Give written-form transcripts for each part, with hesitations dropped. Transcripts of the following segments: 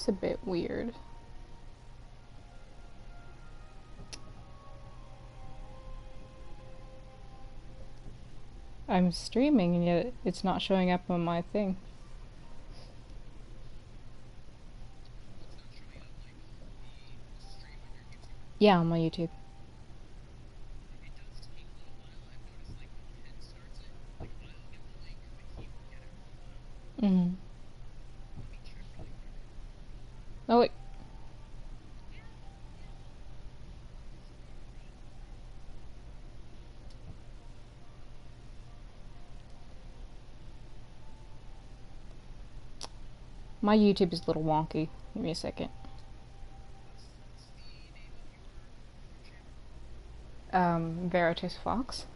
It's a bit weird. I'm streaming and yet it's not showing up on my thing. Yeah, on my YouTube. Mm-hmm. Oh wait. My YouTube is a little wonky. Give me a second. Veritas Fox.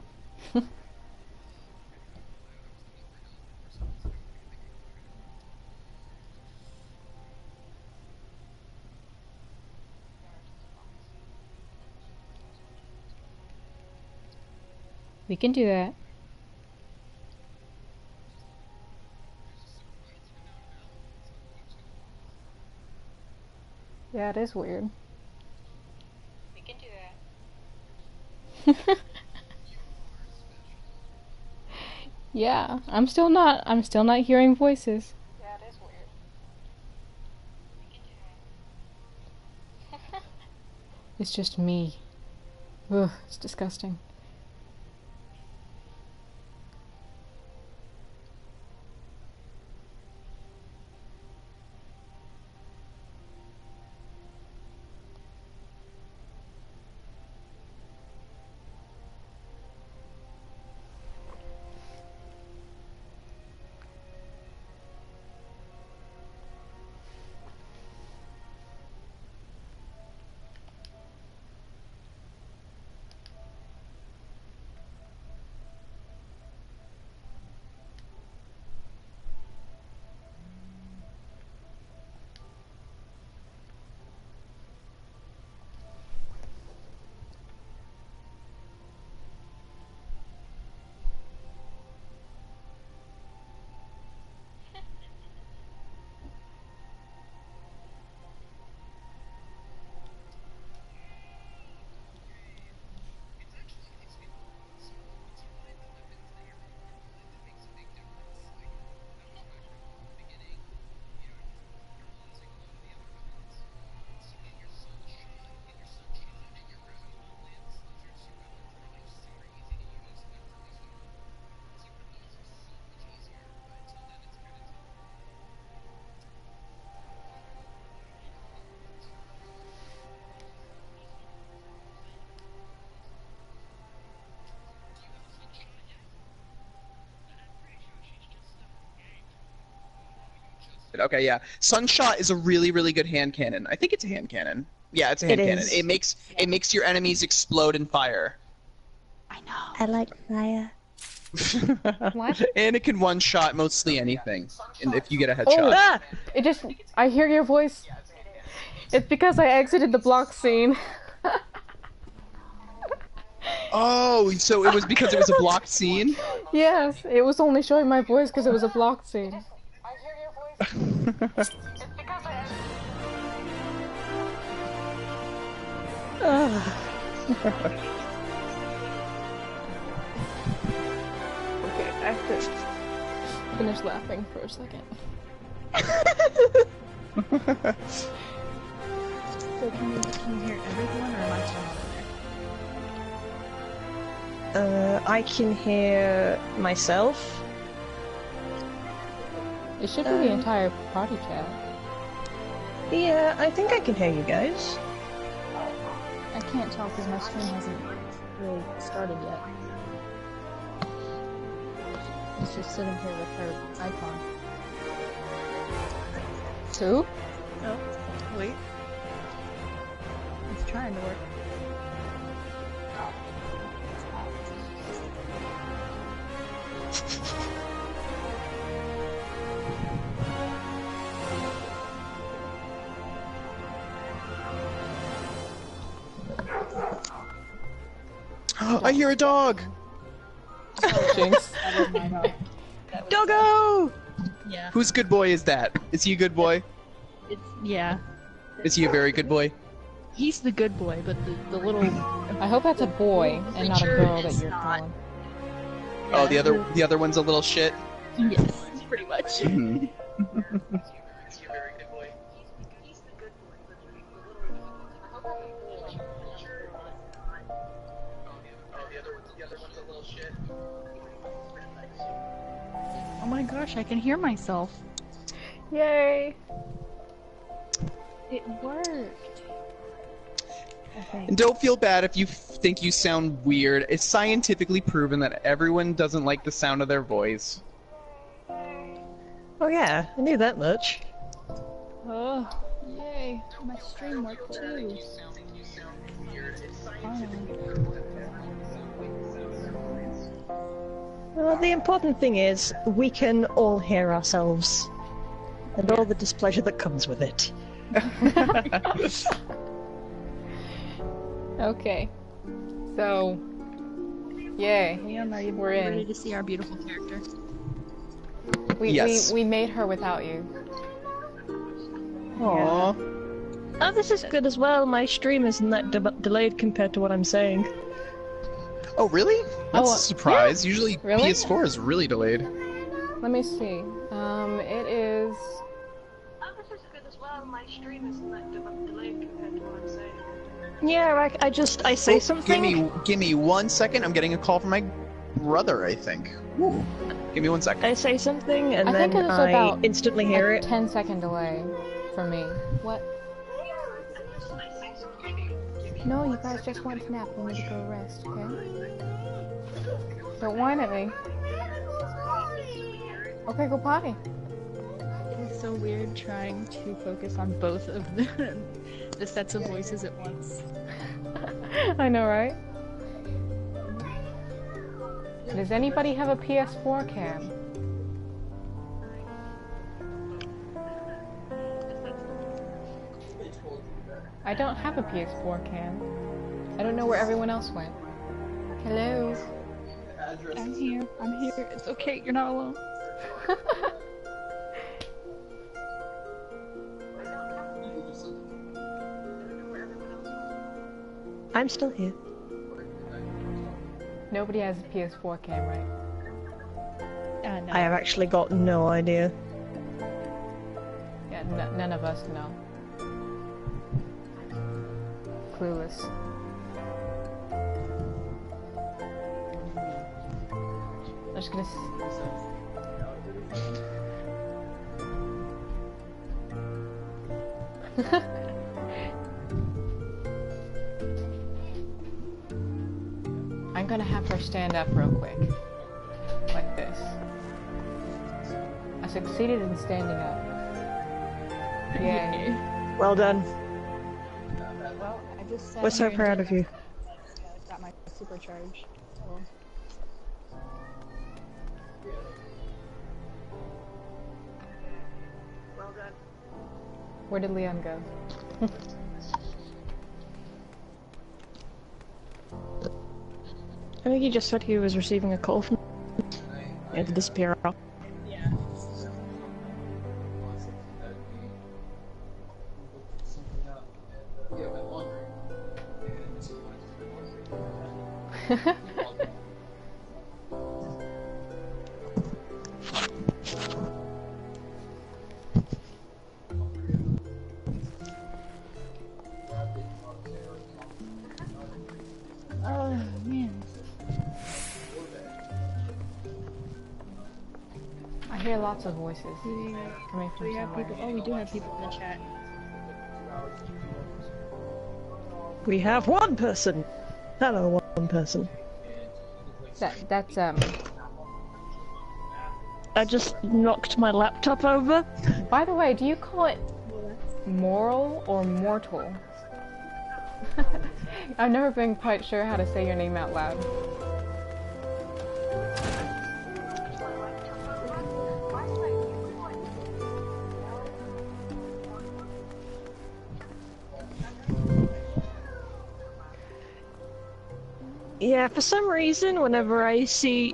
We can do that. Yeah, it is weird. We can do that. Yeah, I'm still not hearing voices. Yeah, it is weird. We can do that. It's just me. Ugh, it's disgusting. Okay, yeah. Sunshot is a really, really good hand cannon. I think it's a hand cannon. Yeah, it's a hand cannon. It makes your enemies explode in fire. I know. I like fire. What? And it can one-shot mostly anything, if you get a headshot. Oh, I hear your voice. It's because I exited the block scene. Oh, so it was because it was a blocked scene? Yes, it was only showing my voice because it was a blocked scene. I hear your voice. It's because Okay, I have to finish laughing for a second. So can you hear everyone, or am I still not there? I can hear myself. It should be the entire party chat. Yeah, I think I can hear you guys. I can't tell because my stream hasn't really started yet. It's just sitting here with her icon. Who? Oh, wait. It's trying to work. I hear a dog! Jinx. Doggo! Yeah. Whose good boy is that? Is he a good boy? Yeah. Is he a very good boy? He's the good boy, but the little... I hope that's a boy and not a girl that you're not. calling. Oh, the other one's a little shit. Yes, pretty much. Mhm. Oh my gosh, I can hear myself. Yay! It worked. Okay. And don't feel bad if you think you sound weird. It's scientifically proven that everyone doesn't like the sound of their voice. Oh yeah, I knew that much. Oh, yay. My stream worked too. Well, the important thing is, we can all hear ourselves. And all the displeasure that comes with it. Okay. So, yay. Leon, are you We're ready in. to see our beautiful character? Yes. We made her without you. Aww. Oh, this is good as well. My stream isn't that delayed compared to what I'm saying. Oh, really? That's Oh, a surprise. Usually Really? PS4 is really delayed. Let me see. It is. Oh, this is good as well. My stream isn't that delayed compared to what I'm saying. Yeah, I say Oh, something. Give me 1 second. I'm getting a call from my brother, I think. Ooh. Give me 1 second. I say something and I then think it's I about instantly hear a it. 10-second delay for me. What? No, you guys just want to nap. We need to go rest, okay? Don't whine at me. Okay, go potty. It's so weird trying to focus on both of the sets of voices at once. I know, right? Does anybody have a PS4 cam? I don't have a PS4 cam. I don't know where everyone else went. Hello? I'm here. It's okay, you're not alone. I'm still here. Nobody has a PS4 cam, right? No. I have actually got no idea. Yeah, none of us know. Clueless. I'm just gonna. I'm gonna have her stand up real quick. Like this. I succeeded in standing up. Yay. Well done. Well, I just sat We're so here and proud did of you. got my supercharge. So. Well done. Where did Leon go? I think he just said he was receiving a call from. He had to disappear. Yeah. Oh man. I hear lots of voices coming from We have somewhere. people. Oh, we do have people in the chat. We have one person. Hello, one person. That's I just knocked my laptop over. By the way, do you call it moral or mortal? I've never been quite sure how to say your name out loud. Yeah, Yeah, for some reason, whenever I see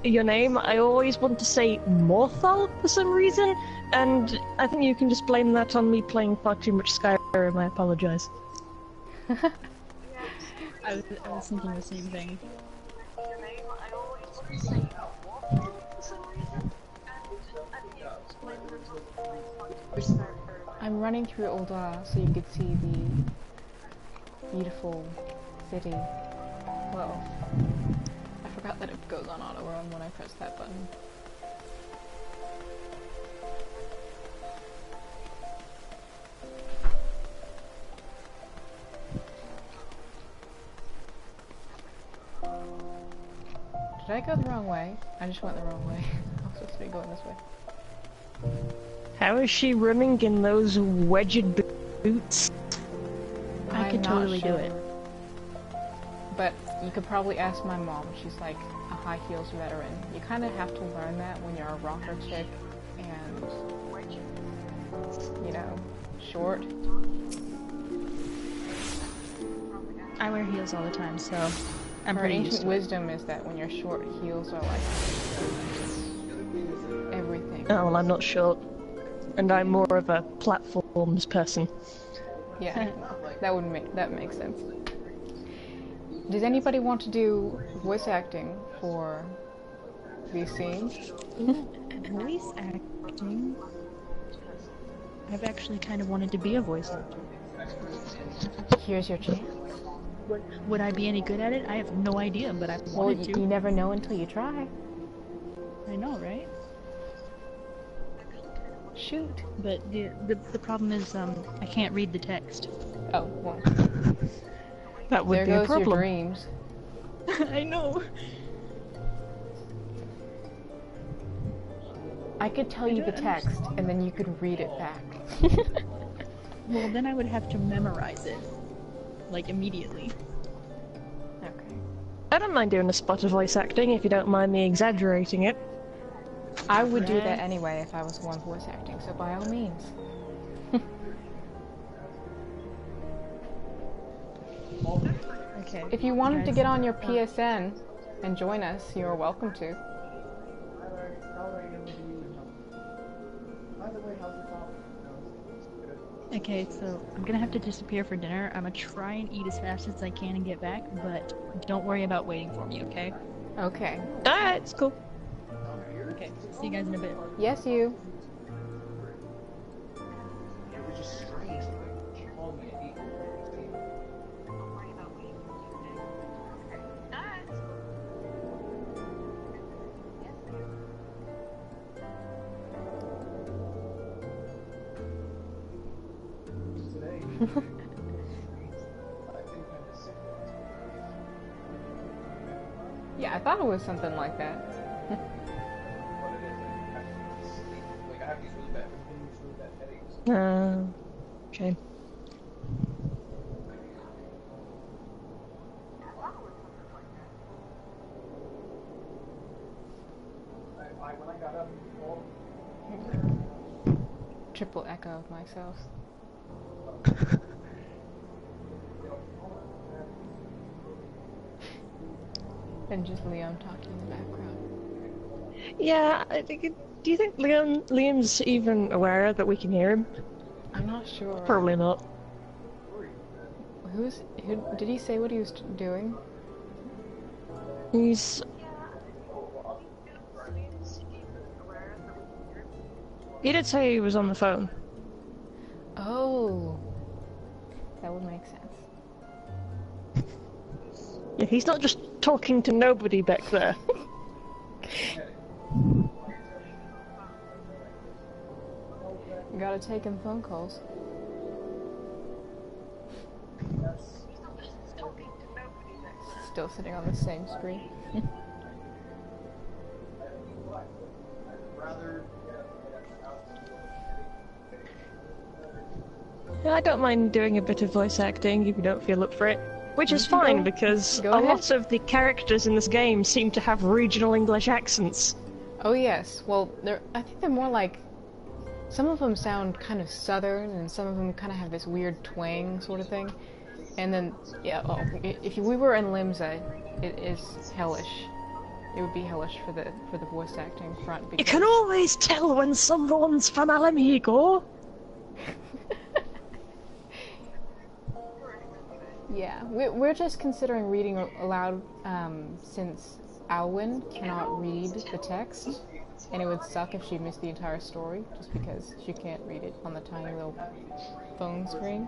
your name, I always want to say Morthal for some reason, and I think you can just blame that on me playing far too much Skyrim. I apologize. I was thinking the same thing. Your name, I always want to say Morthal for some reason, and I think you can just blame that on me playing far too much Skyrim. I'm running through Ul'dah so you could see the beautiful city. Well, I forgot that it goes on auto run when I press that button. Did I go the wrong way? I just went the wrong way. I was supposed to be going this way. How is she running in those wedged boots? I could totally do it. But you could probably ask my mom. She's like a high heels veteran. You kind of have to learn that when you're a rocker chick and, you know, short. I wear heels all the time, so I'm Her pretty used ancient to it. wisdom is that when you're short, heels are like everything. Oh, well, I'm not short. And I'm more of a platforms person. Yeah, that makes sense. Does anybody want to do voice acting for these scenes? Voice acting? I've actually kind of wanted to be a voice actor. Here's your chance. Would I be any good at it? I have no idea, but I wanted to. You never know until you try. I know, right? Shoot. But the problem is, I can't read the text. Oh, well. That would There be a goes your problem. dreams. I know. I could tell you the text, and then you could read it back. Well, then I would have to memorize it, like, immediately. Okay. I don't mind doing a spot of voice acting if you don't mind me exaggerating it. I would do that anyway if I was one voice acting, so by all means. Okay. If you wanted to get on your PSN and join us, you're welcome to. Okay, so I'm gonna have to disappear for dinner. I'm gonna try and eat as fast as I can and get back, but don't worry about waiting for me, okay? Okay. Alright, it's cool. Okay, see you guys in a bit. Yes, you. Yeah, I thought it was something like that. Okay. Triple echo of myself. And just Liam talking in the background. Yeah, do you think Liam's even aware that we can hear him? I'm not sure. Probably not. Who did he say what he was doing? He's... He did say he was on the phone. Oh, that would make sense. Yeah, he's not just talking to nobody back there. You gotta take in phone calls. Still sitting on the same screen. Yeah, I don't mind doing a bit of voice acting if you don't feel up for it. Which is fine, because a lot of the characters in this game seem to have regional English accents. Oh yes, well, I think they're more like... Some of them sound kind of southern, and some of them kind of have this weird twang sort of thing. And then, yeah, oh, if we were in Limsa, it is hellish. It would be hellish for the voice acting front because... You can always tell when someone's from Alamigo! Yeah, we're just considering reading aloud since Alwyn cannot read the text, and it would suck if she missed the entire story just because she can't read it on the tiny little phone screen.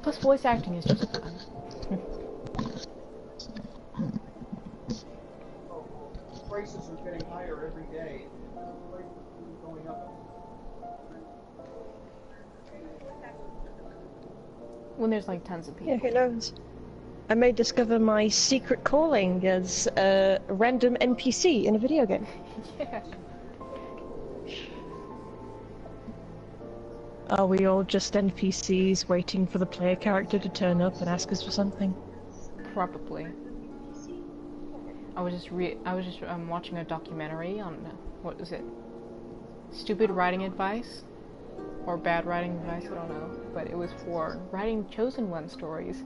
Plus, voice acting is just fun. Prices are getting higher every day. Going up. When there's like tons of people. Yeah, who knows? I may discover my secret calling as a random NPC in a video game. Yeah. Are we all just NPCs waiting for the player character to turn up and ask us for something? Probably. I was just watching a documentary on what is it? Stupid writing advice or bad writing advice, I don't know, but it was for writing Chosen One stories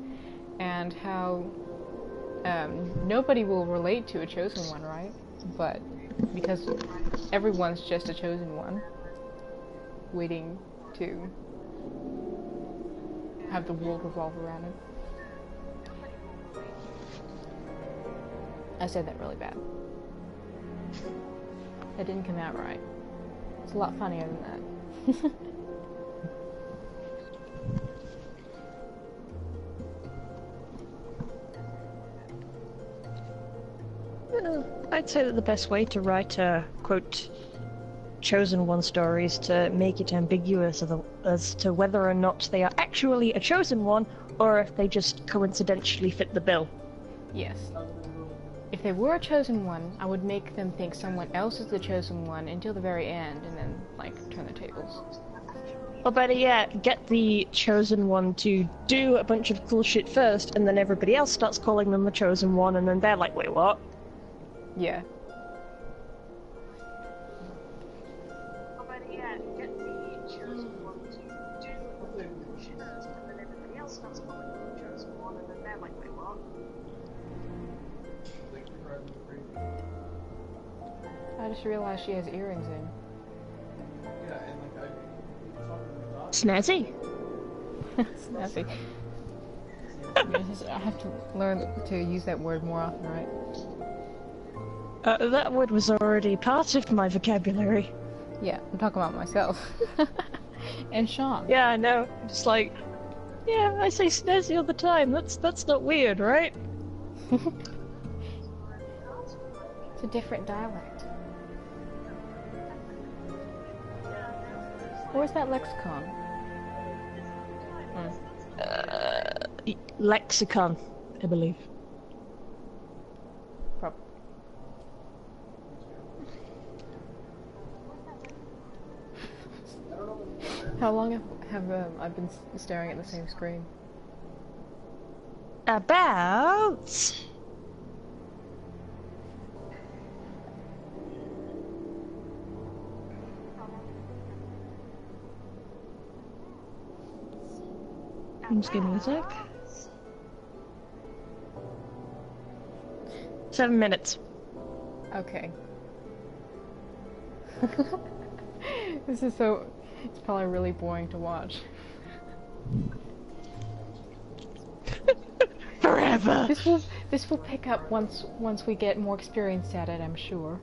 and how nobody will relate to a Chosen One, right? But because everyone's just a Chosen One waiting to have the world revolve around it. I said that really bad. That didn't come out right. It's a lot funnier than that. I'd say that the best way to write a, quote, Chosen One story is to make it ambiguous as to whether or not they are actually a Chosen One, or if they just coincidentally fit the bill. Yes. If they were a Chosen One, I would make them think someone else is the Chosen One until the very end, and then, like, turn the tables. Or better yet, get the Chosen One to do a bunch of cool shit first, and then everybody else starts calling them the Chosen One, and then they're like, wait, what? Yeah. Or better yet, get the Chosen One to do a bunch of cool shit first, and then everybody else starts calling them the Chosen One, and then they're like, wait, what? I just realized she has earrings in. Yeah, and like Snazzy. Snazzy. I have to learn to use that word more often, right? That word was already part of my vocabulary. Yeah, I'm talking about myself. And Sean. Yeah, I know. Just like, yeah, I say snazzy all the time. That's not weird, right? It's a different dialect. Where's that lexicon? Lexicon, I believe. Probably. How long have I been staring at the same screen? About... Just give me a sec. 7 minutes. Okay. This is so... It's probably really boring to watch. Forever! This will pick up once we get more experience at it, I'm sure.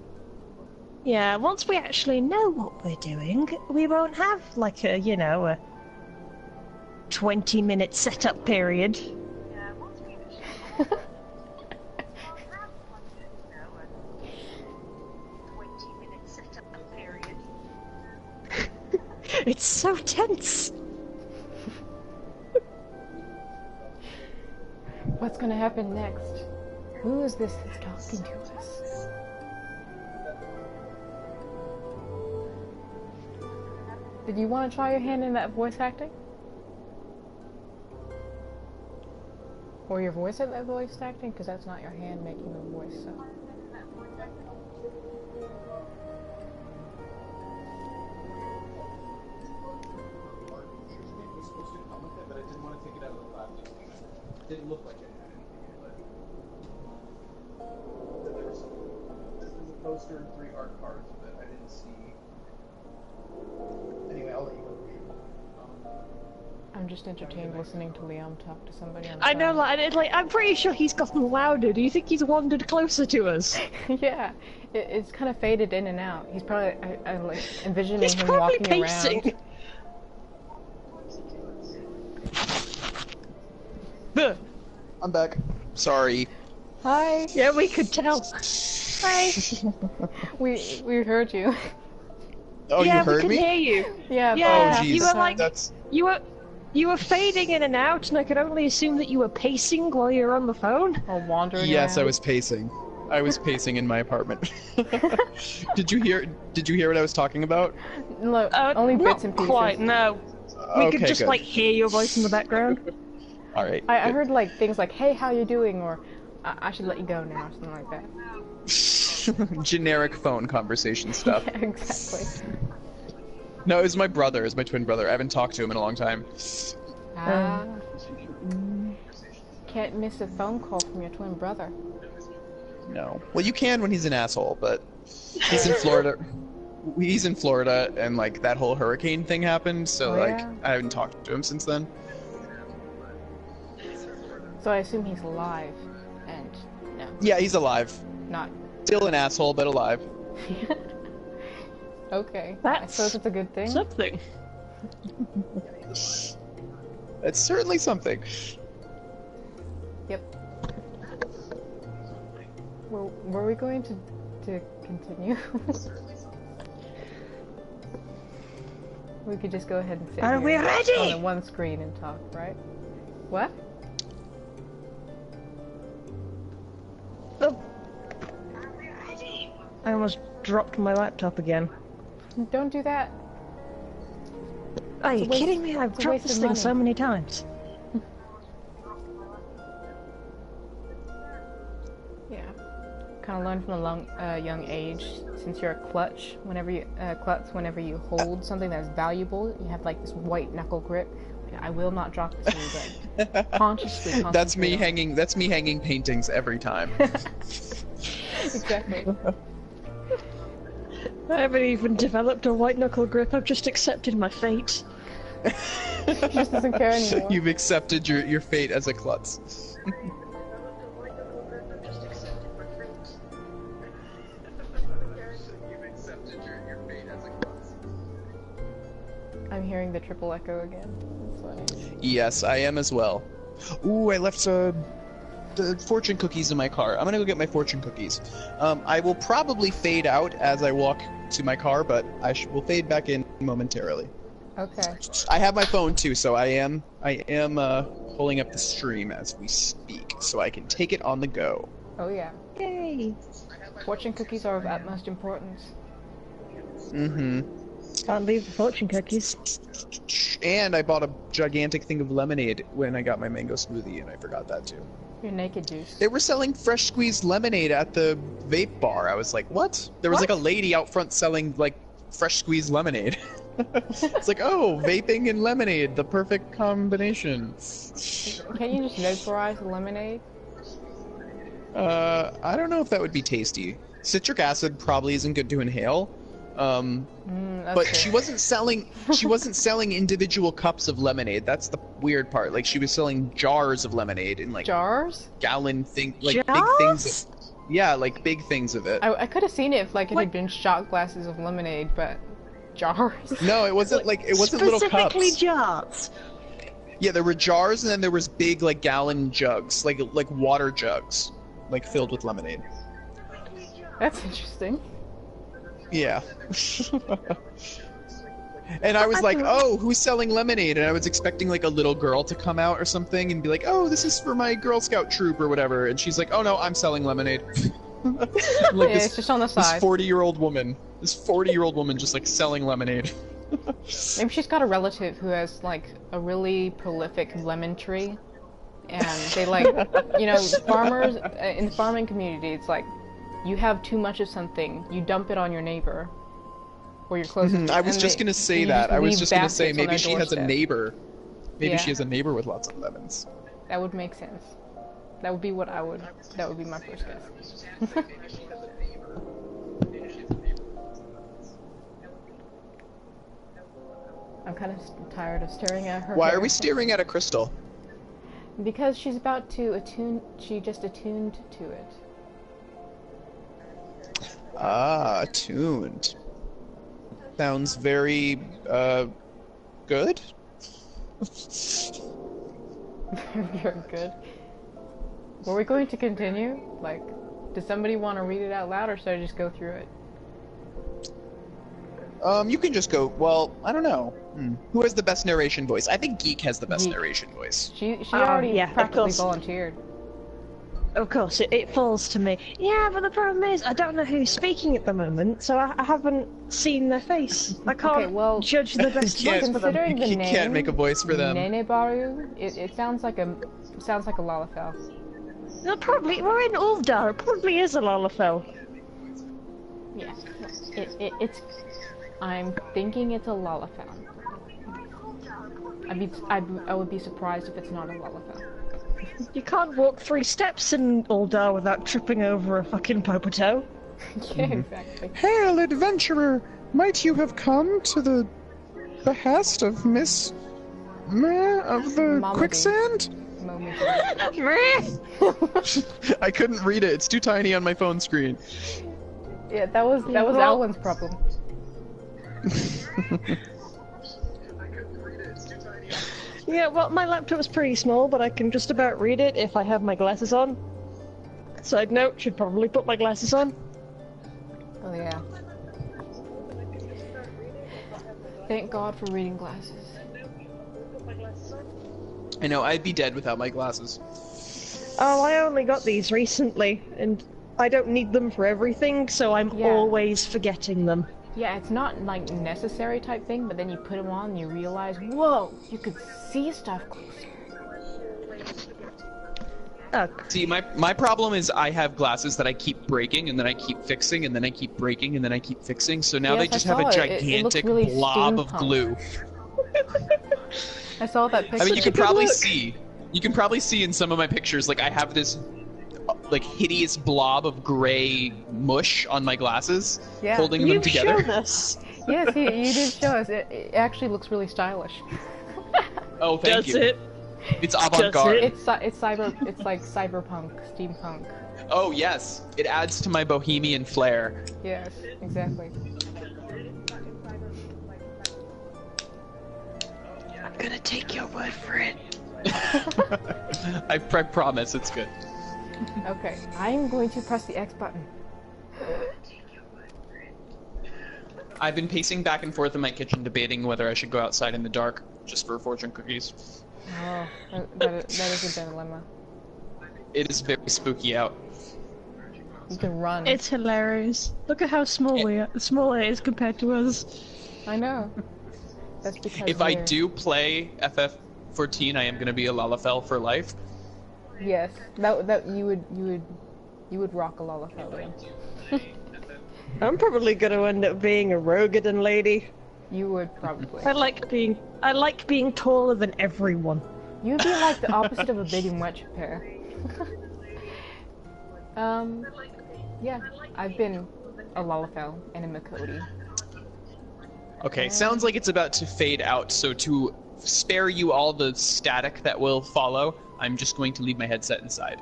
Yeah, once we actually know what we're doing, we won't have, like, a 20-minute setup period. Yeah, once we actually know It's so tense! What's gonna happen next? Who is this that's talking to us? Did you want to try your hand in that voice acting? Or your voice at that voice acting? Because that's not your hand making the voice, so... take it out of the plastic. It didn't look like it had anything in it, but there was some. This was a poster and 3 art cards that I didn't see. Anyway, I'll let you go. I'm just entertained listening to Liam talk to somebody on the I know, phone. like, I'm pretty sure he's gotten louder. Do you think he's wandered closer to us? Yeah, it's kind of faded in and out. He's probably, I'm like envisioning He's him probably walking pacing. around. I'm back. Sorry. Hi. Yeah, we could tell. Hi. We heard you. Oh, yeah, you heard we me? could hear you. Yeah. Yeah, Oh, jeez. you were like, That's... you were fading in and out, and I could only assume that you were pacing while you were on the phone. Or wandering Yes, around. I was pacing. I was pacing in my apartment. Did you hear what I was talking about? Look, only bits and Not pieces. quite, no. We Okay, could just, good. like, hear your voice in the background. All right. I heard like things like, "Hey, how you doing?" or "I should let you go now," or something like that. Generic phone conversation stuff. Yeah, exactly. No, it was my brother. It's my twin brother. I haven't talked to him in a long time. Ah. Can't miss a phone call from your twin brother. No. Well, you can when he's an asshole, but he's in Florida. He's in Florida, and like that whole hurricane thing happened, so Oh, like yeah? I haven't talked to him since then. So I assume he's alive, and no, Yeah, he's alive. not. Still an asshole, but alive. Okay. I That's suppose it's a good thing. something. It's certainly something. Yep. Well, were we going to continue? We could just go ahead and sit Are here we ready? on the one screen and talk, right? What? Oh. I almost dropped my laptop again. Don't do that. Are you It's a waste- kidding me? I've it's a dropped waste this of thing money. so many times. Yeah. Kind of learn from a young age. Since you're a klutz, whenever you hold something that's valuable, you have like this white knuckle grip. Like, I will not drop this thing, but consciously. That's me concentrate on it. hanging. That's me hanging paintings every time. Exactly. I haven't even developed a white knuckle grip. I've just accepted my fate. She just doesn't care anymore. You've accepted your fate as a klutz. I'm hearing the triple echo again. That's funny. Yes, I am as well. Ooh, I left the fortune cookies in my car. I'm gonna go get my fortune cookies. I will probably fade out as I walk to my car, but I will fade back in momentarily. Okay. I have my phone too, so I am pulling up the stream as we speak, so I can take it on the go. Oh yeah. Yay! Fortune cookies are of utmost importance. Mm-hmm. Can't leave the fortune cookies. And I bought a gigantic thing of lemonade when I got my mango smoothie, and I forgot that too. Your naked juice. They were selling fresh squeezed lemonade at the vape bar. I was like, what? There was like a lady out front selling like fresh squeezed lemonade. It's like, oh, vaping and lemonade, the perfect combination. Can't you just vaporize the lemonade? I don't know if that would be tasty. Citric acid probably isn't good to inhale. That's But true. she wasn't selling individual cups of lemonade. That's the weird part. Like she was selling jars of lemonade in like Jars? gallon thing, like big Jars? things. Yeah, like big things of it. I could have seen it if like it had been shot glasses of lemonade, but jars. No, it wasn't like it wasn't little Specifically cups. jars. Yeah, there were jars, and then there was big like gallon jugs, like water jugs, like filled with lemonade. That's interesting. Yeah. And I was like, oh, who's selling lemonade? And I was expecting like a little girl to come out or something and be like, oh, this is for my Girl Scout troop or whatever. And she's like, oh no, I'm selling lemonade. Like Yeah, it's just on the this side. 40-year-old woman just like selling lemonade. Maybe she's got a relative who has like a really prolific lemon tree, and they like, you know, farmers in the farming community. It's like, you have too much of something, you dump it on your neighbor, or your closest. I was and just they- gonna say you that. just I was leave just gonna say baskets on maybe their she has a doorstep. neighbor. Maybe Yeah. she has a neighbor with lots of lemons. That would make sense. That would be what I would. That would be my first guess. I'm kind of tired of staring at her. Why are hair. we staring at a crystal? Because she's about to attune. She just attuned to it. Ah, attuned. Sounds very, good? Very good. Were we going to continue? Like, does somebody want to read it out loud, or should I just go through it? You can just go, well, I don't know. Who has the best narration voice? I think Geek has the best Geek. narration voice. She already yeah, of practically course. volunteered. Of course, it falls to me. Yeah, but the problem is, I don't know who's speaking at the moment, so I haven't seen their face. I can't Okay, well, judge the best Yeah, voice for them. considering the You name, can't make a voice for them. Nenebaru, it sounds like a Lalafell. No, probably, we're in Ulfdar, it probably is a Lalafell. Yeah, it's. I'm thinking it's a Lalafell. I would be surprised if it's not a Lalafell. You can't walk 3 steps in Ulfdar without tripping over a fucking popoto. Yeah, exactly. Hail, adventurer! Might you have come to the behest of Miss Meh of the Mama quicksand? Moment. I couldn't read it. It's too tiny on my phone screen. Yeah, that was well- Alwyn's problem. Yeah, well, my laptop's pretty small, but I can just about read it if I have my glasses on. Side note, should probably put my glasses on. Oh yeah. Thank God for reading glasses. I know, I'd be dead without my glasses. Oh, I only got these recently, and I don't need them for everything, so I'm Yeah. always forgetting them. Yeah, it's not like necessary type thing, but then you put them on and you realize, whoa, you could see stuff closer. Oh, See, my problem is I have glasses that I keep breaking, and then I keep fixing, and then I keep breaking, and then I keep fixing, so now Yes, they I just have a saw it. It looks gigantic really blob of steampunk. glue. I saw that picture. I mean, you can good probably look. see. You can probably see in some of my pictures, like, I have this, like, hideous blob of gray mush on my glasses, Yeah. holding them you've together. shown us. Yes, you did show us. It actually looks really stylish. Oh, thank Does you. it? It's avant-garde. it? It's like cyberpunk, steampunk. Oh, yes. It adds to my bohemian flair. Yes, exactly. I'm gonna take your word for it. I promise it's good. Okay, I'm going to press the X button. I've been pacing back and forth in my kitchen debating whether I should go outside in the dark just for fortune cookies. Oh, that is a dilemma. It is very spooky out. You can run. It's hilarious. Look at how small small it is compared to us. I know. That's because If I we're- do play FF14, I am going to be a Lalafell for life. Yes, that you would rock a Lalafell. I'm probably gonna end up being a Rogadin lady. You would probably. I like being taller than everyone. You'd be like the opposite of a big and wet pair. Yeah, I've been a Lalafell and a Makoti. Okay, sounds like it's about to fade out, so to spare you all the static that will follow, I'm just going to leave my headset inside.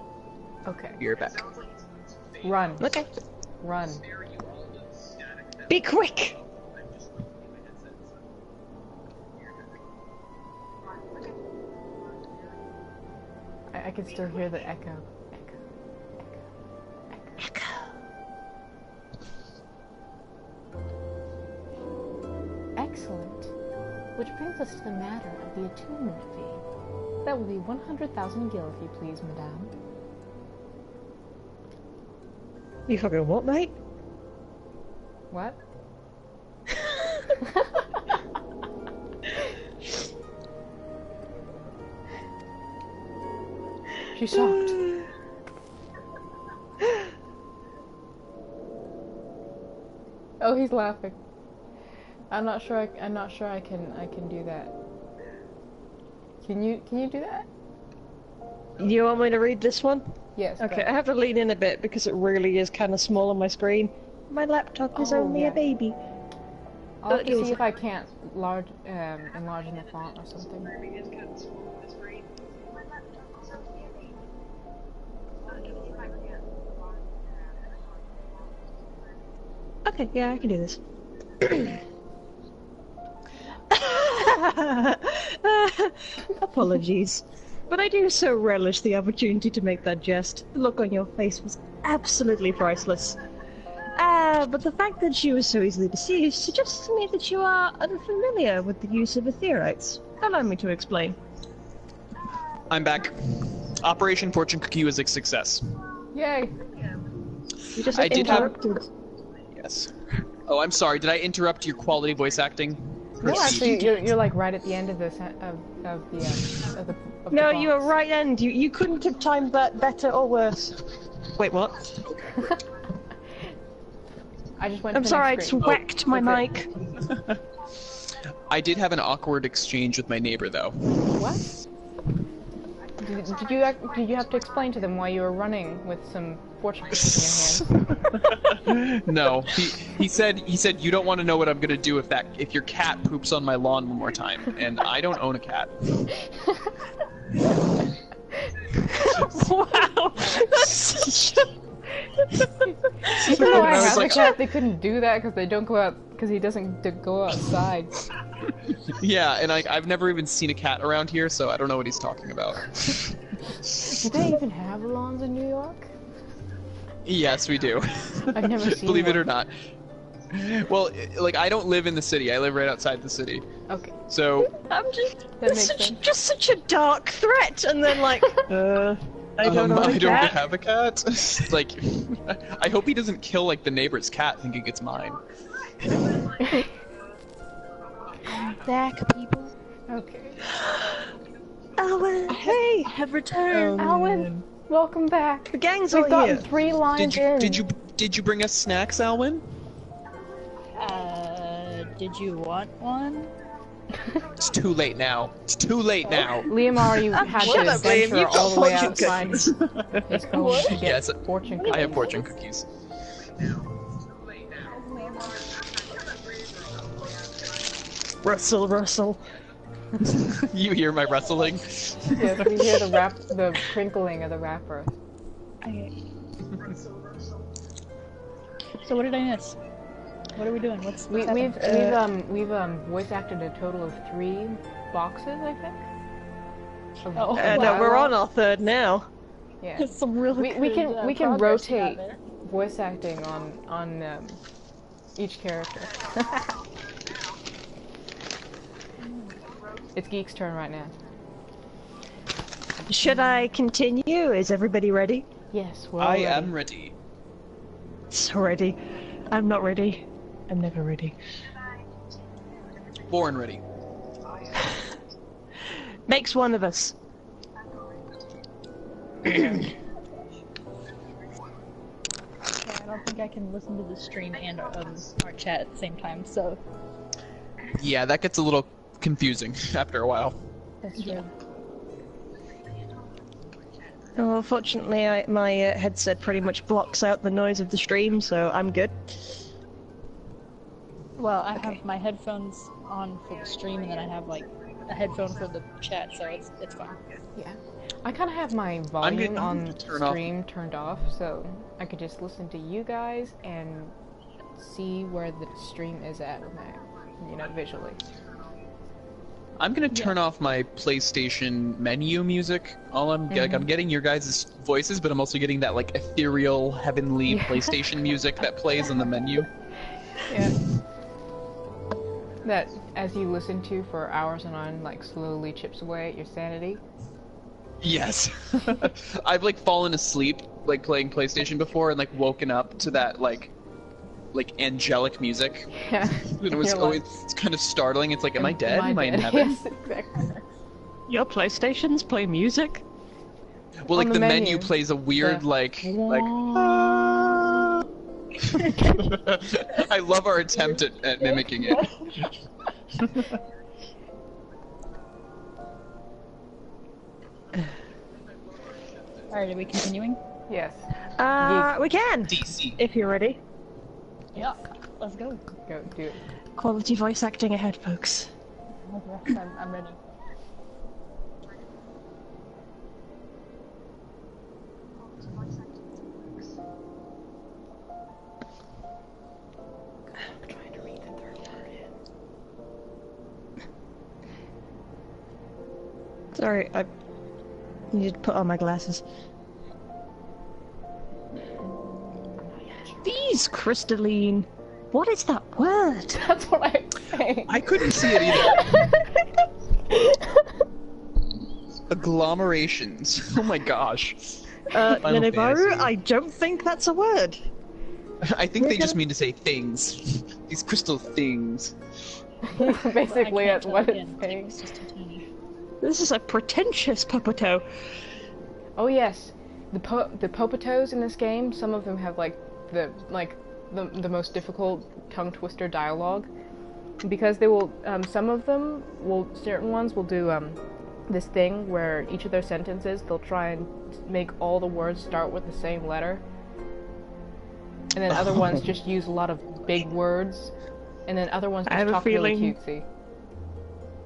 Okay, Be right back. run, Okay. run. Be quick! I can still hear the echo. Excellent. Which brings us to the matter of the attunement fee. That will be 100,000 gil, if you please, madame. You fucking what, mate? What? She's shocked. Oh, he's laughing. I'm not sure I can do that. Can you do that? You want me to read this one? Yes. Okay, go. I have to lean in a bit because it really is kind of small on my screen. My laptop is Oh, only yeah. a baby. I'll have to Is see it? if I can't enlarge the font or something. Okay, yeah, I can do this. Apologies. But I do so relish the opportunity to make that jest. The look on your face was absolutely priceless. But the fact that she was so easily deceived suggests to me that you are unfamiliar with the use of ethereals. Allow me to explain. I'm back. Operation Fortune Cookie was a success. Yay! You just I did have- interrupted. Yes. Oh, I'm sorry. Did I interrupt your quality voice acting? No, Proceed. actually, you're like right at the end of the No, the you were box. right end. You couldn't have timed that better or worse. Wait, what? I just went. I'm to the sorry, I next just screen. whacked my okay. mic. I did have an awkward exchange with my neighbor, though. What? Did you have to explain to them why you were running with some fortune cookies in your hand? No, he said you don't want to know what I'm gonna do if your cat poops on my lawn one more time, and I don't own a cat. Wow, that's such a... Even though I I was have like- a cat, they couldn't do that because they don't go out because he doesn't go outside. Yeah, and I've never even seen a cat around here, so I don't know what he's talking about. Do they even have lawns in New York? Yes, we do. I've never seen Believe it one. or not. Well, like I don't live in the city. I live right outside the city. Okay, So I'm just... that It's makes sense. just such a dark threat, and then like, I don't know. I don't have a cat. Like, I hope he doesn't kill like the neighbor's cat thinking it's mine. Back, people. Okay. Alwyn, hey, I have returned. Alwyn, welcome back. the gang's all We've gotten here. 3 lines in. Did you bring us snacks, Alwyn? Did you want one? It's too late now. It's too late now. Liam already had Shut to up, Liam, adventure you've got all the way fortune outside his home to get Yes, fortune cookies. I have fortune cookies. Russell, Russell. You hear my rustling? Yes, we hear the crinkling of the wrapper. Okay. So what did I miss? What are we doing? What's We've happening? voice acted a total of 3 boxes, I think. Oh, No, we're on our third now. Yeah. There's some really We can progress you got rotate there. voice acting on each character. It's Geek's turn right now. Should I continue? Is everybody ready? Yes, we're all I ready. am ready. So ready. I'm not ready. I'm never ready. Born ready. Makes one of us. Yeah, I don't think I can listen to the stream and our chat at the same time, so... Yeah, that gets a little confusing after a while. That's true. Oh, fortunately, my headset pretty much blocks out the noise of the stream, so I'm good. Well, I have my headphones on for the stream, and then I have, like, a headphone for the chat, so it's fine. Yeah. I kind of have my I'm volume gonna on turn off- stream turned off, so I could just listen to you guys and see where the stream is at, visually. I'm gonna turn off my PlayStation menu music. I'm getting your guys' voices, but I'm also getting that like ethereal, heavenly Yeah. PlayStation music that plays on the menu. Yeah. That, as you listen to for hours and on, like slowly chips away at your sanity. Yes. I've like fallen asleep like playing PlayStation before and like woken up to that like angelic music. Yeah. And it was You're always like, it's kind of startling. It's like, am I dead? Am I in dead? heaven? Yes, exactly. Your PlayStations play music? Well, like On the the menu menu. plays a weird The- like I love our attempt at mimicking it. Alright, are we continuing? Yes. We can! DC. If you're ready. Yeah. Let's go. Go do it. Quality voice acting ahead, folks. Okay, I'm ready. I'm trying to read the third word in. Sorry, I needed to put on my glasses. These crystalline. What is that word? That's what I'm saying. I couldn't see it either. Agglomerations. Oh my gosh. Final Nenibaru, Fantasy. I don't think that's a word. I think they just mean to say things. These crystal things. Basically, I can't that's what tell it's again. saying. It's just too tiny. This is a pretentious Puppetoe. Oh yes, the Popotos in this game. Some of them have the most difficult tongue twister dialogue, because they will. Some of them will. Certain ones will do this thing where each of their sentences they'll try and make all the words start with the same letter, and then other ones just use a lot of big words, and then other ones I have just a talk really feeling- cutesy.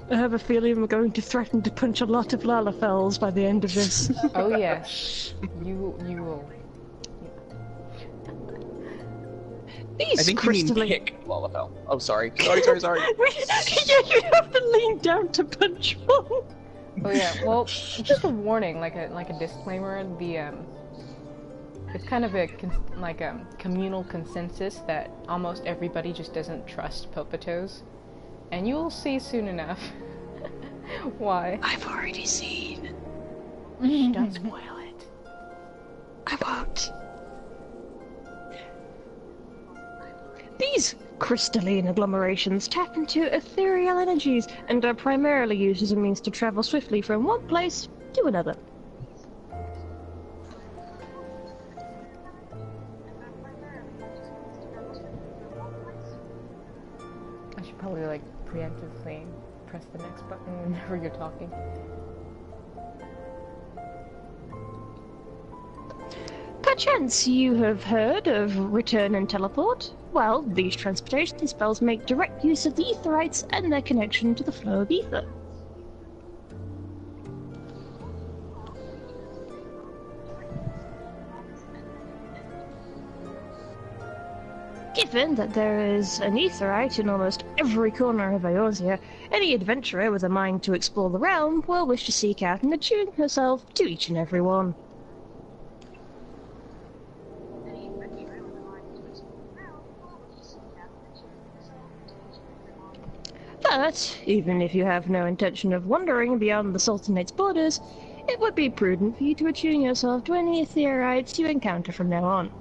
I have a feeling we're going to threaten to punch a lot of Lalafels by the end of this. Oh yes, you will. These I think you mean crystalline. kick, Lalafell. Oh, sorry. Sorry. Yeah, you have to lean down to punch one. Oh yeah, well, just a warning, like a disclaimer. It's kind of a communal consensus that almost everybody just doesn't trust Popotos, and you will see soon enough why. I've already seen. Don't spoil it. I won't. These crystalline agglomerations tap into ethereal energies and are primarily used as a means to travel swiftly from one place to another. I should probably preemptively press the next button whenever you're talking. Perchance you have heard of return and teleport? Well, these transportation spells make direct use of the Etherites and their connection to the flow of ether. Given that there is an Etherite in almost every corner of Eorzea, any adventurer with a mind to explore the realm will wish to seek out and attune herself to each and every one. But, even if you have no intention of wandering beyond the Sultanate's borders, it would be prudent for you to attune yourself to any Etherites you encounter from now on.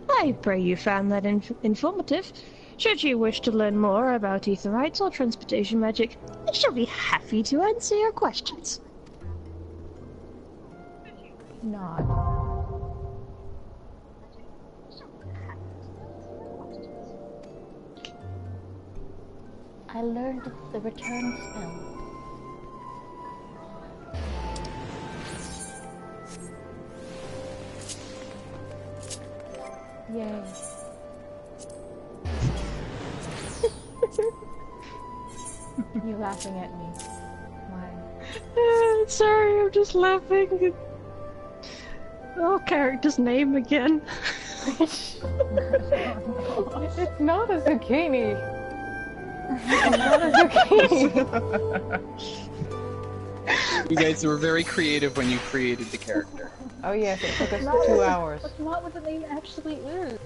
I pray you found that informative. Should you wish to learn more about Etherites or transportation magic, I shall be happy to answer your questions. Nod. I learned the return spell. Yay. You laughing at me? Why? Sorry, I'm just laughing. Oh, character's name again. It's not a zucchini. It's not a zucchini. You guys were very creative when you created the character. Oh yes, it took us 2 hours. That's not what the name actually is.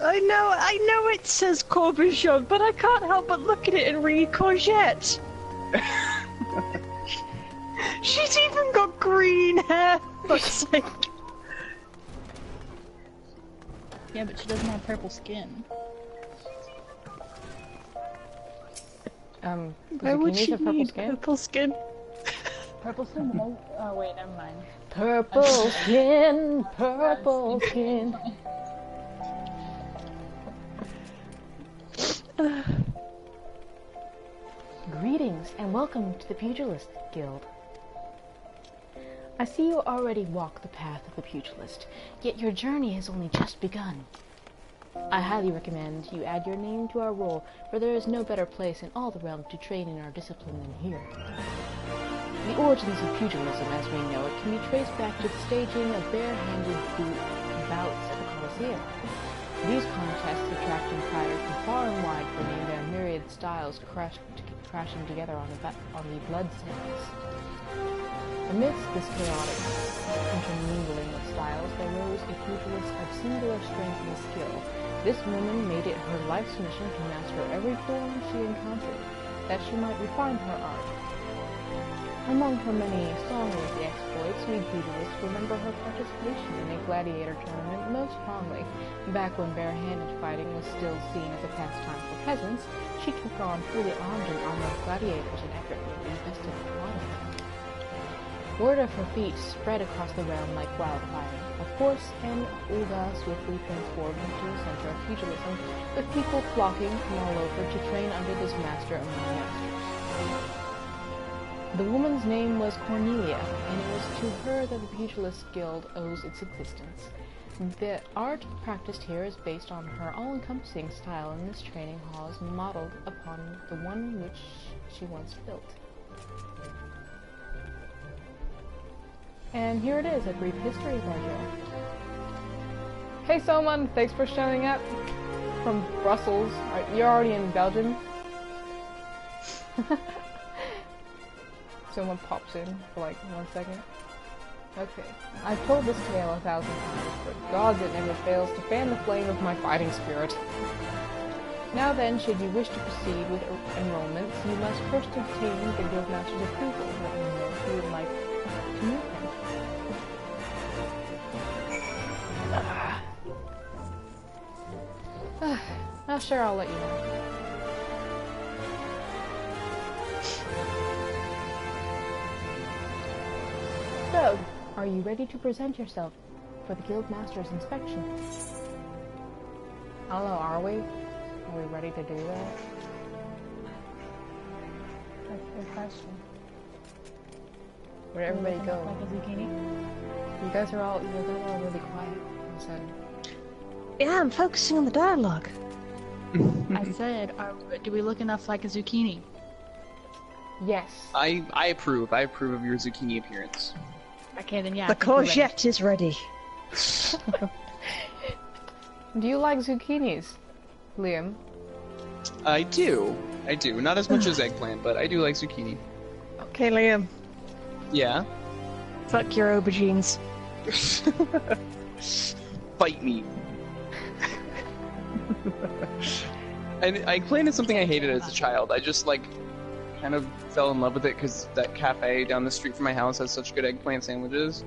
I know it says Corbichon, but I can't help but look at it and read courgette. She's even got green hair. Fuck's sake. Yeah, but she doesn't have purple skin. Why would Zucchinis she have purple need skin? purple skin? Purple skin? No. Oh wait, never mind. Purple skin, purple skin. Greetings and welcome to the Pugilist Guild. I see you already walk the path of the pugilist, yet your journey has only just begun. I highly recommend you add your name to our roll, for there is no better place in all the realm to train in our discipline than here. The origins of pugilism, as we know it, can be traced back to the staging of bare-handed bouts at the Colosseum. These contests attract inquirers from far and wide, bringing their myriad styles crashing together on the bloodstains. Amidst this chaotic intermingling of styles, there rose a pugilist of singular strength and skill. This woman made it her life's mission to master every form she encountered, that she might refine her art. Among her many song-worthy exploits, we pugilists remember her participation in a gladiator tournament most fondly. Back when bare-handed fighting was still seen as a pastime for peasants, she took on fully armed and armored gladiators and effortlessly bested the water. Word of her feat spread across the realm like wildfire. Of course, and Ulga swiftly transformed into a center of pugilism, with people flocking from all over to train under this master among masters. The woman's name was Cornelia, and it was to her that the Pugilist Guild owes its existence. The art practiced here is based on her all-encompassing style, and this training hall is modeled upon the one which she once built. And here it is, a brief history of our guild. Hey Soman, thanks for showing up from Brussels. You're already in Belgium? Someone pops in for like 1 second. Okay. I've told this tale 1,000 times, but gods it never fails to fan the flame of my fighting spirit. Now then, should you wish to proceed with enrollments, you must first obtain the Guildmaster's approval. Let me know if you would like to meet him. Oh, sure, I'll let you know. So, are you ready to present yourself for the Guildmaster's inspection? I don't know, are we? Are we ready to do that? That's a good question. Where'd everybody go? Like a zucchini? You guys are all really quiet. So. Yeah, I'm focusing on the dialogue. I said, do we look enough like a zucchini? Yes. I approve. I approve of your zucchini appearance. Okay, then yeah. The courgette is ready. Do you like zucchinis, Liam? I do. I do. Not as much as eggplant, but I do like zucchini. Okay, Liam. Yeah? Fuck your aubergines. Fight me. And eggplant is something I hated as a child. I just, like, kind of fell in love with it because that cafe down the street from my house has such good eggplant sandwiches.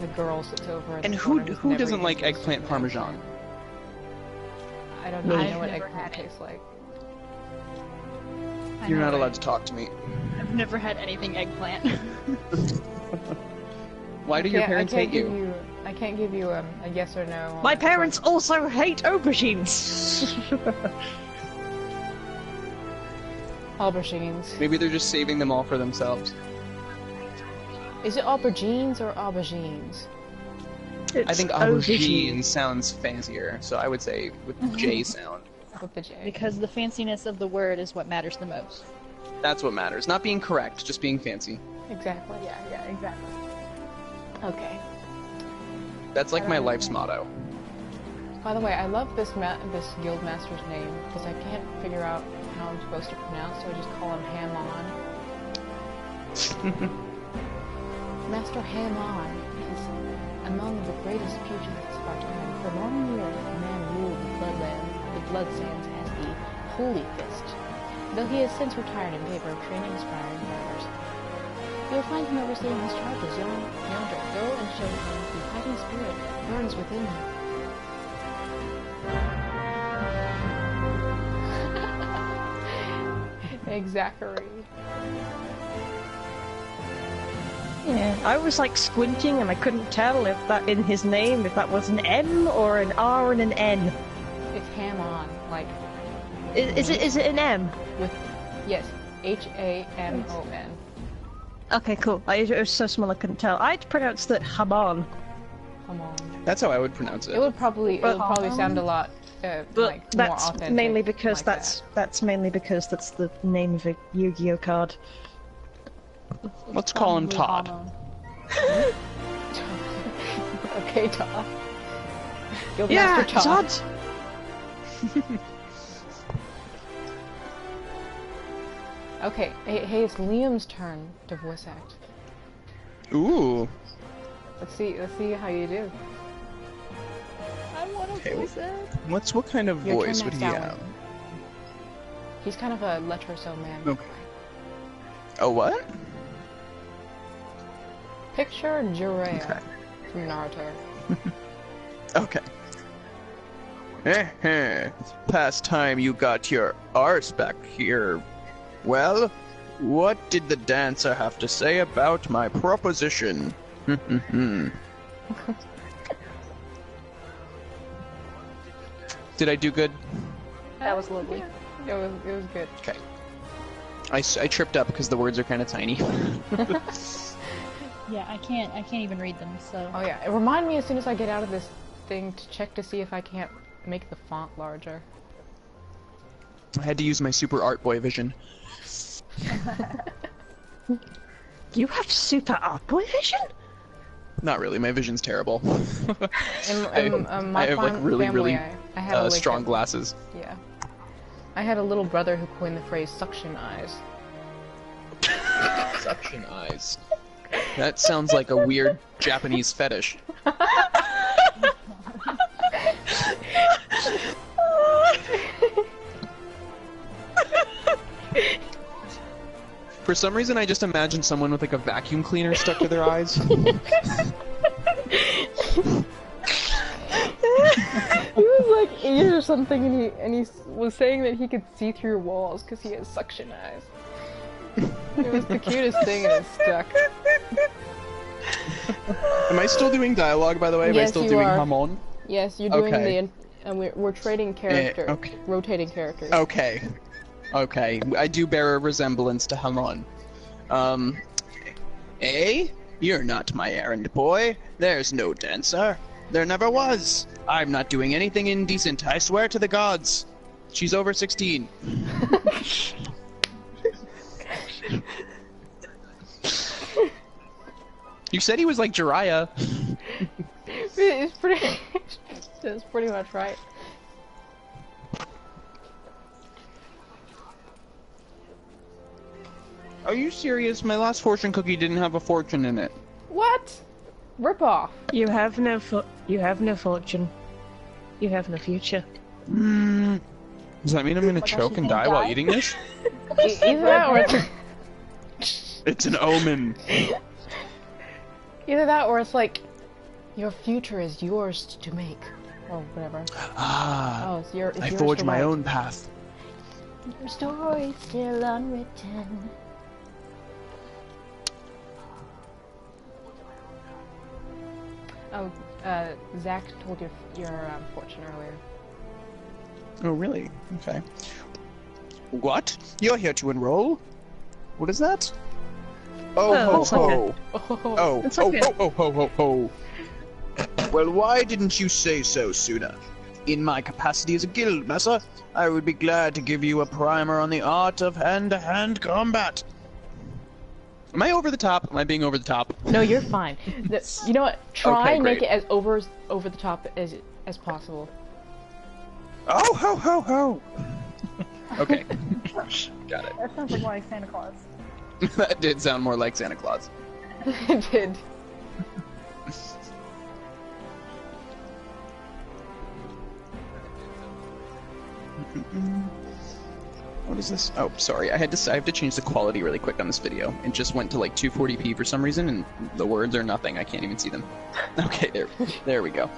The girl sits over And who doesn't like eggplant parmesan? I don't know what eggplant tastes like. You're not allowed to talk to me. I've never had anything eggplant. Why do your parents hate you? I can't give you a yes or no. My parents also hate aubergines. Aubergines. Maybe they're just saving them all for themselves. Is it aubergines or aubergines? I think aubergine sounds fancier, so I would say with the J sound. With the J. Because the fanciness of the word is what matters the most. That's what matters. Not being correct, just being fancy. Exactly. Yeah, exactly. Okay. That's like my life's motto. By the way, I love this guild master's name because I can't figure out how I'm supposed to pronounce, so I just call him Hamon. Master Hamon is among the greatest pugilists of our time. For long years, the man ruled the Bloodsands as the Holy Fist, though he has since retired in favor of training aspiring fighters. You'll find him overseeing his charges yonder. Go and show him the fighting spirit burns within you. Exactly. Yeah, I was like squinting and I couldn't tell if that in his name, if that was an M or an R and an N. It's Hamon, like Is it an M? with yes, Hamon. Okay, cool. It was so small I couldn't tell. I'd pronounced it Hamon. Hamon. That's how I would pronounce it. It would probably sound a lot But like more that's authentic. mainly because like that's mainly because that's the name of a Yu-Gi-Oh card. Let's call him Todd. that. Okay, Todd. Yeah, Guildmaster Todd. Todd. Okay, hey, it's Liam's turn to voice act. Ooh. Let's see how you do. I want to Okay. voice it. What kind of Your voice turn would he next, Alan. have? He's kind of a lecherous man. Okay. Oh, what? Picture Jiraiya Okay. from Naruto. Okay. Past time you got your arse back here. Well, what did the dancer have to say about my proposition? Did I do good? That was lovely. It was good. Okay. I tripped up because the words are kind of tiny. Yeah, I can't even read them. So Oh yeah, remind me as soon as I get out of this thing to check to see if I can't make the font larger. I had to use my super art boy vision. You have super art boy vision? Not really, my vision's terrible. In my I have like really, family, really I had a strong glasses. Yeah. I had a little brother who coined the phrase suction eyes. Suction eyes. That sounds like a weird Japanese fetish. For some reason, I just imagine someone with like a vacuum cleaner stuck to their eyes. He was like 8 or something, and he was saying that he could see through walls because he has suction eyes. It was the cutest thing, and it stuck. Am I still doing dialogue, by the way? Am I Yes, still you doing are. Hamon? Yes, you're doing Okay. and we're trading characters, okay. rotating characters. Okay. Okay, I do bear a resemblance to Hamon. You're not my errand boy. There's no dancer. There never was. I'm not doing anything indecent, I swear to the gods. She's over 16. You said he was like Jiraiya. It's pretty. That's pretty much right. Are you serious? My last fortune cookie didn't have a fortune in it. What? Rip off. You have no fortune. You have no future. Does that mean I'm gonna choke and die while eating this? Either that or It's an omen. either that or it's like your future is yours to make, or whatever. Ah, Oh, it's yours. I to forge my write. own path. Your story's still unwritten. Oh, Zach told your fortune earlier. Oh, really? Okay. What? You're here to enroll? What is that? Oh, Oh, ho, it's like ho. Oh, Oh, It's oh, like a- ho, ho, ho, ho, ho. Well, why didn't you say so sooner? In my capacity as a guild master, I would be glad to give you a primer on the art of hand-to-hand combat. Am I over the top? Am I being over the top? no, you're fine. You know what? Try Okay, and make great. it as over the top as possible. Oh, ho, ho, ho. Okay. Got it. that sounds like Santa Claus. That did sound more like Santa Claus. It did. What is this? Oh, sorry. I have to change the quality really quick on this video. It just went to like 240p for some reason, and the words are nothing. I can't even see them. Okay, there we go.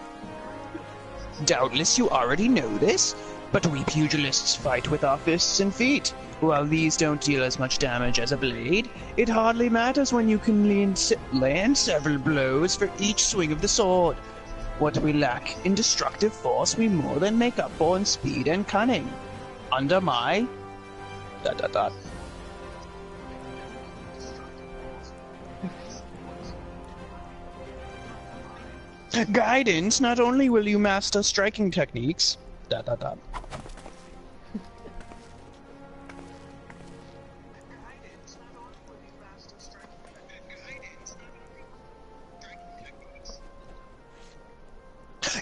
Doubtless you already know this, but we pugilists fight with our fists and feet. While these don't deal as much damage as a blade, it hardly matters when you can land several blows for each swing of the sword. What we lack in destructive force, we more than make up for in speed and cunning. Under my... ... guidance, not only will you master striking techniques... ...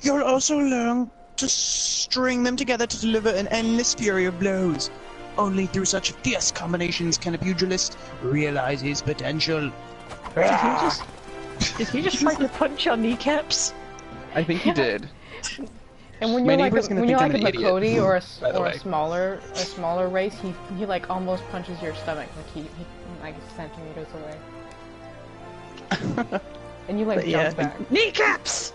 You'll also learn to string them together to deliver an endless fury of blows. Only through such fierce combinations can a pugilist realize his potential. Did he just try to punch your kneecaps? I think he did. And when My you're like neighbor's a, gonna when you're think like I'm a an idiot, Makoti or by the a way. smaller race, he like almost punches your stomach, like he like centimeters away. And you like But jump back. Kneecaps!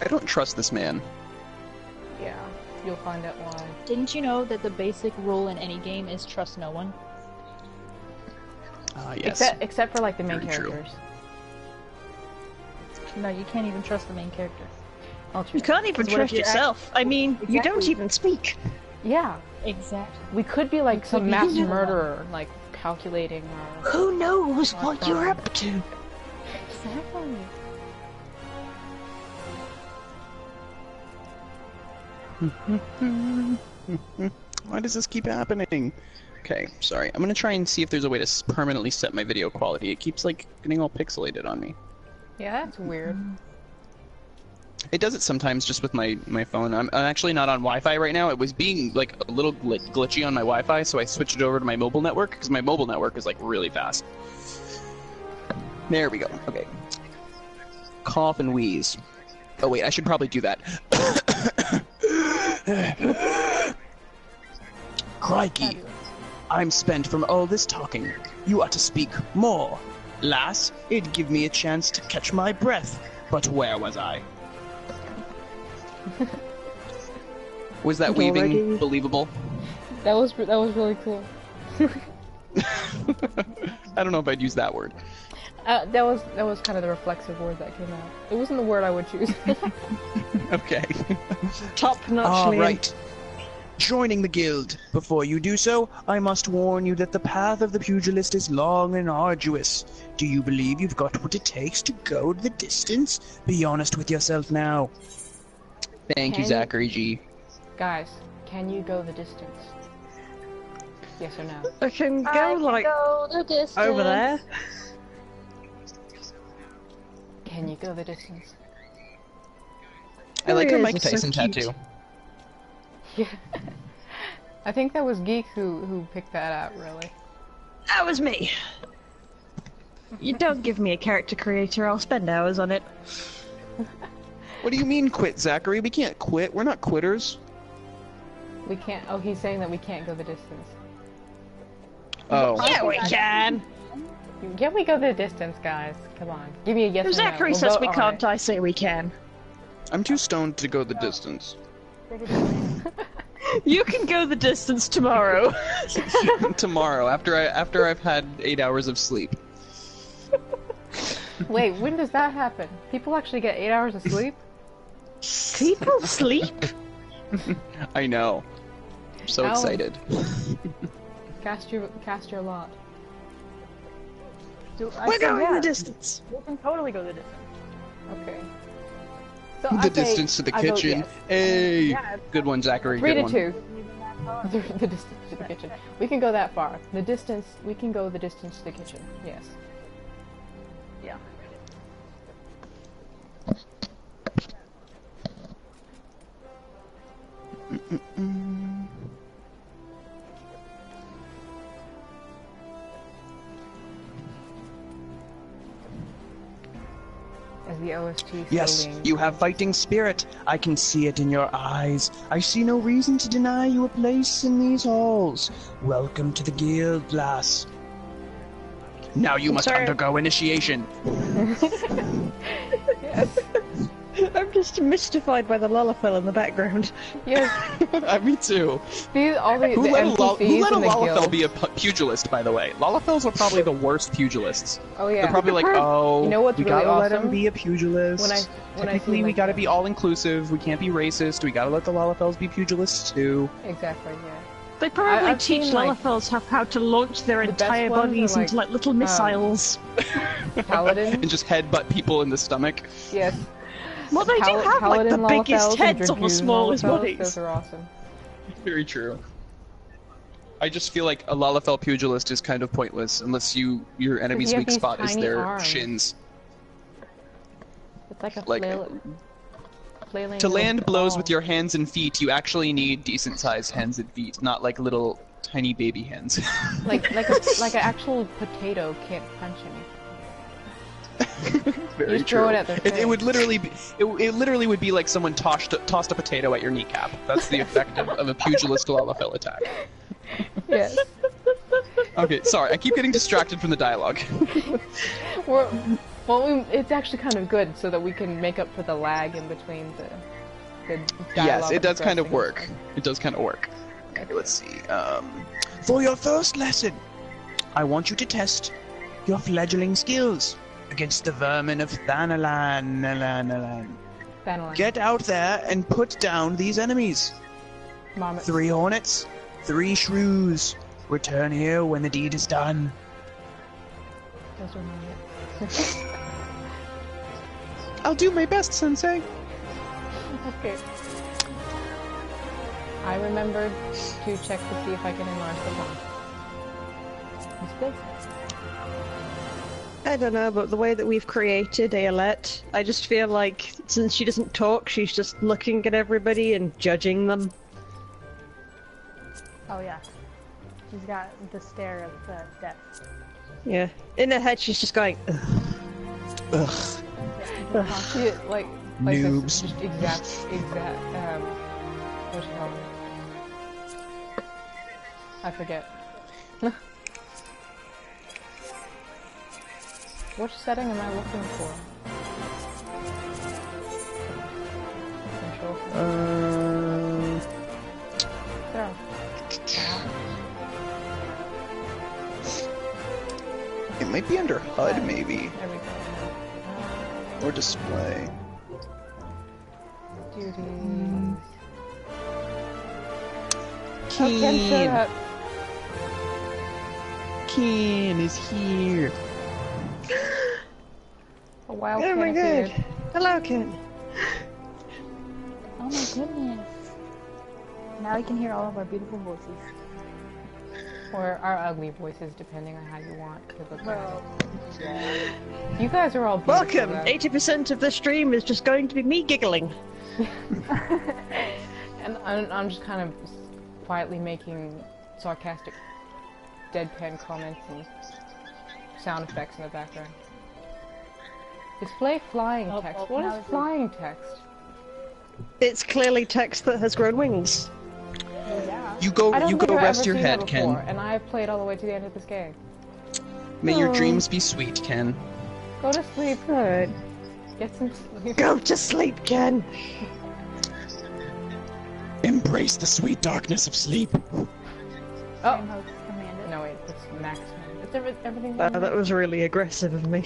I don't trust this man. Yeah, you'll find out why. Didn't you know that the basic rule in any game is trust no one? Yes. Except for like the main Very true. characters. No, you can't even trust the main character. Oh, You can't even Because what if trust you're yourself. I mean, you don't Exactly. even speak. Yeah, Exactly. we could be like some be mass evil. murderer, like calculating our... Who knows what you're fine. up to? Exactly. Why does this keep happening? Okay, sorry. I'm gonna try and see if there's a way to permanently set my video quality. It keeps like getting all pixelated on me. Yeah, that's weird. It does it sometimes just with my phone. I'm actually not on Wi-Fi right now. It was being like a little glitchy on my Wi-Fi, so I switched it over to my mobile network because my mobile network is like really fast. There we go. Okay. Cough and wheeze. Oh wait, I should probably do that. Crikey. I'm spent from all this talking. You ought to speak more. Lass, it'd give me a chance to catch my breath. But where was I? Was that weaving Already- believable? That was really cool. I don't know if I'd use that word. That was kind of the reflexive word that came out. It wasn't the word I would choose. Okay. Top-notch, All Liam. right. Joining the guild. Before you do so, I must warn you that the path of the pugilist is long and arduous. Do you believe you've got what it takes to go the distance? Be honest with yourself now. Thank you, Can- Zachary G. Guys, can you go the distance? Yes or no? I can go, like, Go the distance. over there. Can you go the distance? I like her There Mike is, it's so Tyson cute. tattoo. Yeah. I think that was Geek who picked that out, really. That was me. You don't give me a character creator, I'll spend hours on it. What do you mean quit, Zachary? We can't quit. We're not quitters. We can't. Oh, he's saying that we can't go the distance. Oh. Yeah, we can! Can we go the distance, guys? Come on, give me a yes If or no. Zachary We'll says vote we on can't, it. I say we can. I'm too stoned to go the distance. You can go the distance tomorrow. Tomorrow, after I've had 8 hours of sleep. Wait, when does that happen? People actually get 8 hours of sleep? People sleep? I know. I'm so Ow. excited. Cast your lot. We're going the distance. We can totally go the distance. Okay. So The I say distance to the I vote kitchen. yes. Hey! Yeah, Good one, Zachary. 3 Good to one. 2. The distance to the kitchen. We can go that far. The distance. We can go the distance to the kitchen. Yes. Yeah. As the OST Yes, slowly you have fighting spirit. I can see it in your eyes. I see no reason to deny you a place in these halls. Welcome to the guild, lass. Now you must sorry. undergo initiation. Yes. I'm just just mystified by the Lalafell in the background. Yes, Me too. all the Who let a NPCs in the Lalafell guild. be a pugilist, by the way? Lalafells are probably the worst pugilists. Oh yeah. They're probably like, oh, You know what's we really gotta let awesome? him be a pugilist. When I Technically, see, we like, gotta the- be all-inclusive. We can't be racist. We gotta let the Lalafells be pugilists, too. Exactly. Yeah. They probably I've teach seen, like, Lalafells how to launch their the best entire ones are, bodies into like little missiles. Paladin. And just headbutt people in the stomach. Yes. Well, they do have like the Paladin biggest Lalafells and heads on the Dragoon smallest Lalafells, bodies. Those are awesome. Very true. I just feel like a Lalafell pugilist is kind of pointless unless your enemy's you have weak these spot is tiny their arms. shins. It's like a Like, flailing To little land blows ball. with your hands and feet, you actually need decent-sized hands and feet, not like little tiny baby hands. like an actual potato can't punch anything. Very You just true. throw it at their It face. would literally be. It literally would be like someone tossed a potato at your kneecap. That's the effect of a pugilist Lalafell attack. Yes. Okay, sorry, I keep getting distracted from the dialogue. It's actually kind of good so that we can make up for the lag in between the dialogue. Yes, it does kind of progressing. work. It does kind of work. Okay, let's see. For your first lesson, I want you to test your fledgling skills against the vermin of Thanalan. Thanalan. Get out there and put down these enemies. Marmot. 3 hornets, 3 shrews. Return here when the deed is done. Those are marmots. I'll do my best, Sensei. Okay. I remembered to check to see if I can enlarge the bomb. This place. I don't know, but the way that we've created Aelette, I just feel like since she doesn't talk, she's just looking at everybody and judging them. Oh yeah. She's got the stare of death. Yeah. In her head, she's just going, ugh. Ugh. Yeah, like Noobs. This, just exact, what's it called? I forget. Which setting am I looking for? Control. There. It might be under HUD, maybe. There we go. Or display. Duties. Keen. Ken, shut up. Keen is here. A wild Oh Ken my appeared. god. Hello, Ken. Oh my goodness. Now you can hear all of our beautiful voices. Or our ugly voices, depending on how you want to look at it. You guys are all beautiful. Welcome! though. 80% of the stream is just going to be me giggling. And I'm just kind of quietly making sarcastic, deadpan comments and sound effects in the background. Display flying Oh, text. oh, What now is it's- flying text? It's clearly text that has grown wings. Yeah. You go. I don't You think go I've rest ever your seen that head, before, Ken. and I've played all the way to the end of this game. May your Oh. dreams be sweet, Ken. Go to sleep. Alright. Get some sleep. Go to sleep, Ken! Embrace the sweet darkness of sleep. Oh! Host commanded. No, wait, it's maximum. It's everything. That was really aggressive of me.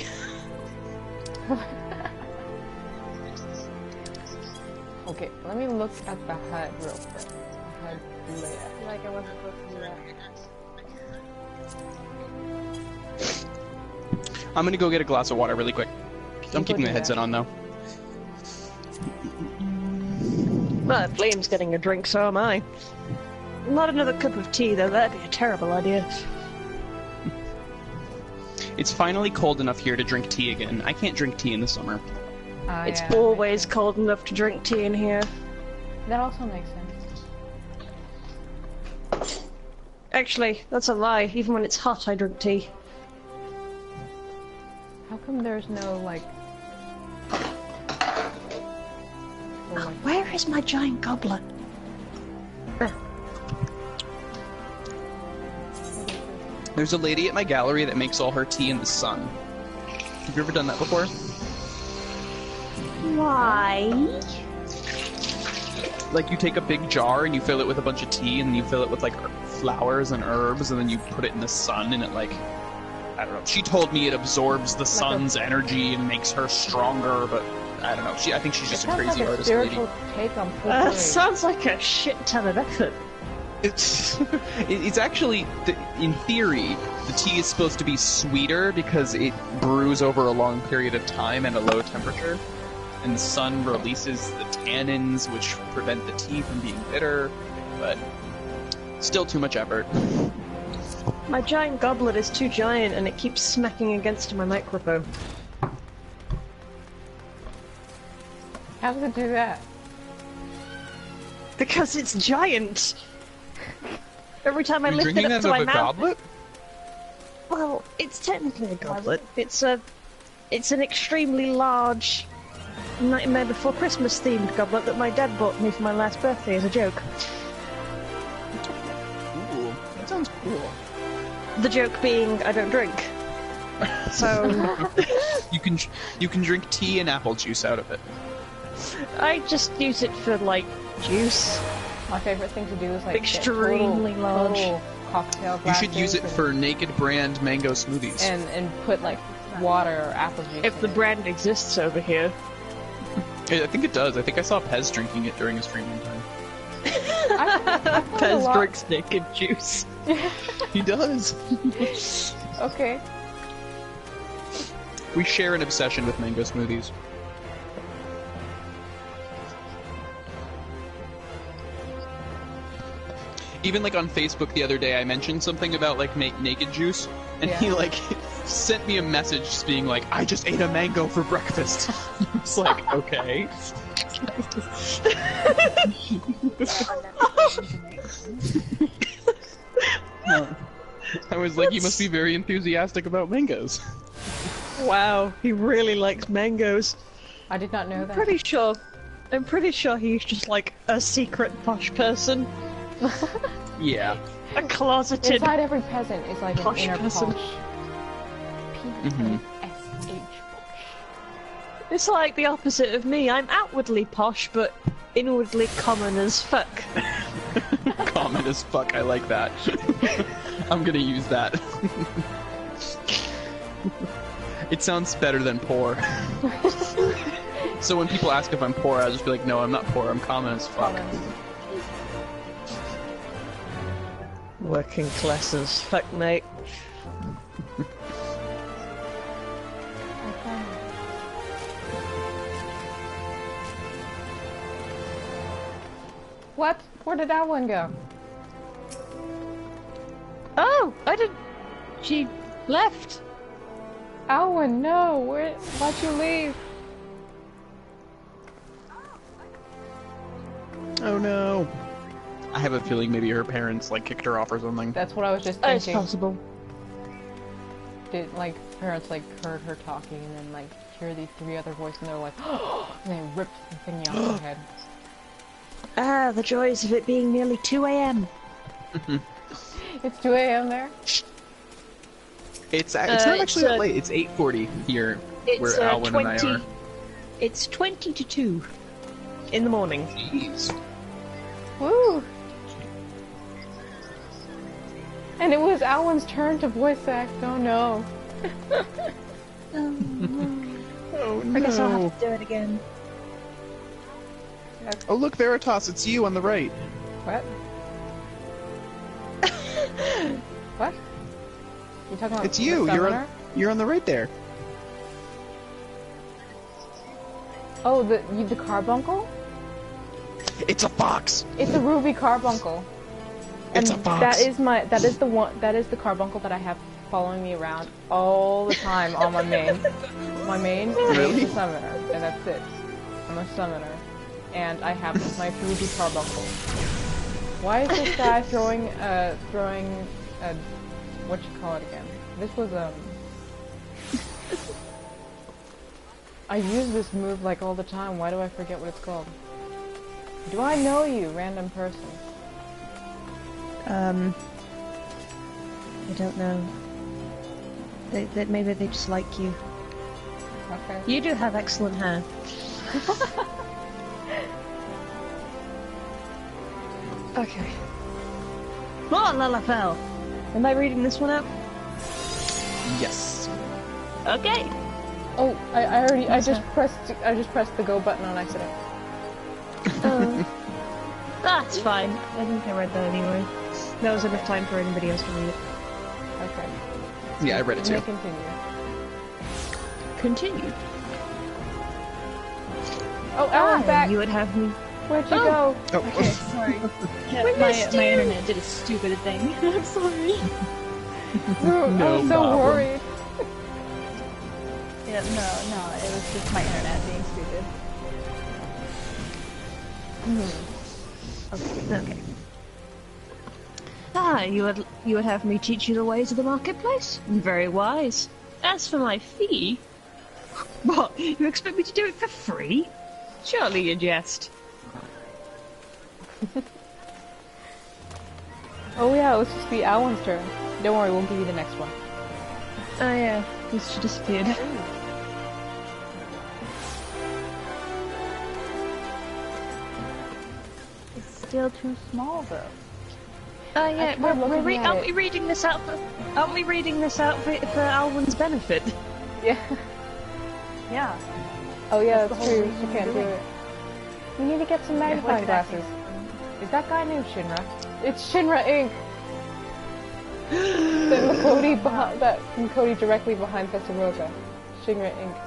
Okay, let me look at the HUD real quick. HUD layout. I feel like I wasn't supposed to do that. I'm gonna go get a glass of water really quick. I'm go keeping do the headset that. on though. Well, Flame's getting a drink, so am I. Not another cup of tea, though. That'd be a terrible idea. It's finally cold enough here to drink tea again. I can't drink tea in the summer. It's Yeah, that always makes cold enough to drink tea in here. sense. That also makes sense. Actually, that's a lie. Even when it's hot, I drink tea. How come there's no, like... Oh, like Where is my giant goblet? There's a lady at my gallery that makes all her tea in the sun. Have you ever done that before? Why? Like, you take a big jar and you fill it with a bunch of tea, and then you fill it with, like, flowers and herbs, and then you put it in the sun, and it, like... I don't know. She told me it absorbs the sun's energy and makes her stronger, but I don't know. I think she's just a crazy like artist spiritual lady. take on potpourri. Sounds like a shit ton of effort. It's actually, in theory, the tea is supposed to be sweeter because it brews over a long period of time at a low temperature, and the sun releases the tannins which prevent the tea from being bitter, but still too much effort. My giant goblet is too giant and it keeps smacking against my microphone. How does it do that? Because it's giant! Every time I You're lift it drinking up out to of my a mouth... goblet? Well, it's technically a goblet. It's an extremely large Nightmare Before Christmas themed goblet that my dad bought me for my last birthday as a joke. Ooh, that sounds cool. The joke being, I don't drink. So... You can drink tea and apple juice out of it. I just use it for, like, juice. My favorite thing to do is like Extremely get large. total cocktail You glasses. should use it for Naked Brand mango smoothies. and put like water or apple juice. If in the it. brand exists over here. I think it does. I think I saw Pez drinking it during a stream one time. Pez lot. drinks naked juice. He does. Okay. We share an obsession with mango smoothies. Even like on Facebook the other day, I mentioned something about like naked juice, and he Yeah. like sent me a message just being like, "I just ate a mango for breakfast." It's like, okay. I was like, "You must be very enthusiastic about mangoes." Wow, he really likes mangoes. I did not know that. I'm pretty sure he's just like a secret posh person. Yeah. A closeted... Inside every peasant is like an Posh inner person. posh. Mhm. P-O-S-H posh. It's like the opposite of me. I'm outwardly posh, but inwardly common as fuck. Common as fuck. I like that. I'm gonna use that. It sounds better than poor. So when people ask if I'm poor, I'll just be like, no, I'm not poor. I'm common as fuck. Working class as fuck, mate. What? Where did that one go? Oh, I didn't... She left. Owen, no! Why'd you leave? Oh no. I have a feeling maybe her parents like kicked her off or something. That's what I was just It's thinking. possible. Did like parents like heard her talking and then like hear these three other voices and they're like, and they ripped the thingy off her head. Ah, the joys of it being nearly 2 a.m. It's 2 a.m. there. It's not actually it's, that late. It's 8:40 here, It's where Alwyn and I are. It's 20 to 2 in the morning. Jeez. Woo! And it was Alan's turn to voice act. Oh no. Oh no. I guess I'll have to do it again. Oh look, Veritas, it's you on the right. What? What? You talking about It's you. the summoner? You're on the right there. Oh, the carbuncle? It's a fox. It's a ruby carbuncle. It's And a fox. that is the carbuncle that I have following me around all the time on my main. My main Really? is a summoner, and that's it. I'm a summoner. And I have my ruby carbuncle. Why is this guy throwing what you call it again? This was I use this move like all the time. Why do I forget what it's called? Do I know you, random person? I don't know. Maybe they just like you. Okay. You do have excellent hair. Okay. Oh, Lalafell! Am I reading this one out? Yes. Okay. Oh, I just pressed the go button on accident. That's fine. I think I read that anyway. That was enough time for anybody else to read it. Okay. Yeah, I read it You may too. continue. Continue. Oh, Alan's back. You would have me. Where'd you go? Oh, Okay, sorry. Yeah, We my missed you. internet did a stupid thing. I'm sorry. I No was so problem. worried. Yeah, no, it was just my internet being stupid. Okay. You would have me teach you the ways of the marketplace? Very wise. As for my fee... What, you expect me to do it for free? Surely you jest. Oh yeah, let's just be Alan's turn. Don't worry, we'll give you the next one. Oh yeah, she disappeared. It's still too small, though. Oh yeah, tried looking at aren't it. we reading this out for Alwyn's benefit? Yeah. Yeah. Oh yeah, That's that's the whole true. reason You we're can't do doing it. We need to get some What magnifying did that glasses. mean? Is that guy named Shinra? It's Shinra Inc. that Cody directly behind Festaroga. Shinra Inc.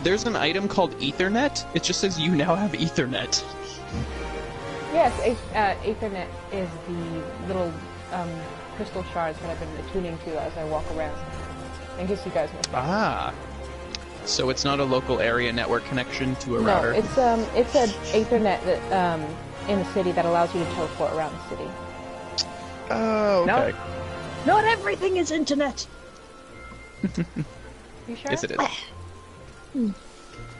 There's an item called Ethernet. It just says you now have Ethernet. Yes, Ethernet is the little crystal shards that I've been attuning to as I walk around. In case you guys missed that. Ah. So it's not a local area network connection to a No, router. it's an Ethernet that in the city that allows you to teleport around the city. Oh, okay. Not everything is internet. You sure? Yes, it is.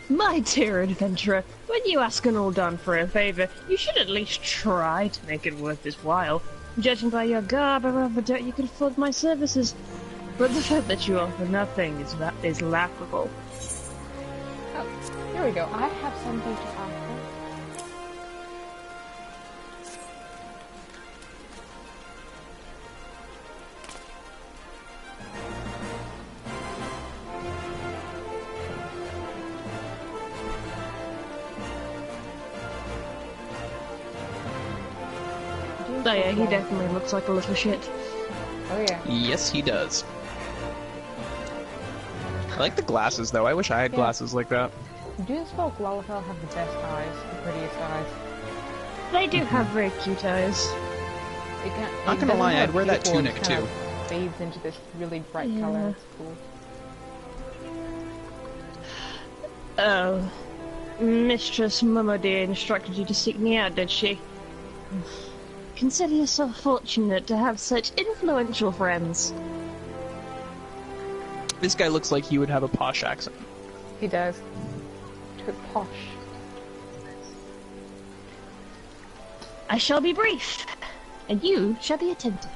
My dear adventurer, when you ask an Uldan for a favor, you should at least try to make it worth his while. Judging by your garb, I rather doubt you can afford my services. But the fact that you offer nothing is laughable. Oh, here we go. I have something to offer. Oh yeah, he definitely looks like a little shit. Oh yeah. Yes, he does. I like the glasses, though. I wish I had Yeah. glasses like that. Do the folk Lalafell have the best eyes, the prettiest eyes? They do have very cute eyes. Not gonna lie, I'd wear that tunic, too. Fades into this really bright Yeah. color. It's cool. Oh. Mistress Mumody instructed you to seek me out, did she? Consider yourself fortunate to have such influential friends. This guy looks like he would have a posh accent. He does. Too posh. I shall be brief, and you shall be attentive.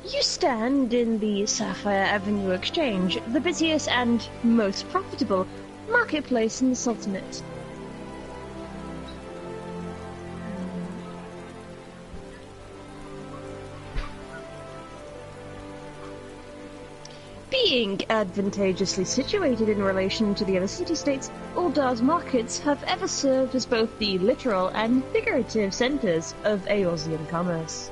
You stand in the Sapphire Avenue Exchange, the busiest and most profitable marketplace in the Sultanate. Being advantageously situated in relation to the other city-states, Uldar's markets have ever served as both the literal and figurative centers of Eorzean commerce.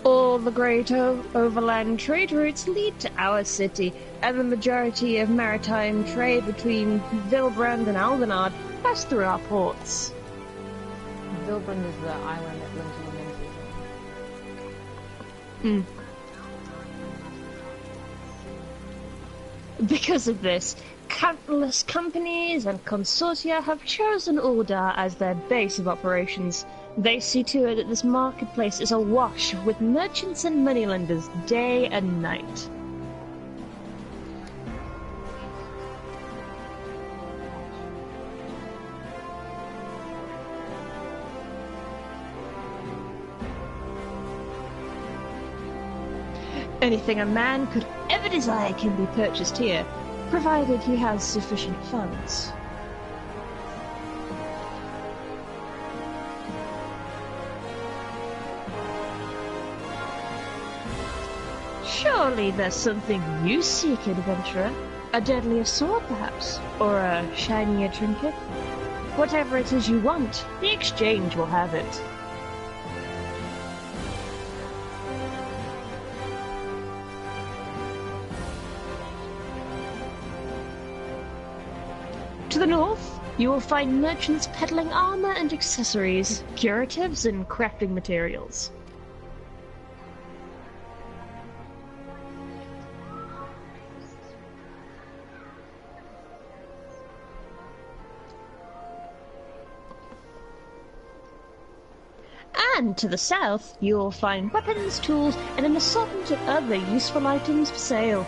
All the great overland trade routes lead to our city, and the majority of maritime trade between Vilbrand and Aldenard pass through our ports. Vilbrand is the island that lives in the Menzies. Because of this, countless companies and consortia have chosen Uldar as their base of operations. They see to it that this marketplace is awash with merchants and moneylenders day and night. Anything a man could ever desire can be purchased here, provided he has sufficient funds. Surely there's something you seek, adventurer. A deadlier sword, perhaps? Or a shinier trinket? Whatever it is you want, the exchange will have it. To the north, you will find merchants peddling armor and accessories, curatives and crafting materials. And to the south, you will find weapons, tools, and an assortment of other useful items for sale.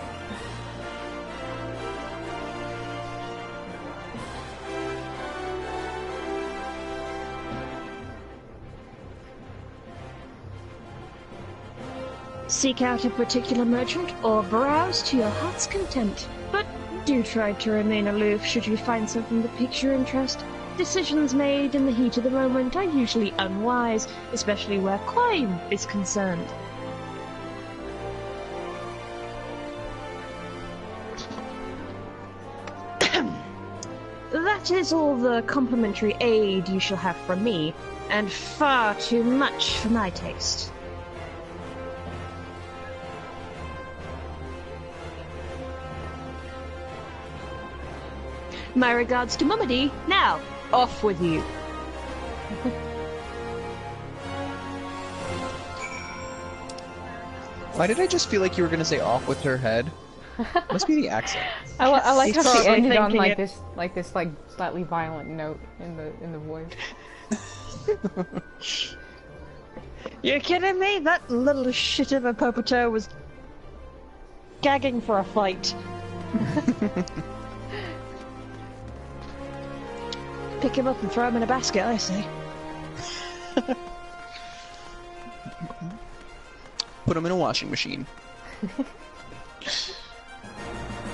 Seek out a particular merchant or browse to your heart's content, but do try to remain aloof should you find something that piques your interest. Decisions made in the heat of the moment are usually unwise, especially where crime is concerned. That is all the complimentary aid you shall have from me, and far too much for my taste. My regards to Mummy. Now, off with you. Why did I just feel like you were gonna say off with her head? Must be the accent. I like how she Probably ended on thinking like this slightly violent note in the voice. You're kidding me? That little shit of a Popoto was gagging for a fight. Pick him up and throw him in a basket, I say. Put him in a washing machine.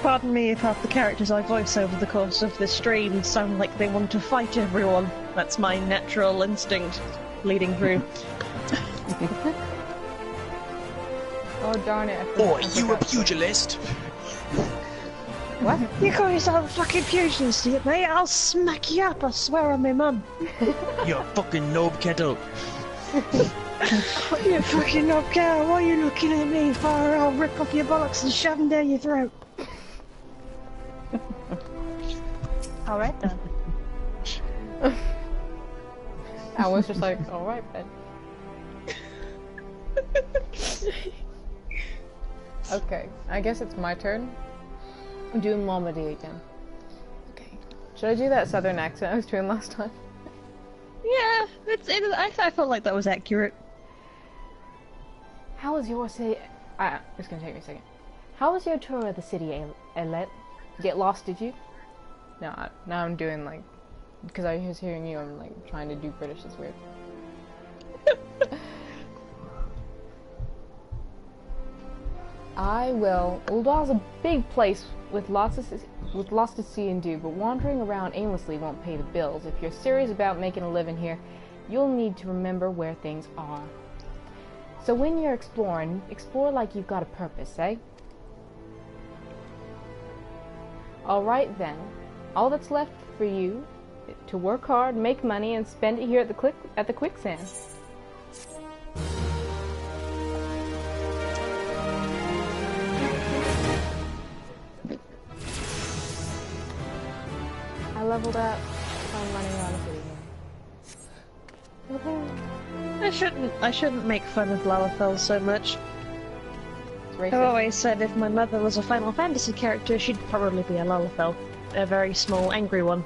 Pardon me if half the characters I voice over the course of this stream sound like they want to fight everyone. That's my natural instinct leading through. Oh darn it! Boy, you a pugilist? What? You call yourself a fucking pugilist, you mate? I'll smack you up, I swear on my mum. You fucking knob kettle. You fucking knob cow, why are you looking at me? Fire, I'll rip off your bollocks and shove them down your throat. Alright then. I was just like, alright then. Okay, I guess it's my turn. I'm doing Malmedy again. Okay. Should I do that southern accent I was doing last time? Yeah, I felt like that was accurate. How was your city? It's gonna take me a second. How was your tour of the city, Alet? Get lost, did you? No, now I'm doing like, because I was hearing you, I'm like trying to do British. It's weird. I will. Uldal's a big place with lots to see and do, but wandering around aimlessly won't pay the bills. If you're serious about making a living here, you'll need to remember where things are. So when you're exploring, explore like you've got a purpose, eh? Alright then. All that's left for you to work hard, make money, and spend it here at the quicksand. I leveled up. I'm running around the city here. I shouldn't make fun of Lalafell so much. It's racist. I've always said if my mother was a Final Fantasy character, she'd probably be a Lalafell. A very small, angry one.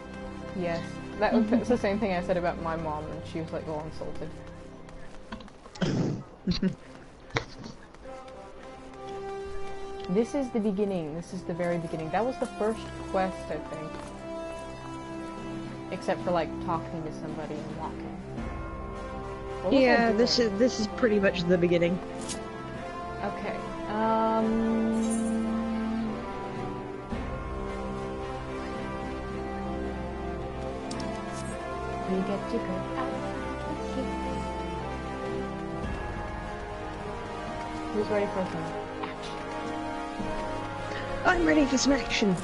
Yes. That's the same thing I said about my mom, and she was like all insulted. This is the beginning. This is the very beginning. That was the first quest, I think. Except for like talking to somebody and walking. What was I Yeah, doing? this is pretty much the beginning. Okay. We get to go out. Who's ready for some action? I'm ready for some action.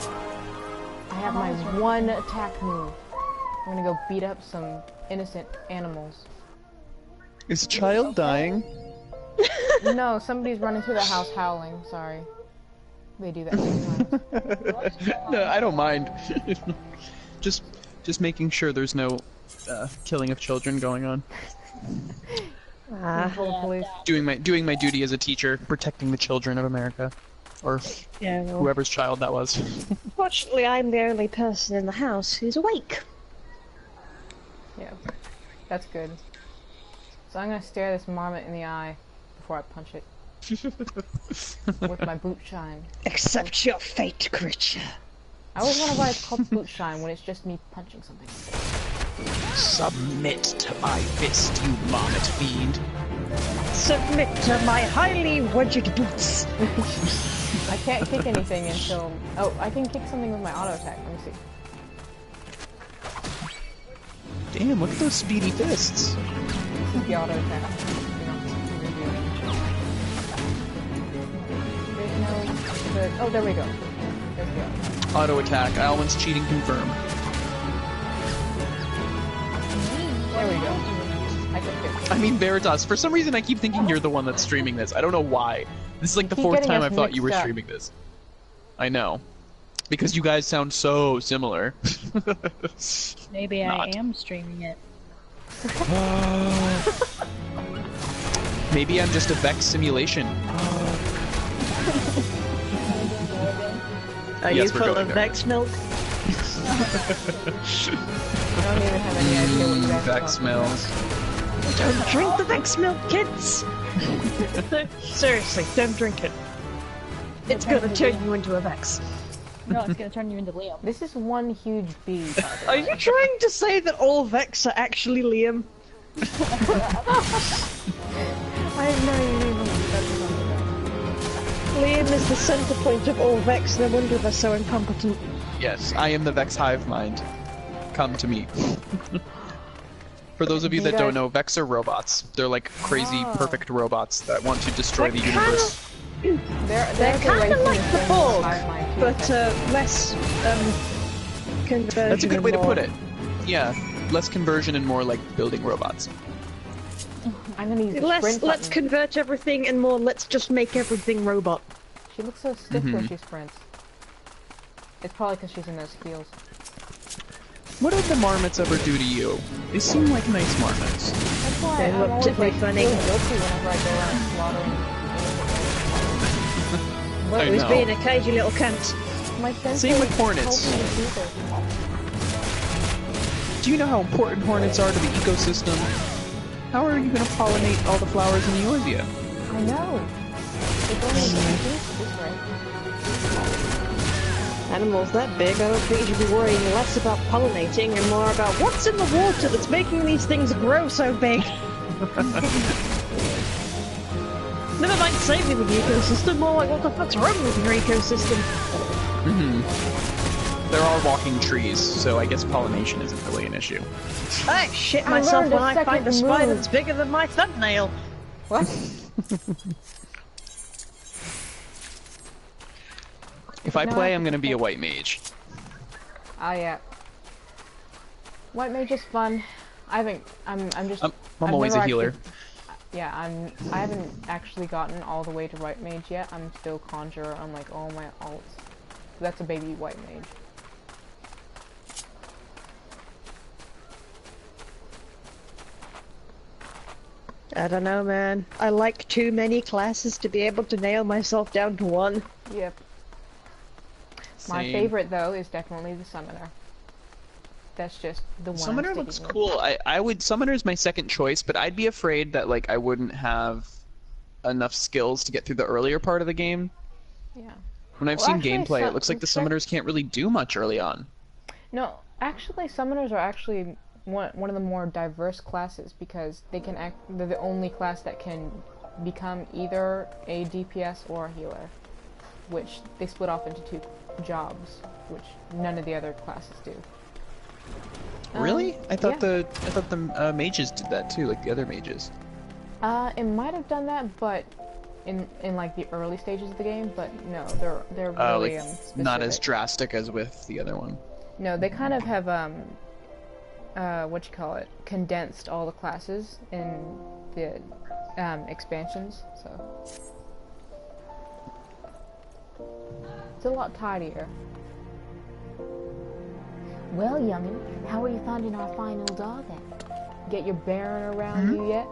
I have my one attack move. I'm gonna go beat up some innocent animals. Is a child dying? No, somebody's running through the house howling. Sorry. They do that sometimes. No, I don't mind. just making sure there's no killing of children going on. Full of police. Doing my duty as a teacher, protecting the children of America, or Yeah, well, whoever's child that was. fortunately, I'm the only person in the house who's awake. Yeah, that's good. So I'm gonna stare this marmot in the eye before I punch it with my boot shine. Accept your fate, creature. I always wonder why it's called boot shine when it's just me punching something. Submit to my fist, you marmot fiend. Submit to my highly wedged boots. I can't kick anything until... Oh, I can kick something with my auto attack. Let me see. Damn, look at those speedy fists. This is the auto attack. There's no good... Oh, there we go. There's the auto. Auto attack. Alwyn's cheating confirmed. There we go. I can kick. I mean, Veritas, for some reason I keep thinking you're the one that's streaming this. I don't know why. This is like the Keep fourth getting time us I've thought you were mixed up. streaming this. I know. Because you guys sound so similar. Maybe I Not. am streaming it. Maybe I'm just a Vex simulation. Are Yes, you we're full going of there. Vex milk? I don't even have any idea what you guys are Vex talking smells. Don't drink the Vex milk, kids! Seriously, don't drink it. It's gonna turn you into a Vex. No, it's gonna turn you into Liam. about. This is one huge bee. by the Are way. you trying to say that all Vex are actually Liam? I have no idea what you're talking about. Liam is the center point of all Vex, no wonder they're so incompetent. Yes, I am the Vex hive mind. Come to me. For those of you that don't know, Vex are robots. They're like crazy, perfect robots that want to destroy the universe. They're kind of like the Borg, but but less conversion. That's a good way to and put more- it. Yeah, less conversion and more like building robots. I'm gonna use the Less sprint let's button. convert everything and more let's just make everything robot. She looks so stiff when she sprints. It's probably because she's in those heels. What did the marmots ever do to you? They seem like nice marmots. That's why They I'm look always particularly like funny. feeling guilty whenever I go around slaughtering. I Who's know. being a cagey little cunt. My sensei Same with hornets. told me to do this. Do you know how important hornets are to the ecosystem? How are you going to pollinate all the flowers in Eorzea? I know. It's only this way. Animals that big, I don't think you should be worrying less about pollinating and more about what's in the water that's making these things grow so big. Never mind saving the ecosystem, more like what the fuck's wrong with your ecosystem? There are walking trees, so I guess pollination isn't really an issue. I shit I myself learned a when I find a second spider move. that's bigger than my thumbnail. What? If I No, play, I I'm going to be a think- white mage. Ah, yeah. White mage is fun. I haven't. I'm just. I'm I've always a never healer. actually- yeah, I haven't actually gotten all the way to white mage yet. I'm still conjurer on like all my alts. That's a baby white mage. I don't know, man. I like too many classes to be able to nail myself down to one. Yep. My Same. favorite though is definitely the summoner. That's just the one. Summoner I'm looks sticking cool. I would Summoner's my second choice, but I'd be afraid that like I wouldn't have enough skills to get through the earlier part of the game. with. Yeah. When I've Well, seen actually, gameplay, it looks like the Summoners can't really do much early on. No, actually, summoners are actually one of the more diverse classes because they're the only class that can become either a DPS or a healer, which they split off into two jobs, which none of the other classes do. Really? I thought yeah. the mages did that too, like the other mages. It might have done that, but in like the early stages of the game. But no, they're really Not as specific. drastic as with the other one. No, they kind of have condensed all the classes in the expansions, so it's a lot tidier. Well, youngin, how are you finding our fine old dog then? Get your Baron around you yet?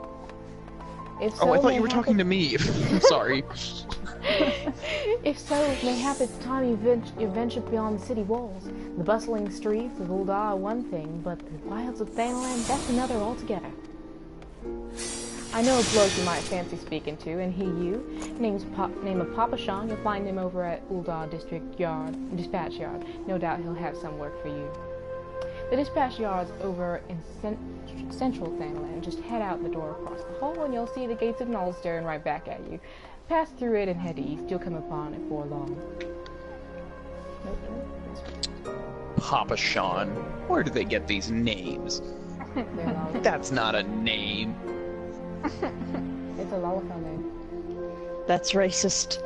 If so, Oh, I thought you were talking to me. I'm sorry. If so, mayhap it's time you ventured beyond the city walls. The bustling streets of Ul'dah are one thing, but the wilds of Thanalan, that's another altogether. I know a bloke you might fancy speaking to, and he you. Name of Papa Sean, you'll find him over at Ul'dah Dispatch Yard. No doubt he'll have some work for you. The dispatch yard's over in central Thanalan. Just head out the door across the hall and you'll see the gates of Null staring right back at you. Pass through it and head east. You'll come upon it before long. Papa Sean. Where do they get these names? That's not a name. It's a Lalafell name. That's racist.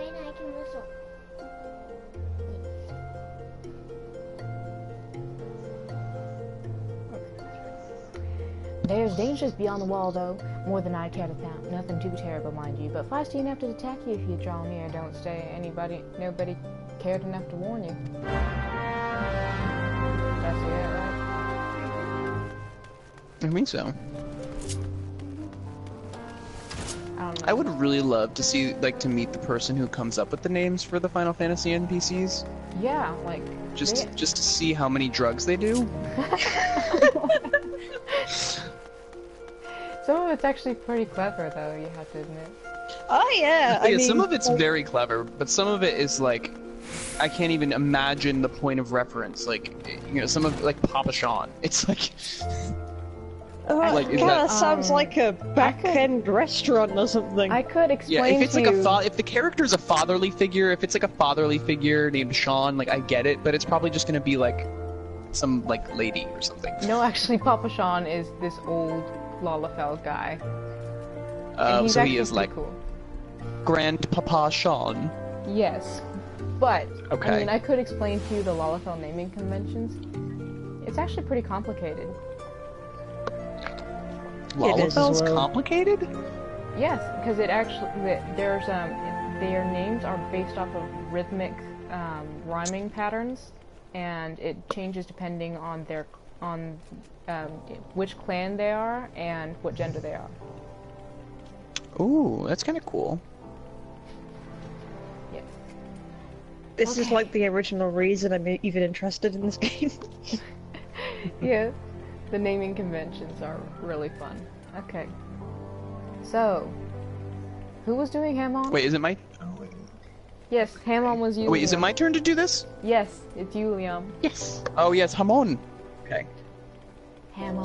There's dangers beyond the wall, though. More than I care to count. Nothing too terrible, mind you, but feisty enough to attack you if you draw near. Don't stay. Nobody cared enough to warn you. That's it, right? I think so. I don't know. I would really love to to meet the person who comes up with the names for the Final Fantasy NPCs. Yeah, like Just to see how many drugs they do. Some of it's actually pretty clever, though, you have to admit. Oh yeah, I mean, some of it's very clever, but some of it is like, I can't even imagine the point of reference. Like, some of like Papa Sean. It's like, like is kind that- of sounds like a back-end restaurant or something. I could explain yeah. If it's to like you... if the character's a fatherly figure, if it's like a fatherly figure named Sean, like I get it, but it's probably just gonna be like some like lady or something. No, actually, Papa Sean is this old Lalafell guy. And he's So he actually is like pretty cool. Grandpapa Sean. Yes, but Okay. I mean, I could explain to you the Lalafell naming conventions. It's actually pretty complicated. Lalafell's well. complicated? Yes, because there's their names are based off of rhythmic rhyming patterns, and it changes depending on which clan they are and what gender they are. Ooh, that's kind of cool. Yes. This is like the original reason I'm even interested in this game. Yeah, the naming conventions are really fun. Okay. So, who was doing Hamon? Wait, is it my? Yes, Hamon was you. Wait, is it Liam. my turn to do this? Yes, it's you, Liam. Yes. Oh yes, Hamon. Okay. Hamon.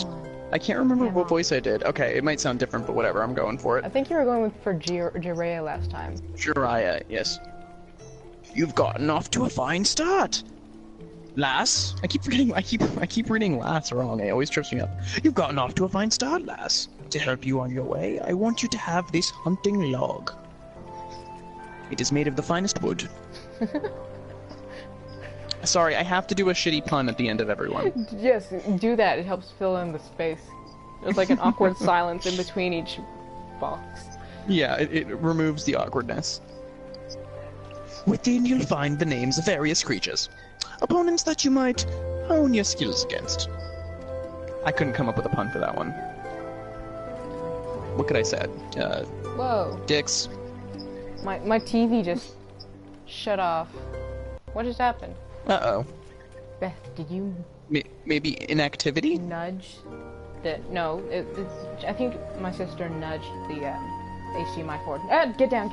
I can't remember Hamon. what voice I did. Okay, it might sound different, but whatever. I'm going for I it. think you were going for Jiraiya last time. Jiraiya, yes. You've gotten off to a fine start, lass. I keep reading lass wrong. It always trips me up. You've gotten off to a fine start, lass. To help you on your way, I want you to have this hunting log. It is made of the finest wood. Sorry, I have to do a shitty pun at the end of everyone. Yes, do that. It helps fill in the space. There's like an awkward silence in between each box. Yeah, it removes the awkwardness. Within you'll find the names of various creatures. Opponents that you might hone your skills against. I couldn't come up with a pun for that one. What could I say? Whoa. Dicks. My TV just shut off. What just happened? Uh-oh. Beth, did you Maybe inactivity? nudge. No, I think my sister nudged the HDMI cord. Get down.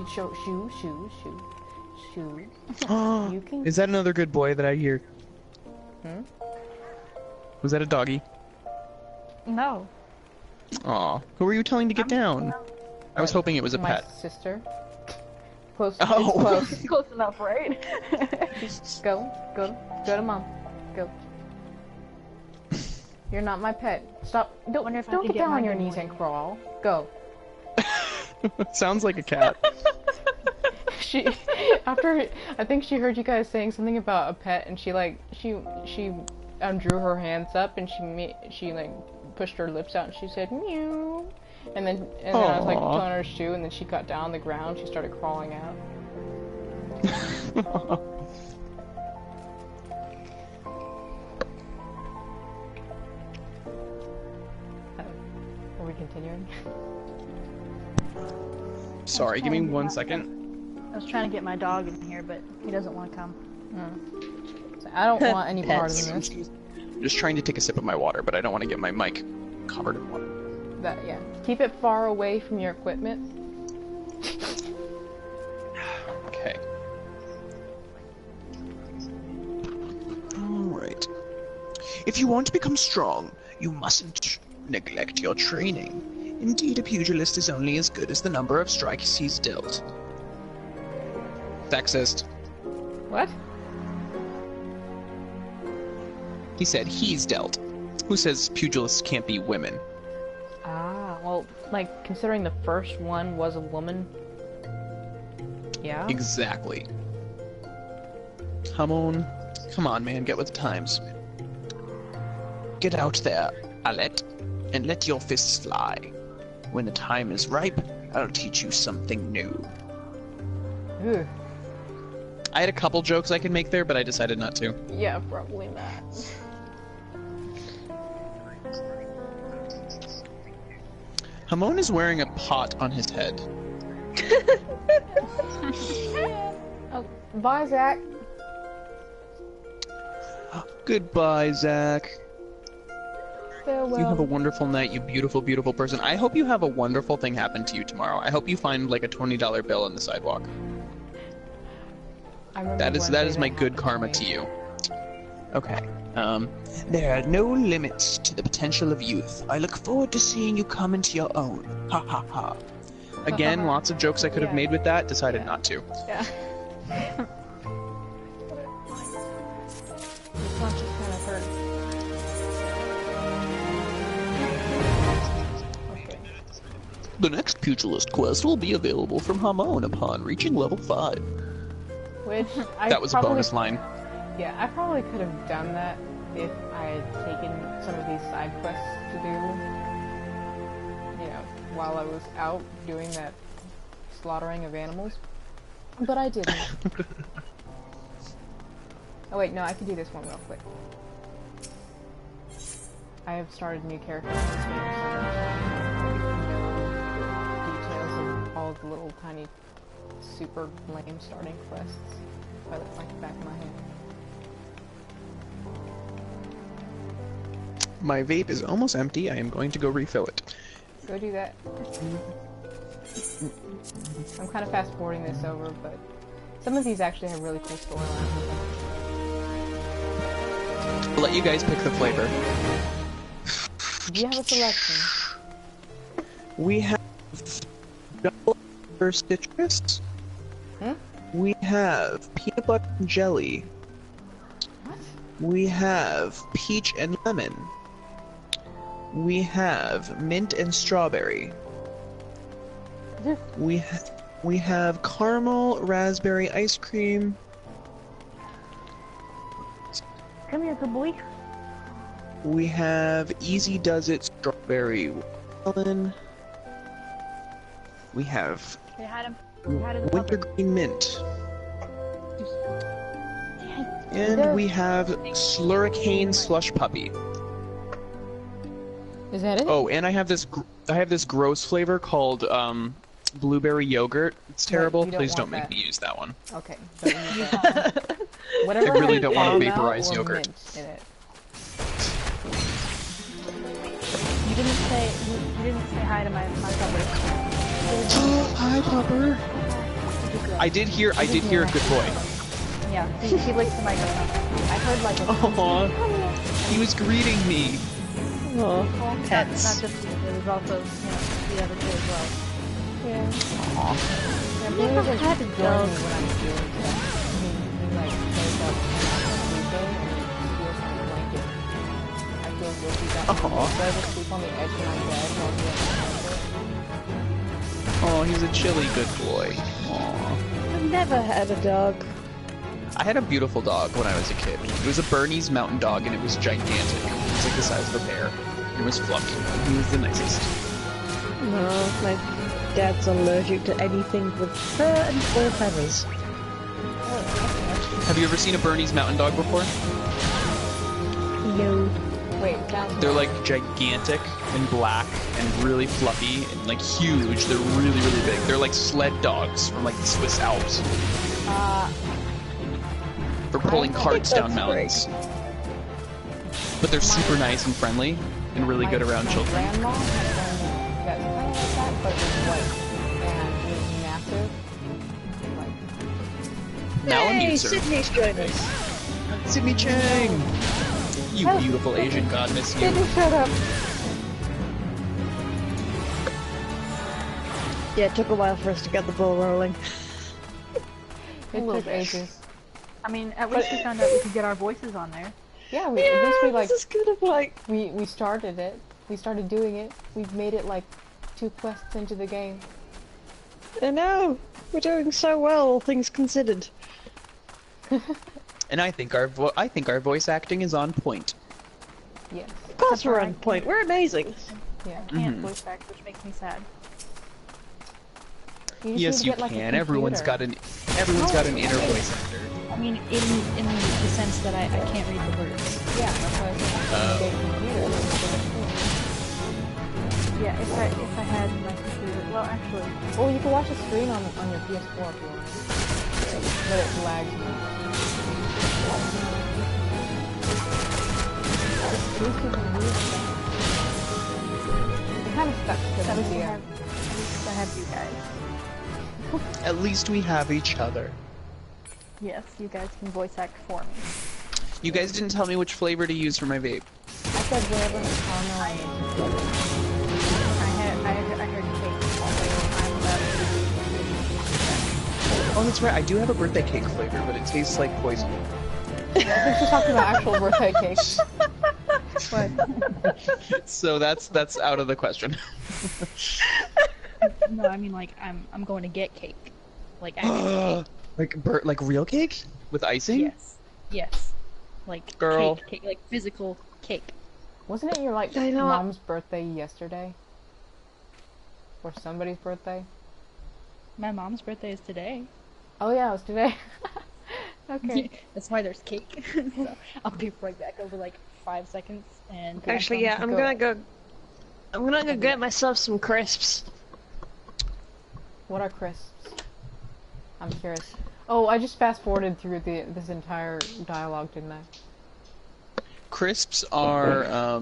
Shoo. You can. Is that another good boy that I hear? Hmm? Was that a doggy? No. Aw, who were you telling to get down? I was hoping it was a My pet. sister. Close. Oh. It's close. Close enough, right? Go to mom. Go. You're not my pet. Stop. Don't Wonder if I don't could get get down on your mine in knees and one. crawl. Go. Sounds like a cat. She I think she heard you guys saying something about a pet, and she drew her hands up, and she like pushed her lips out, and she said meow, and then I was like Aw. telling her to, and then she got down on the ground. She started crawling out. Are we continuing? Sorry, give me 1 second. I was trying to get my dog in here, but he doesn't want to come. So I don't want any part of Pets. this. I'm just trying to take a sip of my water, but I don't want to get my mic covered in water. Yeah. Keep it far away from your equipment. Okay. Alright. If you want to become strong, you mustn't neglect your training. Indeed, a pugilist is only as good as the number of strikes he's dealt. Sexist. What? He said he's dealt. Who says pugilists can't be women? Ah, well, like, considering the first one was a woman. Yeah? Exactly. Come on, man, get with the times. Get out there, Alette, and let your fists fly. When the time is ripe, I'll teach you something new. Ugh. I had a couple jokes I could make there, but I decided not to. Yeah, probably not. Hamon is wearing a pot on his head. Oh, bye, Zach. Goodbye, Zach. Farewell. You have a wonderful night, you beautiful, beautiful person. I hope you have a wonderful thing happen to you tomorrow. I hope you find like a $20 bill on the sidewalk. I remember That one day is my that good happened karma me. to you. Okay. There are no limits to the potential of youth. I look forward to seeing you come into your own. Ha ha ha. Again, lots of jokes I could have Yeah. made with that, decided Yeah. not to. Yeah. This one just kind of hurt. Okay. The next pugilist quest will be available from Hamon upon reaching level 5. Which I That was a probably, bonus line. Yeah, I probably could have done that if I had taken some of these side quests to do, you know, while I was out doing that slaughtering of animals. But I didn't. Oh wait, no, I could do this one real quick. I have started a new character in this game, so I know details of all the little tiny super lame starting quests by the back of my head. My vape is almost empty. I am going to go refill it. Go do that. I'm kind of fast forwarding this over, but some of these actually have really cool storylines. I'll let you guys pick the flavor. Do you have a selection? We have double citrus. Hmm? We have peanut butter and jelly. What? We have peach and lemon. We have mint and strawberry. We have caramel raspberry ice cream. Come here, good boy. We have easy does it strawberry watermelon. We have They had him. They had him wintergreen mint. There. And we have slurricane slush puppy. Is that it? Oh, and I have this gross flavor called blueberry yogurt. It's terrible. you don't Please want don't make that. me use that one. Okay. Don't use that. Whatever I really has don't want caramel vaporized or yogurt. mint in it. You didn't say hi to my puppy. Hi, Pupper. I did hear a good boy. Yeah, he licks the microphone. I heard like a Aww. He was greeting me. Oh, Not pets. just you, there was also, the other two as well. yeah. Aww. Yeah, Blue doesn't have to join me when I'm doing stuff. He like shows up on Tuesday and he feels my blanket. I feel guilty that Aw. I just sleep on the edge of my bed while he has Oh, he's a chilly good boy. Aww. I've never had a dog. I had a beautiful dog when I was a kid. It was a Bernese mountain dog, and it was gigantic. It was like the size of a bear. It was fluffy. He was the nicest. No, my dad's allergic to anything with fur and or feathers. Have you ever seen a Bernese mountain dog before? No. Wait, that's They're like gigantic and black and really fluffy and like huge. They're really, really big. They're like sled dogs from like the Swiss Alps for pulling carts down mountains. But they're super nice and friendly and really good around my children. grandma had one that's kind of like that, but it was white and it was massive. Like, Malamuser. Sydney's joined us. Sydney Chang! You beautiful Asian goddess, you. Sydney, shut up. Yeah, it took a while for us to get the ball rolling. It took ages. I mean, at least we found out we could get our voices on there. Yeah, at least we like this is kind of like... we started it. We started doing it. We've made it like 2 quests into the game. I know! We're doing so well, all things considered. And I think our voice acting is on point. Yes. Of course we're on point, we're amazing! Yeah. I can't voice act, which makes me sad. You just Yes, need to you get, like, a can. Everyone's got computer. an inner voice actor. I mean, in the sense that I can't read the words. Yeah, that's why I said get a computer. Yeah, if I had my computer, well, actually, Well, you can watch the screen on your PS4 if you want. But it lags me. These people move fast. It kind of sucks because at least the I have you guys. At least we have each other. Yes, you guys can voice act for me. You guys didn't tell me which flavor to use for my vape. I said whatever the caramel I need. I heard cake, although I'm allowed Oh, that's right. I do have a birthday cake flavor, but it tastes like poison. I think she's talking about actual birthday cakes. So that's out of the question. No, I mean like I'm going to get cake, like actual cake. like real cake with icing? Yes, like Girl. cake, like physical cake. Wasn't it your like I know. mom's birthday yesterday? Or somebody's birthday? My mom's birthday is today. Oh yeah, it was today. Okay. That's why there's cake. So I'll be right back over like 5 seconds and Actually, yeah, I'm gonna go get myself some crisps. What are crisps? I'm curious. Oh, I just fast forwarded through this entire dialogue, didn't I? Crisps are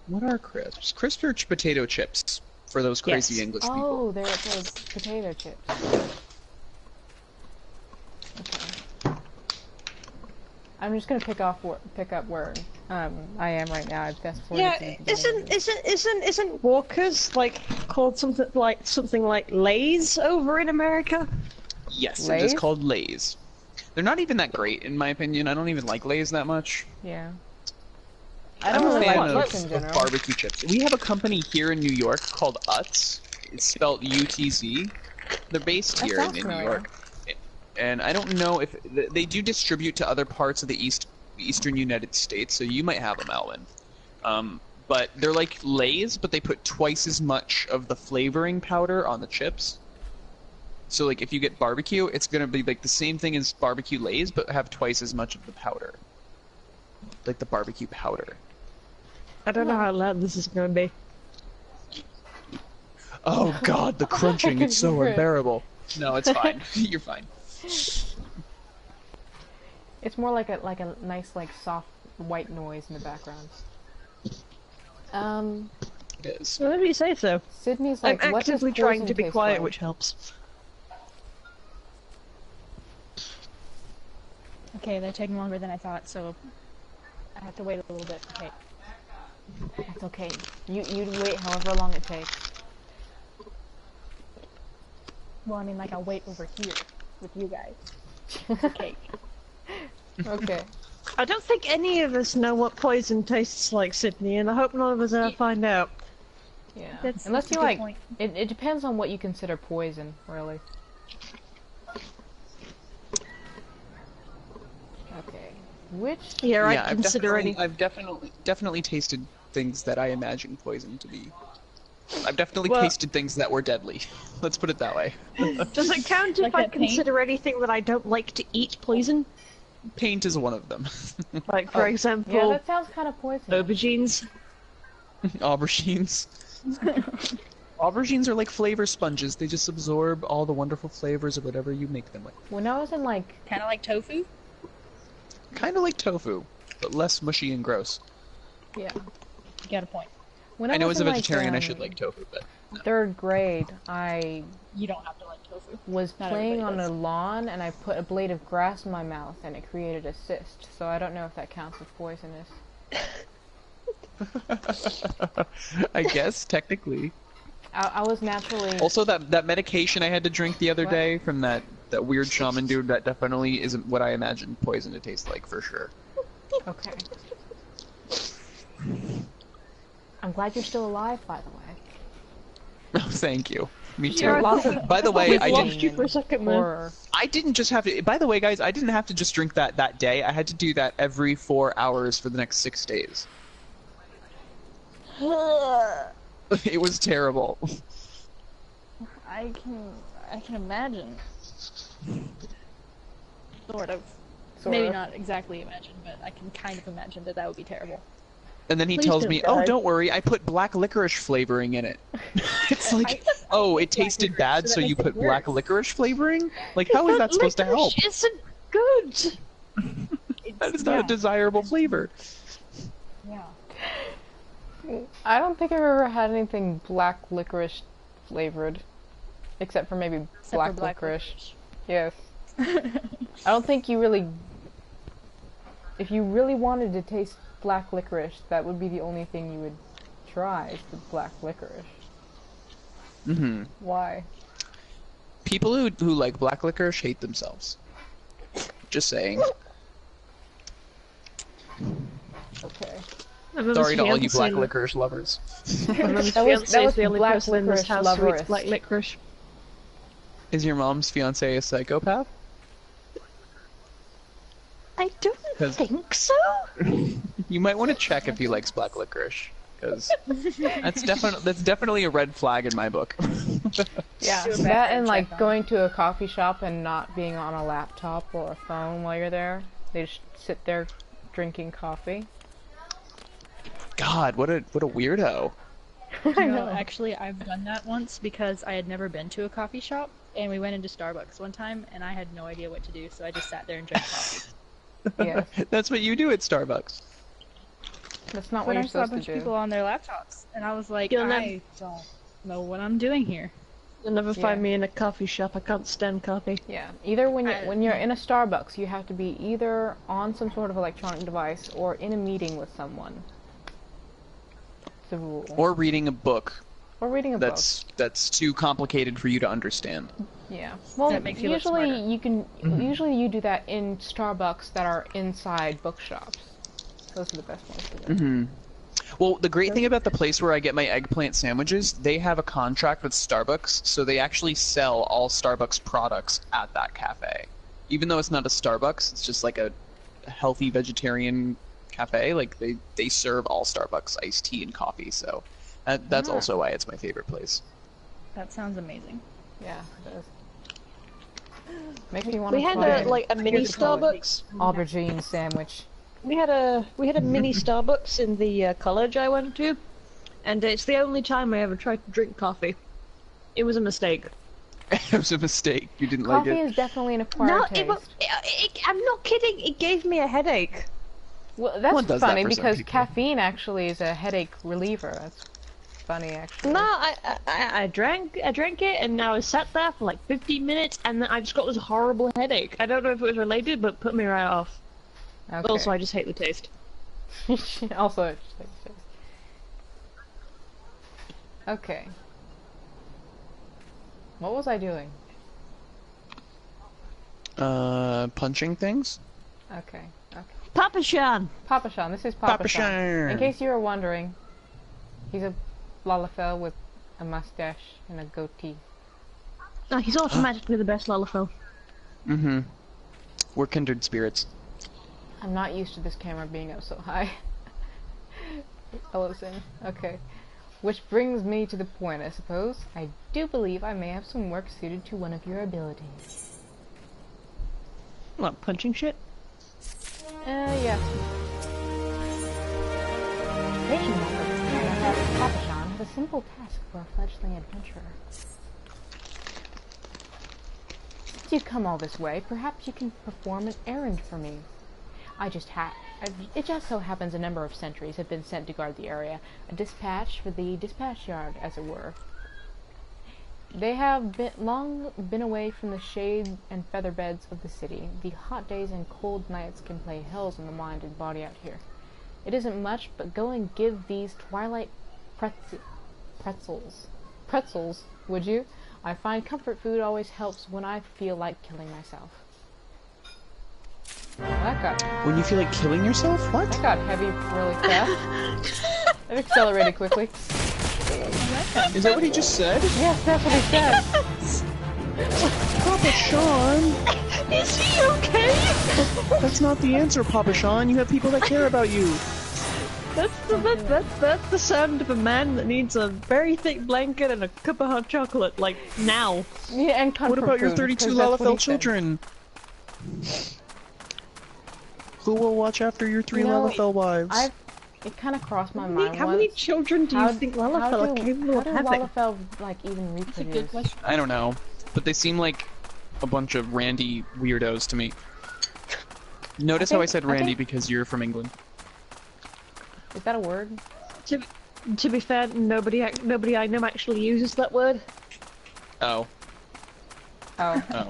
what are crisps? Crisps are potato chips for those crazy Yes. English people. Oh, they're those potato chips. Okay. I'm just gonna pick up where I am right now. I've fast forwarded. Yeah, to the beginning. isn't Walkers like called something like Lay's over in America? Yes, Lay's? it is called Lay's. They're not even that great, in my opinion. I don't even like Lay's that much. Yeah. I'm don't a really fan like chips in of general. barbecue chips. We have a company here in New York called Utz. It's spelled UTZ. They're based That here sounds in New familiar. York. And I don't know if they do distribute to other parts of the eastern United States, so you might have them, Alvin. But they're like Lay's, but they put twice as much of the flavoring powder on the chips. So like if you get barbecue, it's gonna be like the same thing as barbecue Lay's, but have twice as much of the powder. Like the barbecue powder. I don't know how loud this is gonna be. Oh god, the crunching, it's so Hear it. unbearable. No, it's fine. You're fine. It's more like a nice like soft white noise in the background. It is. Whatever you say so. Sydney's I'm like, what does actively trying poison to be taste quiet, like? which helps. Okay, they're taking longer than I thought, so I have to wait a little bit. Okay. That's okay. You wait however long it takes. Well, I mean, like, I'll wait over here with you guys. Okay. Okay. I don't think any of us know what poison tastes like, Sydney, and I hope none of us ever find out. Yeah. That's Unless a you good like, point. it depends on what you consider poison, really. Okay. Which? Yeah, Yeah, I consider any. I've definitely tasted things that I imagine poison to be. I've definitely Well- tasted things that were deadly. Let's put it that way. Does it count Like if I that paint? consider anything that I don't like to eat poison? Paint is one of them. Like, for Yeah, example, that sounds kind of poisonous. aubergines. Aubergines. Aubergines are like flavor sponges. They just absorb all the wonderful flavors of whatever you make them with. When I was in like, Kind of like tofu? Kind of like tofu, but less mushy and gross. yeah. You got a point. When I know was as a in, like, vegetarian I should like tofu, but no. 3rd grade, I You don't have to like tofu. was Not playing everybody on does. a lawn and I put a blade of grass in my mouth and it created a cyst. So I don't know if that counts as poisonous. I guess technically. I was naturally. Also, that medication I had to drink the other What? day from that weird shaman dude, that definitely isn't what I imagined poison to taste like, for sure. Okay. I'm glad you're still alive, by the way. Oh, thank you. Me too. Yeah, Lots of- By the way, We've I lost didn't. you for a second, man. Horror. I didn't just have to. By the way, guys, I didn't have to just drink that day. I had to do that every 4 hours for the next 6 days. It was terrible. I can imagine. Sort of. Maybe not exactly imagine, but I can kind of imagine that that would be terrible. And then he Please tells don't me, die. "Oh, don't worry, I put black licorice flavoring in it." It's like, oh, it tasted licorice, bad, so so that you makes it put black worse. licorice flavoring? Like, how is that supposed to help? Licorice isn't good! That is not a desirable flavor. Yeah. I don't think I've ever had anything black licorice flavored. Except for maybe Except for black licorice. Yes. I don't think you really... If you really wanted to taste black licorice, that would be the only thing you would try, is the black licorice. Mm-hmm. Why? People who like black licorice hate themselves. Just saying. Okay. Sorry to all you black licorice lovers. My mum's That was fiance is the the only black person in this licorice house who eats loverist. black licorice. Is your mom's fiance a psychopath? I don't 'Cause- think so. You might want to check if he likes black licorice, because that's definitely a red flag in my book. Yeah, Do a that background and like check on going to a coffee shop and not being on a laptop or a phone while you're there. They just sit there drinking coffee. God, what a weirdo. No, actually, I've done that once because I had never been to a coffee shop, and we went into Starbucks one time, and I had no idea what to do, so I just sat there and drank coffee. Yes, That's what you do at Starbucks. that's not But what I you're saw a supposed bunch to of do. people on their laptops, and I was like, You'll I don't know what I'm doing here. You'll never find Yeah. me in a coffee shop. I can't stand coffee. Yeah, either when I- when you're in a Starbucks, you have to be either on some sort of electronic device or in a meeting with someone. It's the rule. Or reading a book Or reading a that's too complicated for you to understand. book. Yeah. Well, That makes you look usually smarter. you can. Usually you do that in Starbucks that are inside bookshops. Those are the best ones to do. Mm-hmm. Well, the great thing about the place where I get my eggplant sandwiches, they have a contract with Starbucks, so they actually sell all Starbucks products at that cafe. Even though it's not a Starbucks, it's just like a healthy vegetarian cafe. Like they serve all Starbucks iced tea and coffee, so that's Ah. also why it's my favorite place. That sounds amazing. Yeah, it does. Makes me want to We had try a mini Here's the quality. Starbucks. aubergine sandwich. We had a mini Starbucks in the college I went to, and it's the only time I ever tried to drink coffee. It was a mistake. It was a mistake. You didn't like Coffee it. is definitely an acquired No, taste. I'm not kidding. It gave me a headache. Well, that's One does that funny for some because people. caffeine actually is a headache reliever. That's funny, actually. No, I drank it, and now I sat there for like 15 minutes, and then I just got this horrible headache. I don't know if it was related, but it put me right off. Okay. Also, I just hate the taste. Also, it's just like this. Okay. What was I doing? Punching things? Okay. Okay. Papa Shan! Papa Shan. This is Papa Shan. Shan. In case you were wondering, he's a Lalafell with a mustache and a goatee. No, he's automatically the best Lalafell. Mm-hmm. We're kindred spirits. I'm not used to this camera being up so high. Listen. Okay. Which brings me to the point, I suppose. I do believe I may have some work suited to one of your abilities. What, punching shit? Yeah. Station master, Papa Shan has a simple task for a fledgling adventurer. Since you've come all this way, perhaps you can perform an errand for me. It just so happens a number of sentries have been sent to guard the area, a dispatch for the dispatch yard, as it were. They have long been away from the shade and feather beds of the city. The hot days and cold nights can play hells on the mind and body out here. It isn't much, but go and give these twilight pretzels, would you? I find comfort food always helps when I feel like killing myself. That got When you feel like killing yourself? What? that got heavy really fast. It accelerated quickly. Is that what he just said? Yes, that's what he said. Papa Sean! Is he okay? That's not the answer, Papa Sean. You have people that care about you. That's the sound of a man that needs a very thick blanket and a cup of hot chocolate, like, now. Yeah, and comfort What about your food, 32 because that's what he Lalafell said. children? Who will watch after your 3 You know, Lalafell wives? It kind of crossed my mind How many once. children do you think Lalafell are capable how of do having? Lalafell, like, even That's a good reproduce? question. I don't know, but they seem like a bunch of Randy weirdos to me. Notice how I said I Randy think- because you're from England. Is that a word? To be fair, nobody I know actually uses that word. Oh. Oh. Oh.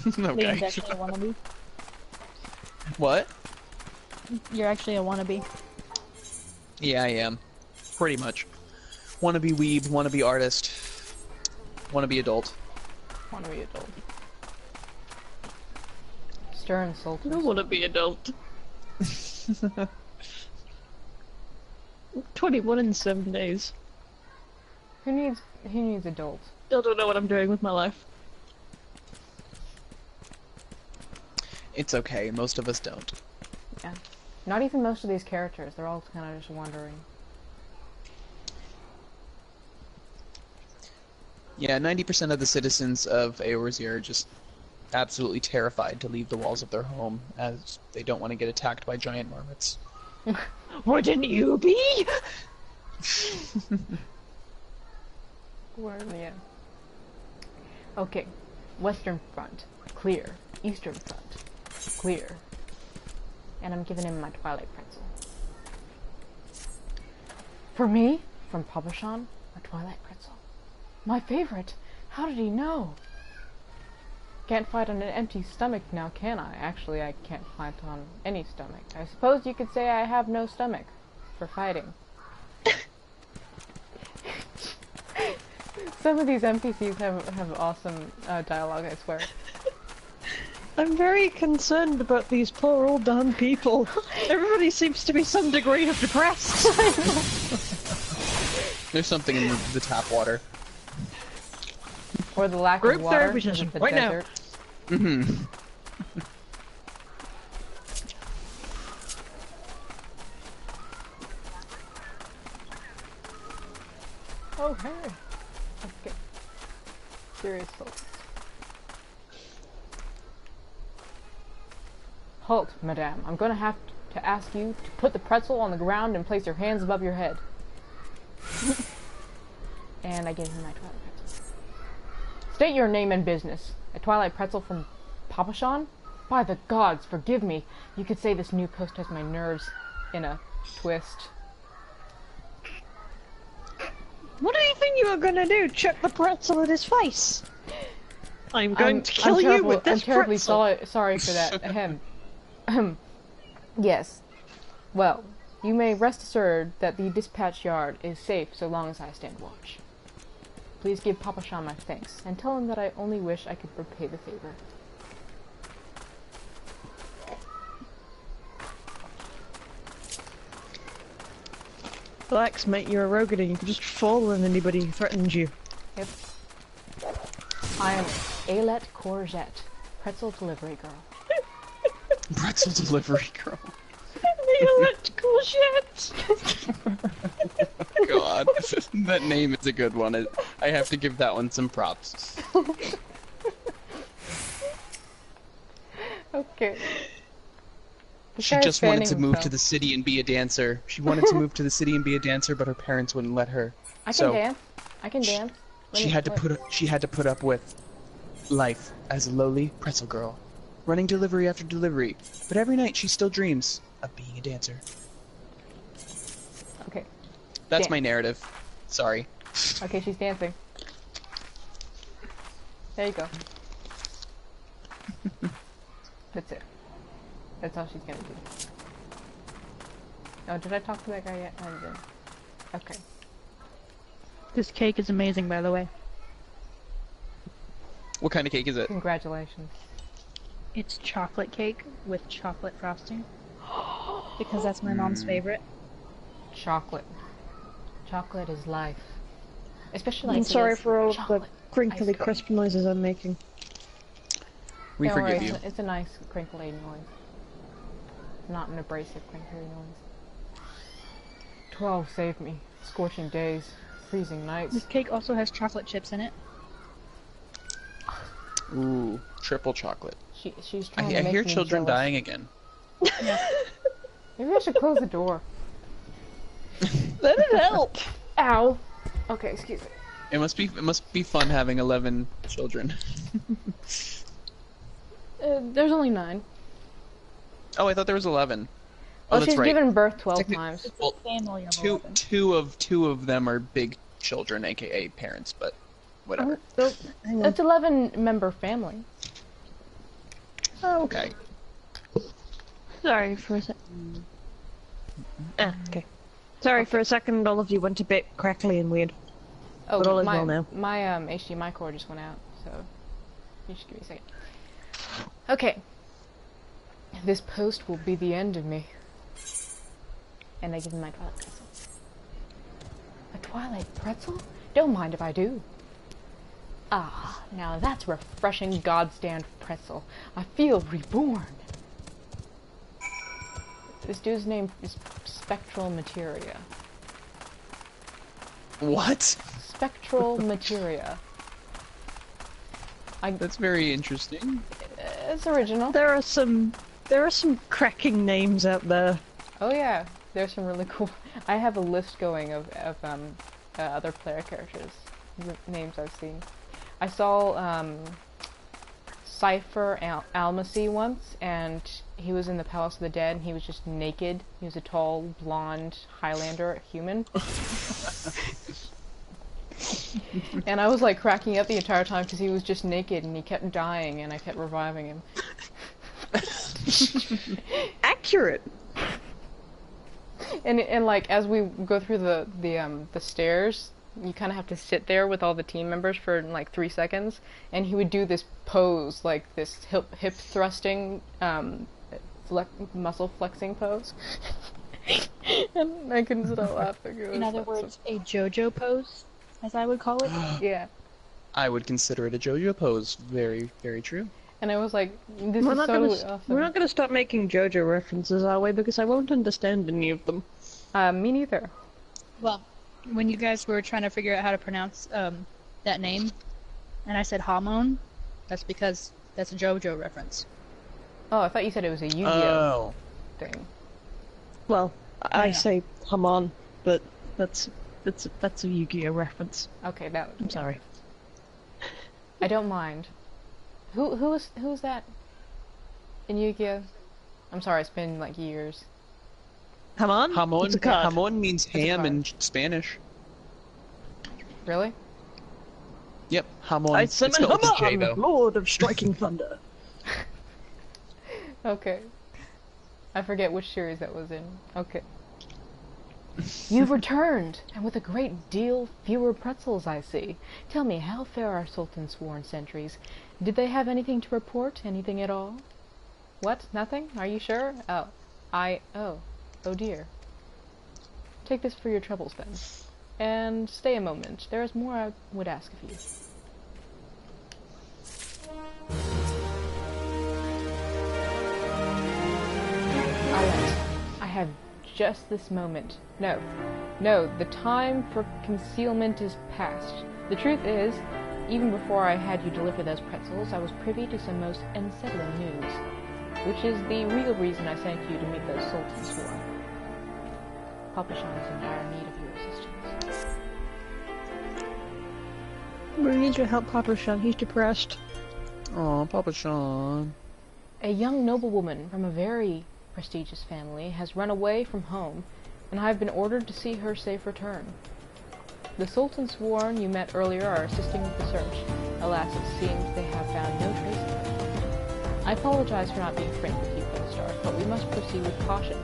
Liam's Okay. actually a wannabe. What? You're actually a wannabe. Yeah, I am. Pretty much. Wanna be weeb, wanna be artist, wanna be adult. Want to be adult. Stern I don't sultans. want to be adult. 21 in 7 days. Who needs adults? Still don't know what I'm doing with my life. It's okay, most of us don't. Yeah. Not even most of these characters. They're all kind of just wondering. Yeah, 90% of the citizens of Eorzea are just absolutely terrified to leave the walls of their home, as they don't want to get attacked by giant marmots. Wouldn't you be? Yeah. Okay. Western front. Clear. Eastern front. Clear. And I'm giving him my Twilight Pretzel. For me? From Papa Shan? A Twilight Pretzel. My favorite! How did he know? Can't fight on an empty stomach now, can I? Actually, I can't fight on any stomach. I suppose you could say I have no stomach for fighting. Some of these NPCs have awesome dialogue, I swear. I'm very concerned about these poor old damn people. Everybody seems to be some degree of depressed. There's something in the tap water. Or the lack Group of water therapy because session, of the right now. desert. Mm-hmm. Oh, hey! Okay. Serious focus. Halt, madame. I'm gonna have to ask you to put the pretzel on the ground and place your hands above your head. And I gave him my Twilight Pretzel. State your name and business. A Twilight Pretzel from Papashan? By the gods, forgive me. You could say this new post has my nerves in a twist. What do you think you were gonna do? Chuck the pretzel at his face? I'm going to kill you with this I'm terribly pretzel. sorry for that. Ahem. Yes. Well, you may rest assured that the dispatch yard is safe so long as I stand watch. Please give Papa Shan my thanks, and tell him that I only wish I could repay the favor. Relax, mate, you're a rogue and you can just fall on anybody who threatens you. Yep. I am Ailette Courgette, pretzel delivery girl. Pretzel delivery girl. Ailette Courgette! God, that name is a good one. I have to give that one some props. Okay. She just wanted to move to the city and be a dancer. She wanted to move to the city and be a dancer, but her parents wouldn't let her. I can dance. I can dance. She had to put up with life as a lowly pretzel girl, running delivery after delivery. But every night she still dreams of being a dancer. Okay. That's my narrative. Sorry. Okay, she's dancing. There you go. That's it. That's all she's gonna do. Oh, did I talk to that guy yet? I didn't. Okay. This cake is amazing, by the way. What kind of cake is it? Congratulations. It's chocolate cake with chocolate frosting. Because that's my mom's favorite. Chocolate. Chocolate is life. Especially I'm sorry for all the chocolate crinkly ice cream. crisp noises I'm making. We Don't forgive worry, you. it's a nice crinkly noise. Not an abrasive crinkly noise. 12 saved me. Scorching days. Freezing nights. This cake also has chocolate chips in it. Ooh, triple chocolate. She's I trying to make hear me children jealous. dying again. Maybe I should close the door. Let it help! Ow! Okay, excuse me. It must be fun having 11 children. There's only 9. Oh, I thought there was 11. Oh, that's she's right. given birth 12 times. It's a family of Two 11. two of them are big children, aka parents, but whatever. It's 11-member family. Oh, okay. Sorry for a second. Ah, okay. Sorry for a second, all of you went a bit crackly and weird. Oh, But all is my, well now. my HDMI cord just went out, so you just give me a second. Okay. This post will be the end of me. And I give him my Twilight Pretzel. A Twilight Pretzel? Don't mind if I do. Ah, now that's refreshing Godstand pretzel. I feel reborn. This dude's name is Spectral Materia. What? Spectral Materia. That's very interesting. It's original. There are some cracking names out there. Oh yeah, there's some really cool. I have a list going of other player characters, names I've seen. I saw Cypher Almacy once, and he was in the Palace of the Dead, and he was just naked. He was a tall, blonde Highlander human. And I was like cracking up the entire time because he was just naked and he kept dying, and I kept reviving him. Accurate. And like as we go through the stairs, you kind of have to sit there with all the team members for like 3 seconds, and he would do this pose, like this hip thrusting, muscle flexing pose. And I couldn't stop laughing. In other words, a JoJo pose, as I would call it. Yeah. I would consider it a JoJo pose. Very, very true. And I was like, this We're is not totally gonna awesome. we're not gonna stop making JoJo references, are we? Because I won't understand any of them. Me neither. Well, when you guys were trying to figure out how to pronounce that name, and I said Hamon, that's because that's a JoJo reference. Oh, I thought you said it was a Yu-Gi-Oh Oh. thing. Well, I Yeah. say Haman, but that's That's a Yu-Gi-Oh reference. Okay, that. I'm sorry. I don't mind. Who's that in Yu-Gi-Oh? I'm sorry, it's been like years. Hamon? Hamon, It's a card. Hamon means a ham in card. Spanish. Really? Yep, Hamon. I It's summon spelled with a J, Hamon, though. Lord of Striking Thunder. Okay. I forget which series that was in. Okay. You've returned, and with a great deal fewer pretzels, I see. Tell me, how fare our Sultan's sworn sentries? Did they have anything to report? Anything at all? What? Nothing? Are you sure? Oh. Oh dear. Take this for your troubles, then. And stay a moment. There is more I would ask of you. Alet, I have just this moment. No, the time for concealment is past. The truth is, even before I had you deliver those pretzels, I was privy to some most unsettling news, which is the real reason I sent you to meet those sultans for. Papa Shan is in dire need of your assistance. We need your help, Papa Shan. He's depressed. Aw, Papa Sean. A young noblewoman from a very prestigious family has run away from home, and I have been ordered to see her safe return. The Sultan sworn you met earlier are assisting with the search. Alas, it seems they have found no trace of her. I apologize for not being frank with you from the start, but we must proceed with caution.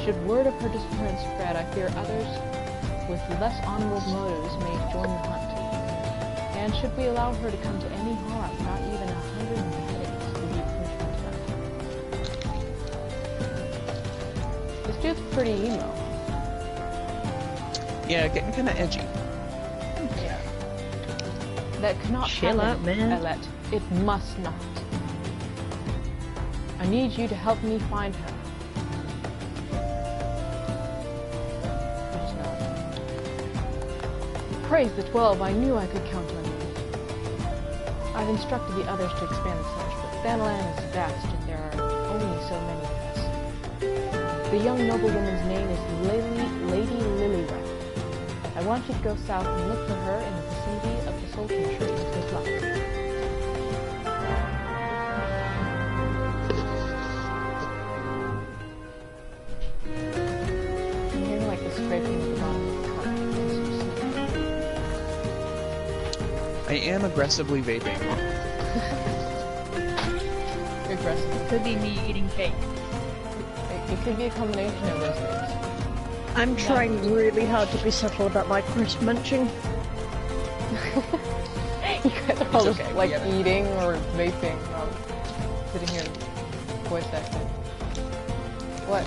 Should word of her disappearance spread, I fear others with less honorable motives may join the hunt. And should we allow her to come to any harm, not even 100 beheadings would be punishment enough. This dude's pretty emo. Yeah, getting kind of edgy. Yeah. That cannot Chill happen, out, man. Alet. It must not. I need you to help me find her. I just know. Praise the 12, I knew I could count on you. I've instructed the others to expand the search, but Thanalan is vast and there are only so many of us. The young noblewoman's name is Lady Lilywhite. I want you to go south and look for her in the vicinity of the Sultan tree. Good luck. I'm hearing like the scraping at the bottom of the cup. I am aggressively vaping. Aggressive. Could be me eating cake. It could be a combination of those things. I'm trying really hard to be subtle about my crisp munching. You guys are all It's just okay, we like get it. eating or vaping while sitting here voice acting. What?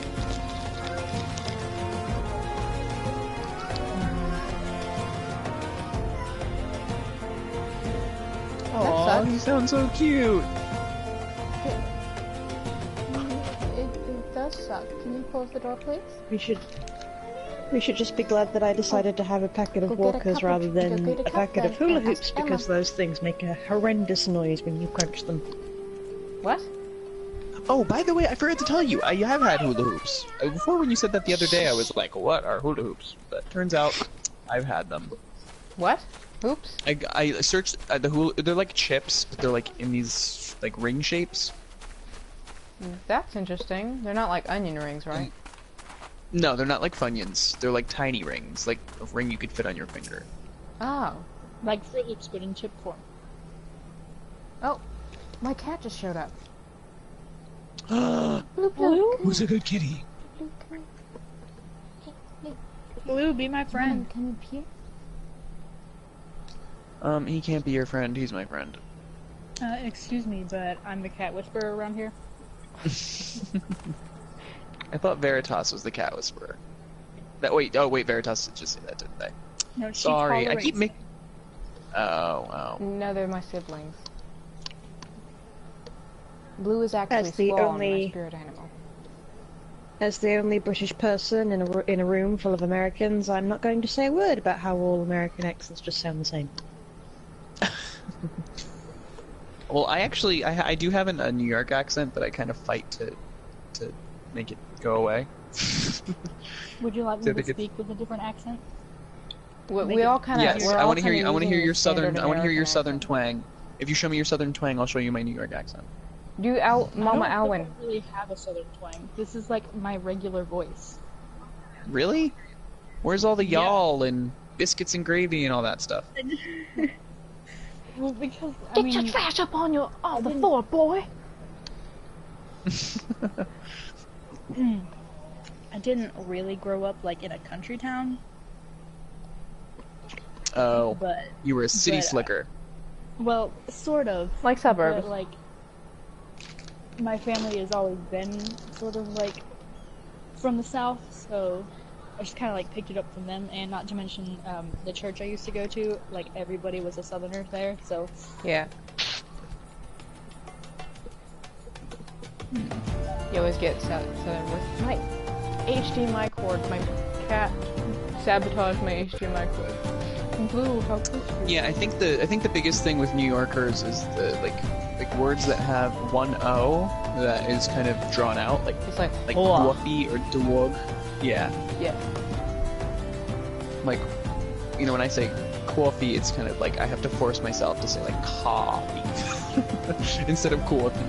Aw, sucks. you sound so cute. It does suck. Can you close the door, please? We should just be glad that I decided to have a packet Go of get a walkers cup rather of- than go get a a cup packet of then, hula and hoops ask Emma. because those things make a horrendous noise when you crunch them. What? Oh, by the way, I forgot to tell you, I have had hula hoops. Before when you said that the other day, I was like, what are hula hoops? But turns out, I've had them. What? Oops. I searched the hula, they're like chips, but they're like in these, like ring shapes. That's interesting. They're not like onion rings, right? No, they're not like Funyuns. They're like tiny rings, like a ring you could fit on your finger. Oh. Like Fruit Loops, but in chip form. Oh. My cat just showed up. Who's a good kitty? Blue, be my friend. Can you pee? He can't be your friend, he's my friend. Excuse me, but I'm the cat whisperer around here. I thought Veritas was the cat whisperer. Wait, Veritas did just say that, didn't they? No, she Sorry, I keep tolerates making... Oh. No, they're my siblings. Blue is actually As the Swan, my only- spirit animal. As the only British person in a room full of Americans, I'm not going to say a word about how all American accents just sound the same. Well, I do have a New York accent, but I kind of fight to make it go away. Would you like So me they to could- speak with a different accent? We all kind of. Yes, I want to hear you. I want to hear your southern. Standard I want to hear your American southern accent. twang. If you show me your southern twang, I'll show you my New York accent. Do Mama Alwyn. I don't really have a southern twang. This is like my regular voice. Really? Where's all the Yeah. y'all and biscuits and gravy and all that stuff? Well, because Get your trash up on the floor, boy. I didn't really grow up like in a country town, Oh, but you were a city but, slicker. well, sort of. Like suburbs. But like, my family has always been sort of like from the south, so I just kind of like picked it up from them. And not to mention the church I used to go to, like everybody was a southerner there, so Yeah. You always get southern with my HDMI cord. My cat sabotaged my HDMI cord. Blue, how close are you? Yeah, I think the biggest thing with New Yorkers is the like words that have one O that is kind of drawn out, like It's like "woofy" or "dog." Yeah, Yeah. like when I say coffee, it's kind of like I have to force myself to say like coffee instead of coffee.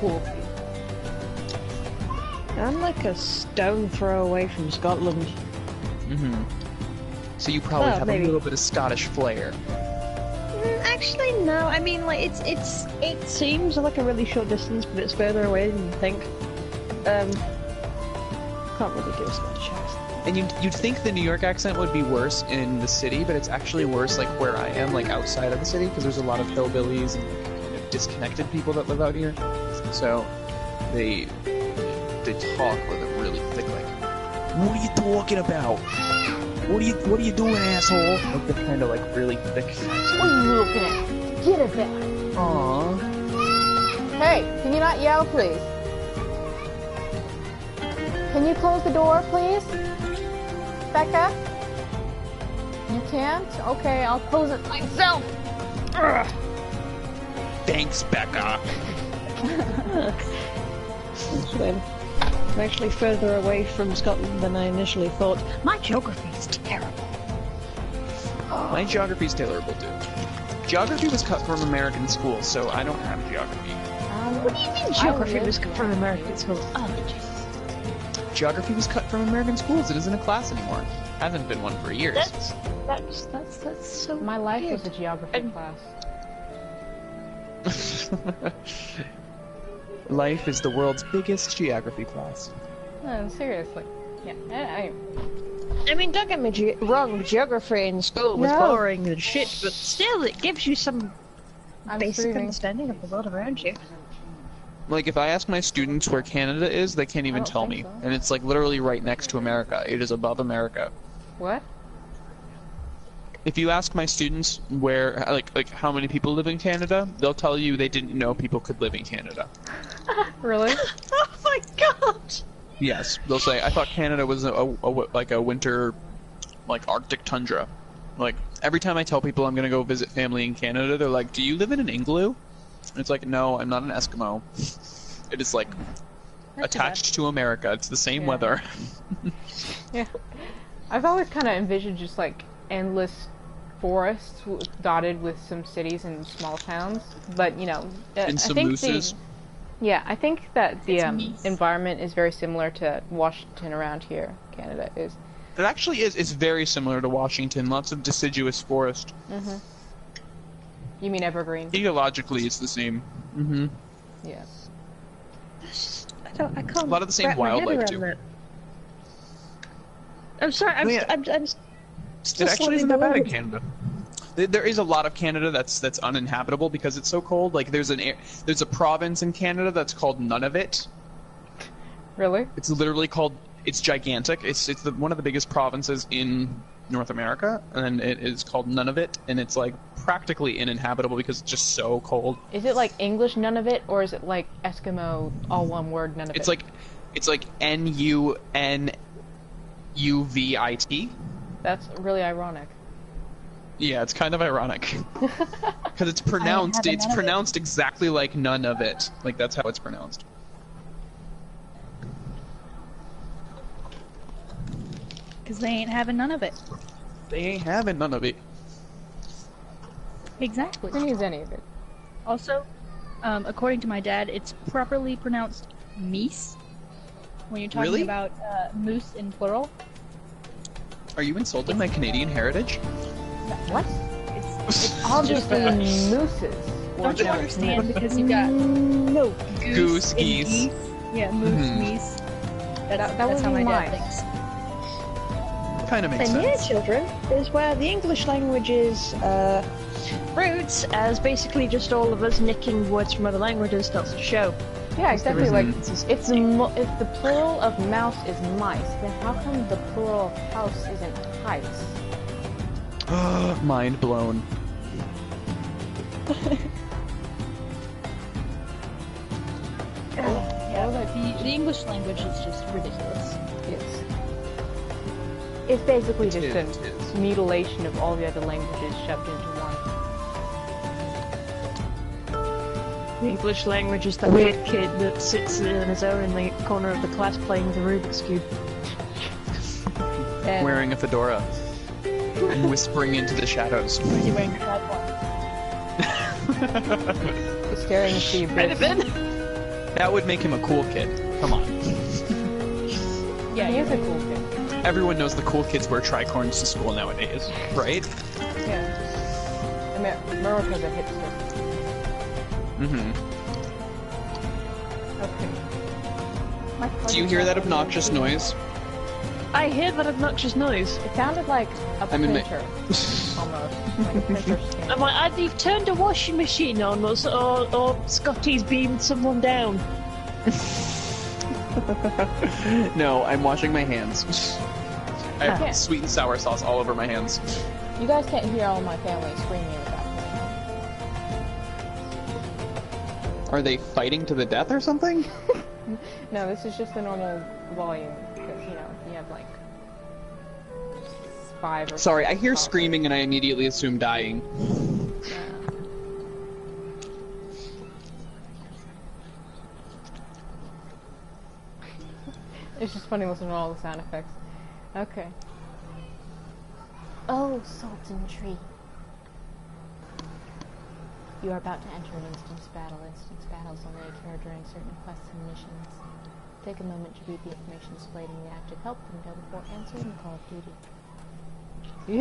Cool. I'm like a stone throw away from Scotland. Mm-hmm. So you probably Well, have maybe. a little bit of Scottish flair. Actually, no. I mean, like it seems like a really short distance, but it's further away than you think. Can't really do a Scottish accent. And you'd think the New York accent would be worse in the city, but it's actually worse like where I am, like outside of the city, because there's a lot of hillbillies and kind of disconnected people that live out here. So they talk with a really thick like, "What are you talking about? What are you doing, asshole?" Like the kind of like really thick accent. What are you looking at? Get it back. Aww. Hey, can you not yell, please? Can you close the door, please? Becca? You can't? Okay, I'll close it myself. Ugh. Thanks, Becca. That's weird. I'm actually further away from Scotland than I initially thought. My geography is terrible. My geography's terrible too. Geography was cut from American schools, so I don't have geography. What do you mean geography was from American schools? Oh, Jesus. Geography was cut from American schools. It isn't a class anymore. Hasn't been one for years. That's so My life weird. was a geography class. Life is the world's biggest geography class. No, seriously. Yeah. I mean, don't get me wrong, geography in school was No. boring and shit, but still, it gives you some I'm basic screaming. understanding of the world around you. Like, if I ask my students where Canada is, they can't even don't tell think me. so. And it's, like, literally right next to America. It is above America. What? If you ask my students where, like how many people live in Canada, they'll tell you they didn't know people could live in Canada. Really? Oh my god! Yes, they'll say, I thought Canada was like a winter, like, Arctic tundra. Like, every time I tell people I'm gonna go visit family in Canada, they're like, do you live in an igloo? And it's like, no, I'm not an Eskimo. It is, like, Not too attached to America. It's the same Yeah. weather. Yeah. I've always kind of envisioned just like endless forests dotted with some cities and small towns. But, And some I think mooses. I think that the It's meese. environment is very similar to Washington around here. Canada is. It actually is. It's very similar to Washington. Lots of deciduous forest. Mm-hmm. You mean evergreen? Ecologically, it's the same. Mm-hmm. Yeah. I can't. A lot of the same wrap my head wildlife, around too. that. I'm sorry. I'm It still actually isn't slightly that bad in bewildered. Canada. There is a lot of Canada that's uninhabitable because it's so cold. Like there's a province in Canada that's called Nunavut. Really? It's literally called. It's gigantic. It's one of the biggest provinces in North America, and it is called Nunavut, and it's like practically uninhabitable because it's just so cold. Is it like English none of it, or is it like Eskimo all one word none of It's it? like NUNUVIT. That's really ironic. Yeah, it's kind of ironic because it's pronounced. have a It's Nunavut. pronounced exactly like none of it. Like that's how it's pronounced. Because they ain't having none of it. They ain't having none of it. Exactly. Who needs any of it? Also, according to my dad, it's properly pronounced meese when you're talking Really? about moose in plural. Are you insulting my Canadian heritage? What? It's Obviously mooses. Don't you understand? Because you got No. Goose, and geese. Yeah, moose, Mhm. meese. That That's would how be my mine. dad thinks. Kind of makes And here, sense. children, is where the English language's roots, as basically just all of us nicking words from other languages, starts to show. Yeah, exactly. Like, Mhm. if the plural of mouse is mice, then how come the plural of house isn't heights? Mind blown. Yeah, the English language is just ridiculous. It's basically just It a is. mutilation of all the other languages shoved into one. The English language is the weird kid that sits on his own in the corner of the class playing the Rubik's Cube. And Wearing a fedora. And whispering into the shadows. Is he wearing a platform? staring at the Might have abyss. been. That would make him a cool kid. Come on. Yeah, He you're is a cool kid. Everyone knows the cool kids wear tricorns to school nowadays, right? Yeah. America's a hipster. Mm-hmm. Okay. Do you hear that obnoxious noise? I hear that obnoxious noise. It sounded like a I'm in my- printer, almost. Like a printer scan. I'm like, either you've turned a washing machine on, or Scotty's beamed someone down. No, I'm washing my hands. I Okay. have sweet and sour sauce all over my hands. You guys can't hear all my family screaming in the background. Are they fighting to the death or something? No, this is just the normal volume, because, you have, like, 5 or Sorry, I 6 hear talkers. screaming and I immediately assume dying. Yeah. It's just funny listening to all the sound effects. Okay. Oh, Sultan Tree. You are about to enter an instance battle. Instance battles only occur during certain quests and missions. Take a moment to read the information displayed in the active help window before answering the call of duty.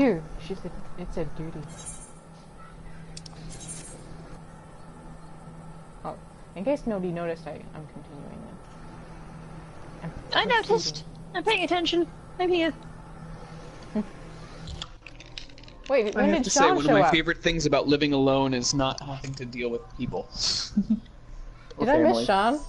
Ew, she said it said duty. Oh, in case nobody noticed, I'm continuing now. I noticed. I'm paying attention. I'm here. Wait, I when have did to say, Sean one of show my up? favorite things about living alone is not having to deal with people. Or Did I miss family. Sean?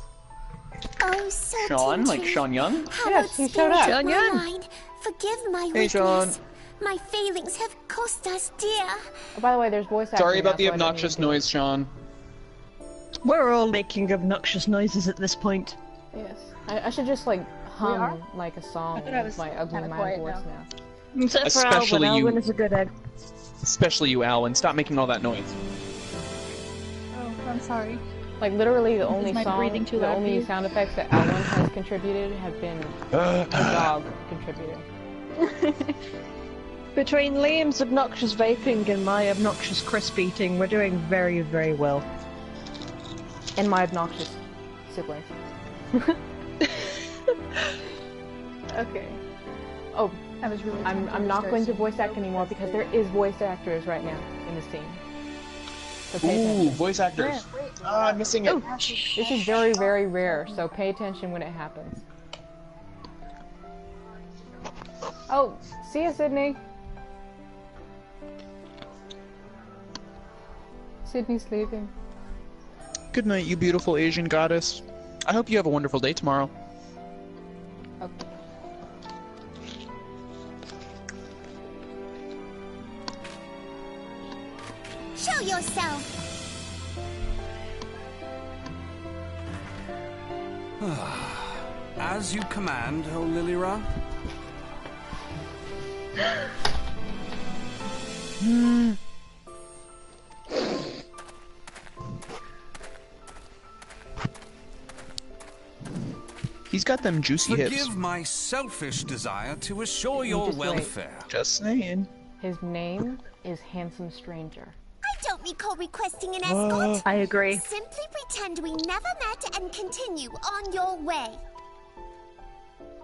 Oh, Sultan Sean? Like Tree. Sean Young? Yes, he showed up. Sean Young. Mine. Forgive my Hey, Sean. weakness. My failings have cost us dear. Oh, by the way, there's voice acting. Sorry now, about the so I don't need obnoxious to do it. noise, Sean. We're all making obnoxious noises at this point. Yes. I should just, like, are? hum, like, a song I thought I with was my ugly kinda man quiet voice now. now. Except for Especially Alwyn. you. Alwyn is a good egg. Especially you, Alwyn. Stop making all that noise. Oh, I'm sorry. Like, literally the only my song, breathing too the loud for only you? sound effects that Alan has contributed have been a dog contributing. Between Liam's obnoxious vaping and my obnoxious crisp eating, we're doing very, very well. And my obnoxious siblings. Okay. Oh, I was really. I'm not going to voice act anymore because there is voice actors right now in the scene. So pay Ooh, attention. voice actors. Ah, I'm missing it. This is very, very rare, so pay attention when it happens. Oh, see ya, Sydney. Sydney's leaving. Good night, you beautiful Asian goddess. I hope you have a wonderful day tomorrow. Okay. Show yourself. As you command, O Lilira. He's got them juicy hips. Forgive my selfish desire to assure your just wait. welfare. Just saying. His name is Handsome Stranger. I don't recall requesting an escort. I agree. Simply pretend we never met and continue on your way.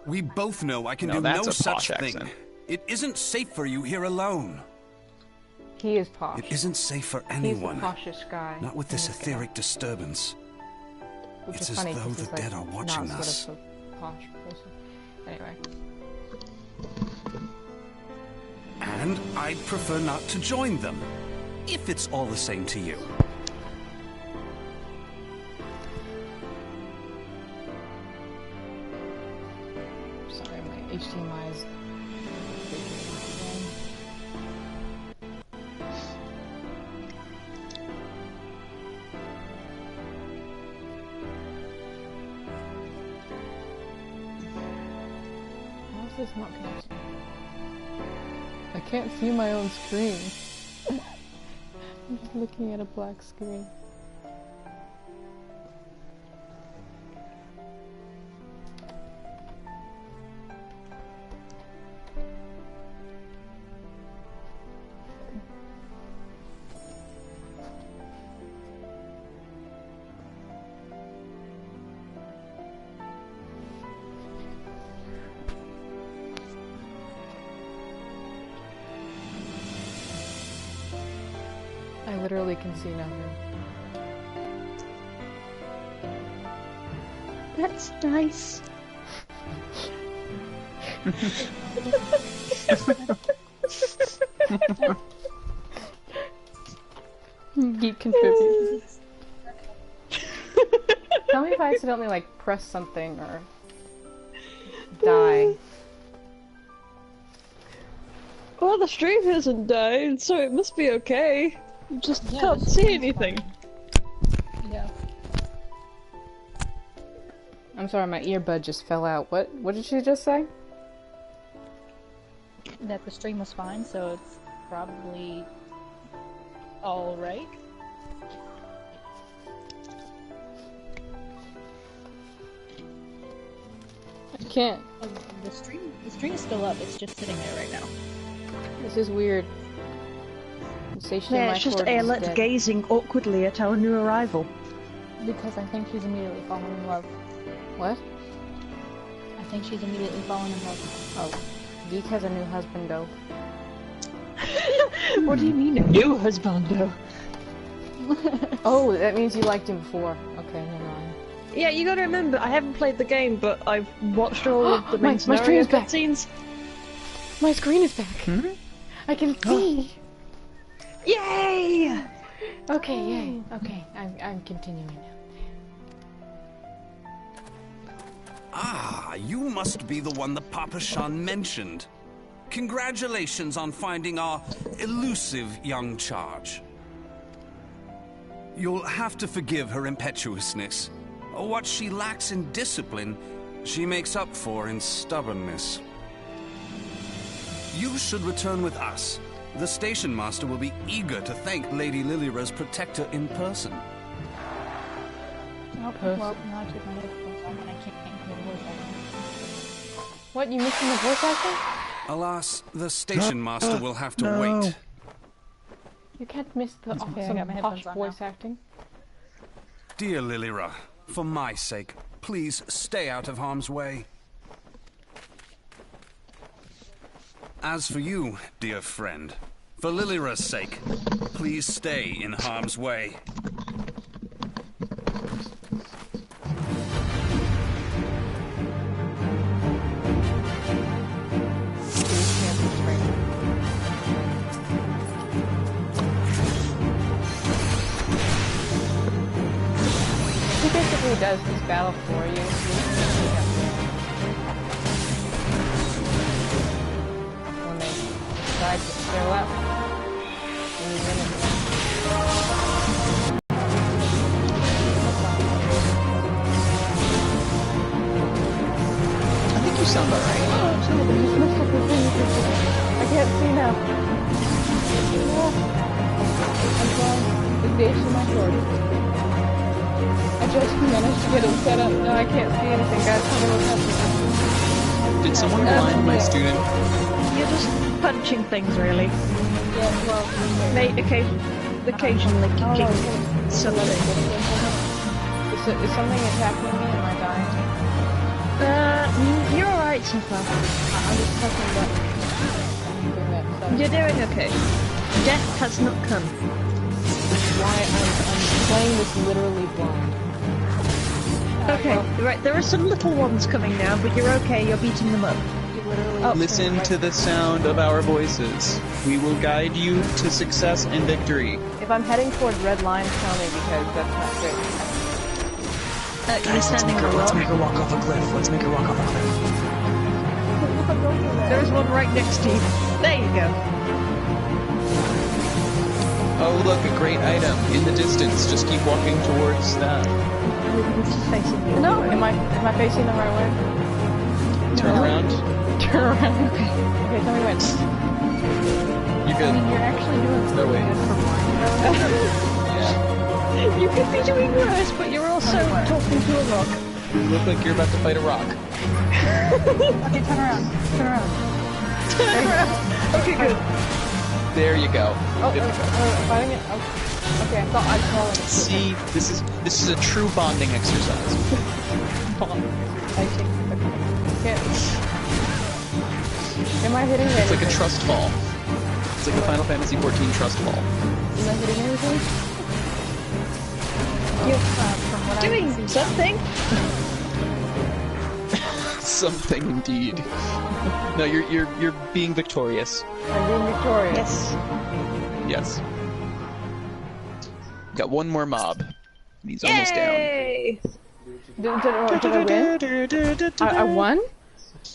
We both know I can do that's no a such posh thing. accent. It isn't safe for you here alone. He is posh. It isn't safe for He's anyone. the poshest guy. Not with in this game. etheric disturbance. Which It's is as funny though 'cause the he's, dead are watching not us. Sort of a posh person. Anyway. And I'd prefer not to join them, if it's all the same to you. Sorry, my HDMI is... How is this not connecting? I can't see my own screen. I'm just looking at a black screen. I literally can see nothing. That's nice. Geek contributes. Tell me if I accidentally like press something or die. Well, the stream hasn't died, so it must be okay. You just Yeah, can't the see stream's anything. fine. Yeah. I'm sorry, my earbud just fell out. What did she just say? That the stream was fine, so it's probably alright. I can't. The stream is still up, it's just sitting there right now. This is weird. The station Yeah, my it's just cord is Ailette dead. gazing awkwardly at our new arrival. Because I think she's immediately fallen in love. What? I think she's immediately fallen in love. Oh. Geek has a new husband, though. What do you mean, a new husbando? Oh, that means you liked him before. Okay, never mind. Yeah, you gotta remember, I haven't played the game, but I've watched all of the main My scenario stream's back. cutscenes. My screen is back! I can see! Yay! Okay, yay. Okay, I'm continuing now. Ah, you must be the one that Papa Shan mentioned. Congratulations on finding our elusive young charge. You'll have to forgive her impetuousness. What she lacks in discipline, she makes up for in stubbornness. You should return with us. The station master will be eager to thank Lady Lilira's protector in person. Oh, well, now I took my headphones off and I can't hear the voice acting. What, you missing the voice acting? Alas, the station master will have to wait. You can't miss the Okay, I awesome got my headphones posh on voice now. acting. Dear Lilira, for my sake, please stay out of harm's way. As for you, dear friend, for Lilira's sake, please stay in harm's way. He basically does this battle for you. When they decide to show up, and you win it. I think you sound alright. I can't see now. I'm trying. The station my sword. I just managed to get it set up. No, I can't see anything, guys. Tell me what's happening. Did someone blind my student? you're just punching things, really. Yeah, well, Occasionally kicking something. Is something attacking me? Am I dying? You're alright so far. I'm just pressing buttons. You're doing okay. Death has not come. Why I'm playing this literally blind. Okay, right, there are some little ones coming now, but you're okay, you're beating them up. Listen to the sound of our voices. We will guide you to success and victory. If I'm heading towards red lines, tell me because that's not good. You're standing on a rock. Let's make her walk off a cliff. Let's make her walk off a cliff. There's one right next to you. There you go. Oh, look, a great item in the distance. Just keep walking towards that. It's just facing you. No, am I facing the right way? Turn around. Turn around. Okay, tell me when. You're good. I mean, you're actually doing No, pretty wait. good for blind. Yeah. You could be doing worse, but you're also talking to a rock. You look like you're about to fight a rock. okay, turn around. Turn around. Turn around. Okay, good. There you go. Oh, Good to go. fighting it. Okay, I thought I'd call it. See, this is a true bonding exercise. Am I hitting anything? It's like a trust fall. It's like a Final Fantasy XIV trust fall. Am I hitting anything? From what Doing something. Something indeed. No, you're being victorious. I'm being victorious. Yes. Yes. Got one more mob. He's almost down. Yay! Did I win? I won?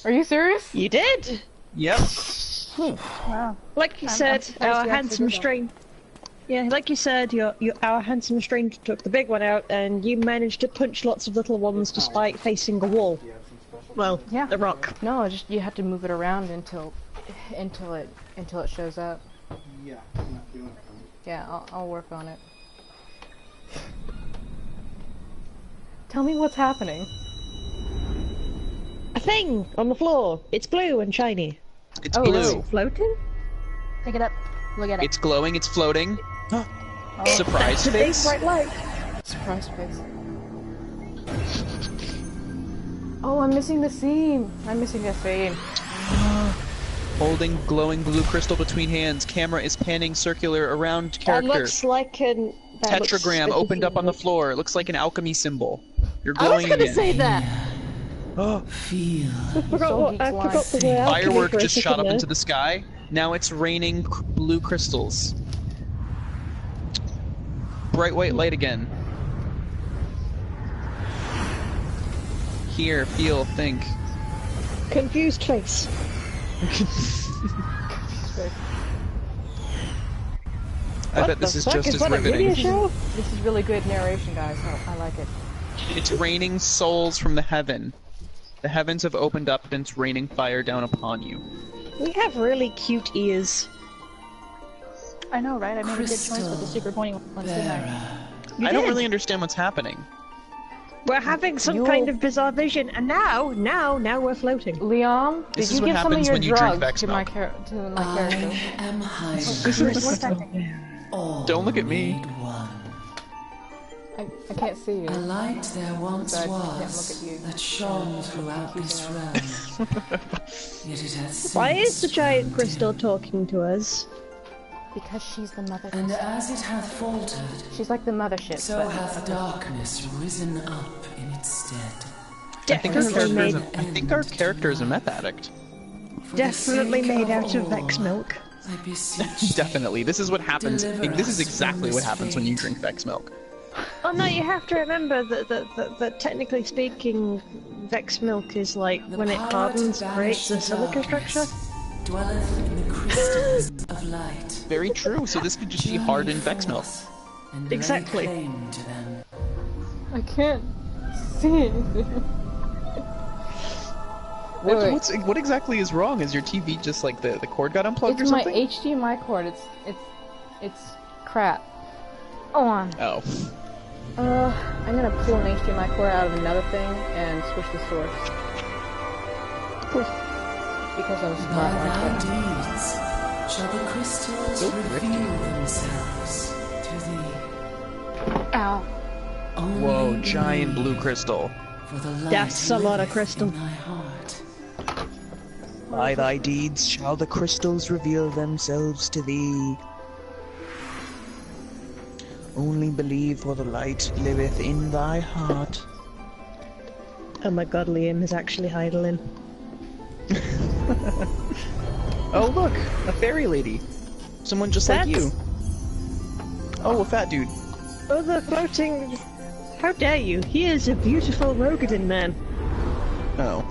Are you serious? You did. Yep. Wow. Like you I'm said, surprised our you actually handsome did that. stranger. Yeah, like you said, our handsome stranger took the big one out, and you managed to punch lots of little ones despite facing a wall. Well, Yeah. the rock. No, just you have to move it around until it shows up. Yeah, I'll work on it. Tell me what's happening. A thing on the floor. It's blue and shiny. It's Oh, blue. really? Floating? Pick it up. Look at it. It's glowing. It's floating. Surprise That's a big face. bright light. Surprise face. Oh, I'm missing the seam. I'm missing the seam. Holding glowing blue crystal between hands. Camera is panning circular around That character. looks like an... that looks Tetragram like a opened up on the human. floor. It looks like an alchemy symbol. You're I was glowing gonna again. say that. Oh, Feel. I forgot the word alchemy firework for a just second shot up there. into the sky. Now it's raining blue crystals. Bright white light again. Hear, feel, think. Confused face. I bet this is just as that a video riveting. show? This is really good narration, guys. I like it. It's raining souls from the heaven. The heavens have opened up and it's raining fire down upon you. We have really cute ears. I know, right? I made a good choice with the super pointy ones, didn't I? You I don't did. really understand what's happening. We're having some You'll- kind of bizarre vision, and now we're floating. Liam, did This is you what give some of happens your when you drink drugs Vex to my milk. character? am hiding. What's that thing? Don't look at me. One. I can't see you. A light there once So I can't was look at you. that shone throughout this realm. Yet it has Why is the since giant grown crystal dim. talking to us? Because she's the mother. And as it hath faltered, She's like the mothership. so but hath darkness risen up in its stead. I think our Definitely character is a meth addict. For the Definitely sake made out of all, Vex milk. I beseech thee, Definitely. This is what happens. Deliver This is us exactly from what this happens when you fate. drink Vex milk. Oh no, you have to remember that technically speaking, Vex milk is like the when it power to hardens, banish creates a the silica darkness structure. Dwelleth in the crystals of light. Very true. So this could just be hardened Vex milk. And lay Exactly. claim to them. I can't see anything. Wait. What exactly is wrong? Is your TV just like the cord got unplugged It's or my something? HDMI cord. It's crap. Hold on. Oh. I'm gonna pull an HDMI cord out of another thing and switch the source. Cool. Because I'm By smart like thy that. deeds shall the crystals So thrifty. reveal themselves to thee. Ow. Only Whoa, giant believe, blue crystal. For the light That's a lot of liveth crystal. in thy heart. By thy deeds shall the crystals reveal themselves to thee. Only believe, for the light liveth in thy heart. Oh my god, Liam is actually idling. Oh look, a fairy lady. Someone just like That's- you. Oh, a fat dude. Oh, the floating... How dare you? He is a beautiful Rogadin man. Oh.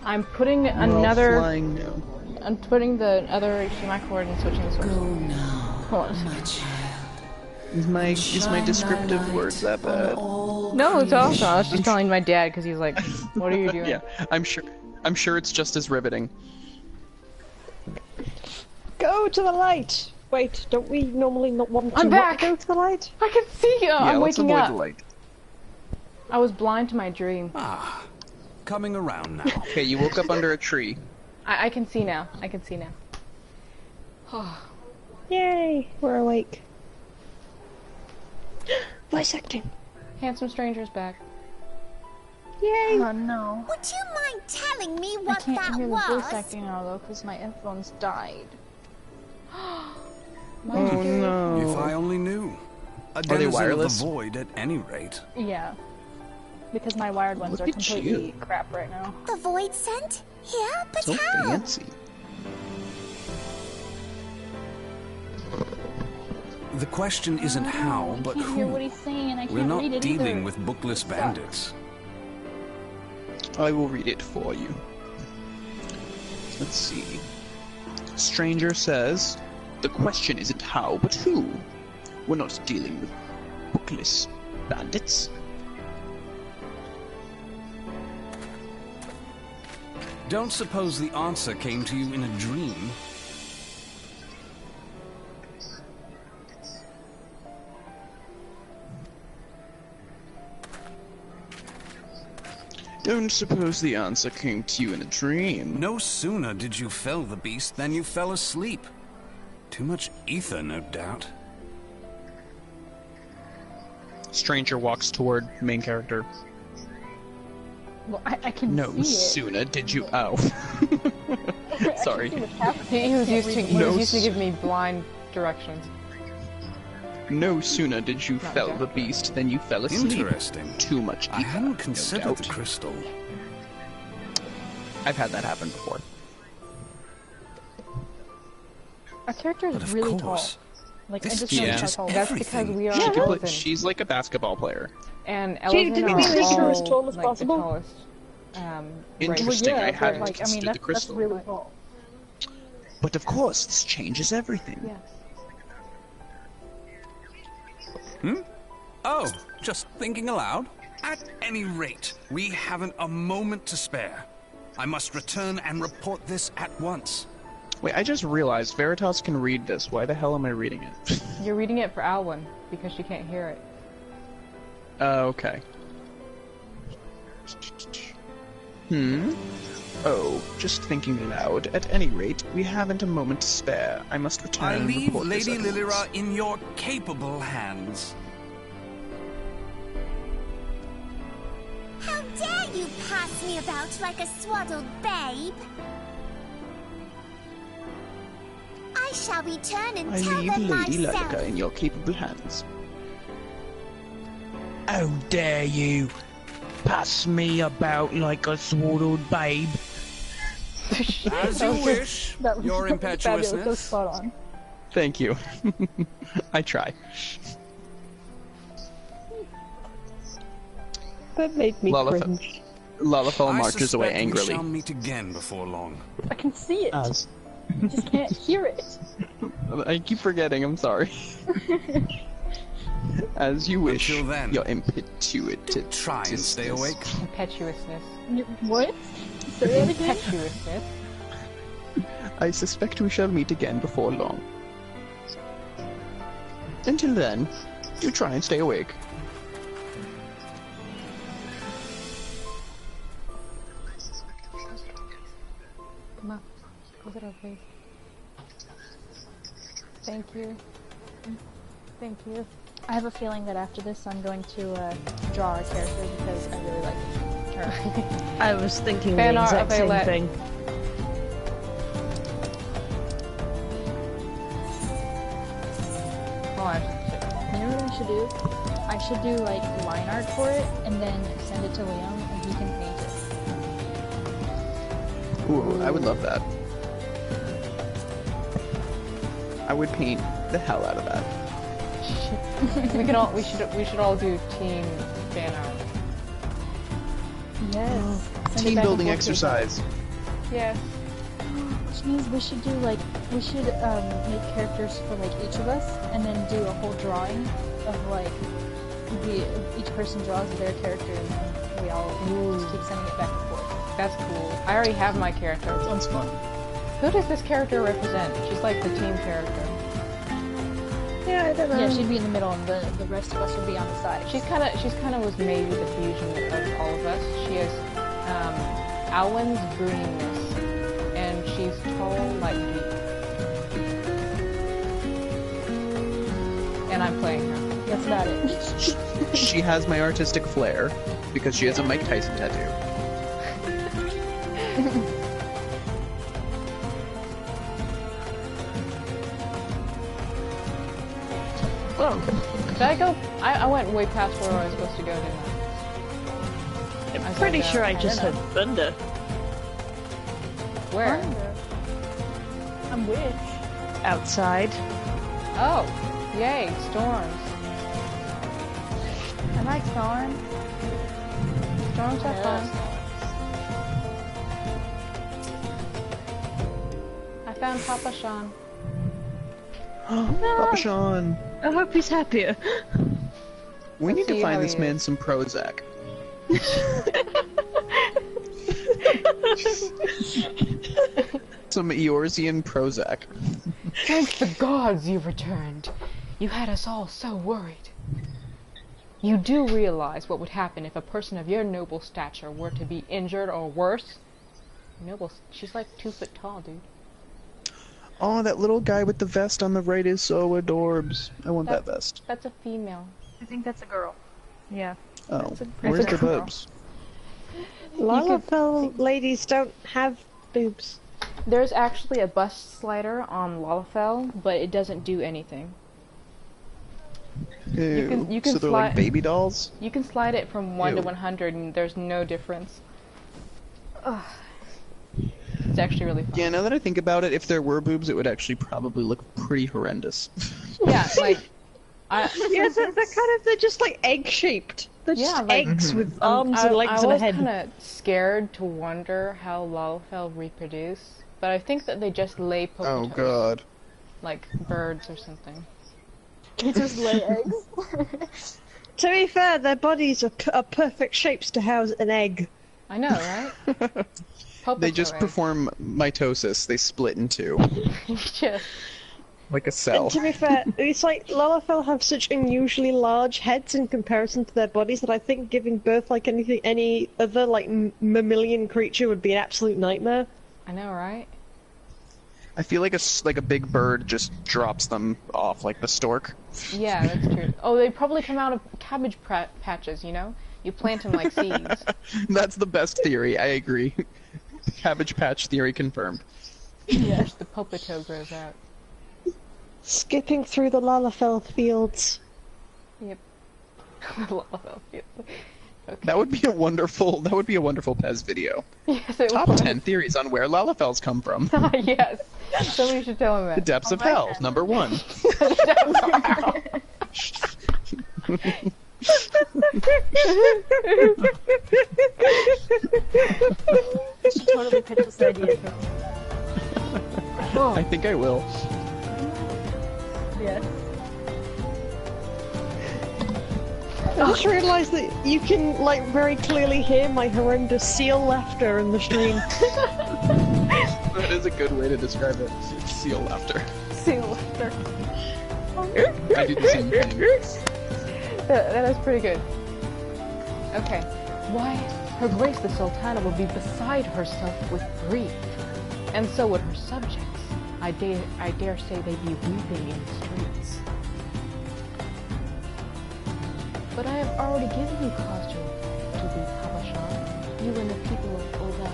I'm putting We're all another. flying now. I'm putting the other HDMI cord and switching the source. Go now, Hold on. my child. Is my Shine thy descriptive light words that on bad? all No, it's awesome. I was creation. just telling my dad because he's like, "What are you doing?" Yeah, I'm sure it's just as riveting. Go to the light! Wait, don't we normally not want to I'm not back! go to the light? I can see you. Yeah, I'm let's waking avoid up. the light. I was blind to my dream. Ah, coming around now. Okay, you woke up under a tree. I can see now. I can see now. Yay, we're awake. Voice acting. Handsome stranger's back. Yay! Oh no. Would you mind telling me I what can't that hear the was? voice acting now though, because my headphones died. Oh no. If I only knew. A they denizen wireless? of the void at any rate. Yeah. Because my wired ones Look are at completely you. crap right now. The void scent? Here? But So how? fancy. The question isn't how, but I can't hear who. what he's saying. I can't We're not read it dealing either. with bookless bandits. I will read it for you. Let's see. Stranger says, the question isn't how, but who. We're not dealing with bookless bandits. Don't suppose the answer came to you in a dream? Don't suppose the answer came to you in a dream. No sooner did you fell the beast than you fell asleep. Too much ether, no doubt. Stranger walks toward main character. Well, I can No see it. sooner did you... Oh. Sorry. I can see what's happening. He was I used can't to. read He the was No used to s- give me blind directions. No sooner did you Not fell Jack. the beast than you fell asleep. Interesting. Too much ether, I hadn't no considered doubt. the crystal. I've had that happen before. Our character is But of really course, tall. Like, I this just Yeah. noticed changes how tall. That's because everything. we are She could play, Elven, she's like a basketball player. and Jade, Elven didn't are we make her as all, tall as like, possible? the tallest. Interesting. Well, yeah, I but, hadn't like, I mean, considered the that's crystal. really tall. But of course, this changes everything. Yeah. Oh, just thinking aloud. At any rate, we haven't a moment to spare. I must return and report this at once. Wait, I just realized Veritas can read this. Why the hell am I reading it? You're reading it for Alwyn because she can't hear it. Okay. Oh, just thinking aloud. At any rate, we haven't a moment to spare. I must return I and leave report this Lady at once. Lilira in your capable hands. How dare you pass me about like a swaddled babe? I shall return and I tell leave them Lady myself. Lalica in your capable hands. How dare you pass me about like a swaddled babe? As you wish, That was your fabulous. That was impetuousness. spot on. Thank you. I try. That made me cringe. Lalafell I marches away suspect we angrily. shall meet again before long. I can see it. As I just can't hear it. I keep forgetting, I'm sorry. As you wish, Until then, your impetuous. Try and stay awake. Impetuousness. What? Say that again? Impetuousness. I suspect we shall meet again before long. Until then, you try and stay awake. Come on. Close it up, please. Thank you. Thank you. I have a feeling that after this I'm going to draw a character because I really like her. I was thinking Fan the art exact of same Aylett. thing. Hold on. You know what I should do? I should do like line art for it and then send it to Liam and he can paint it. Ooh, I would love that. I would paint the hell out of that. We should all do team fan art. Yes. Send it Team back and building forth to exercise. Yes. Which means we should do like we should make characters for like each of us and then do a whole drawing of like each person draws their character and then we all just keep sending it back and forth. That's cool. I already have my character. Sounds fun. Who does this character represent? She's like the team character. Yeah, I don't know. Yeah, she'd be in the middle and the rest of us would be on the side. She's kind of was made with the fusion of all of us. She has Alwyn's greenness, and she's tall like me. And I'm playing her. That's about it. She has my artistic flair because she has a Mike Tyson tattoo. Whoa. Did I go? I went way past where I was supposed to go, didn't I? I'm pretty sure I I just don't heard thunder. Where? I'm witch. Outside. Oh, yay, storms. I like storms. Storms are fun. I found Papa Sean. Papa Sean. I hope he's happier. We need see to how find this he man is. some Prozac. Some Eorzean Prozac. Thank the gods you returned. You had us all so worried. You do realize what would happen if a person of your noble stature were to be injured or worse? She's like 2 foot tall, dude. Oh, that little guy with the vest on the right is so adorbs. I want that vest. That's a female. I think that's a girl. Yeah. Oh, a where's the girl. boobs? Lalafell ladies don't have boobs. There's actually a bust slider on Lalafell, but it doesn't do anything. Ew. you can so they're like slide- baby dolls? You can slide it from 1 to Ew. 100 and there's no difference. Ugh. It's actually really fun. Yeah, now that I think about it, if there were boobs, it would actually probably look pretty horrendous. Yeah, like... Yeah, they're just like egg-shaped. They're just Yeah, like- eggs with arms I and legs and a was head. kind of scared to wonder how Lalafell reproduce, but I think that they just lay Oh potatoes, god. like birds or something. They just lay eggs. To be fair, their bodies are perfect shapes to house an egg. I know, right? They just Pulpitoid. perform mitosis. They split in two, Yes. like a cell. And to be fair, it's like Lalafell have such unusually large heads in comparison to their bodies that I think giving birth like any other like mammalian creature would be an absolute nightmare. I know, right? I feel like a big bird just drops them off, like the stork. Yeah, that's true. Oh, they probably come out of cabbage patches, you know? You plant them like seeds. That's the best theory. I agree. Cabbage Patch theory confirmed. Yes. The pulpito grows out. Skipping through the Lalafell fields. Yep. Lalafell field. Okay. That would be a wonderful Pez video. Yes, it Top was. 10 theories on where Lalafells come from. Yes. Somebody should tell him that. The depths of hell, number 1. You should totally pitch this idea. I think I will. Yeah. I just realised that you can like very clearly hear my horrendous seal laughter in the stream. That is a good way to describe it. Seal laughter. See you later. I do the same thing. That is pretty good. Okay. Why, Her Grace the Sultana will be beside herself with grief. And so would her subjects. I dare say they'd be weeping in the streets. But I have already given you cause to weep, Habashan, you and the people of Ovel.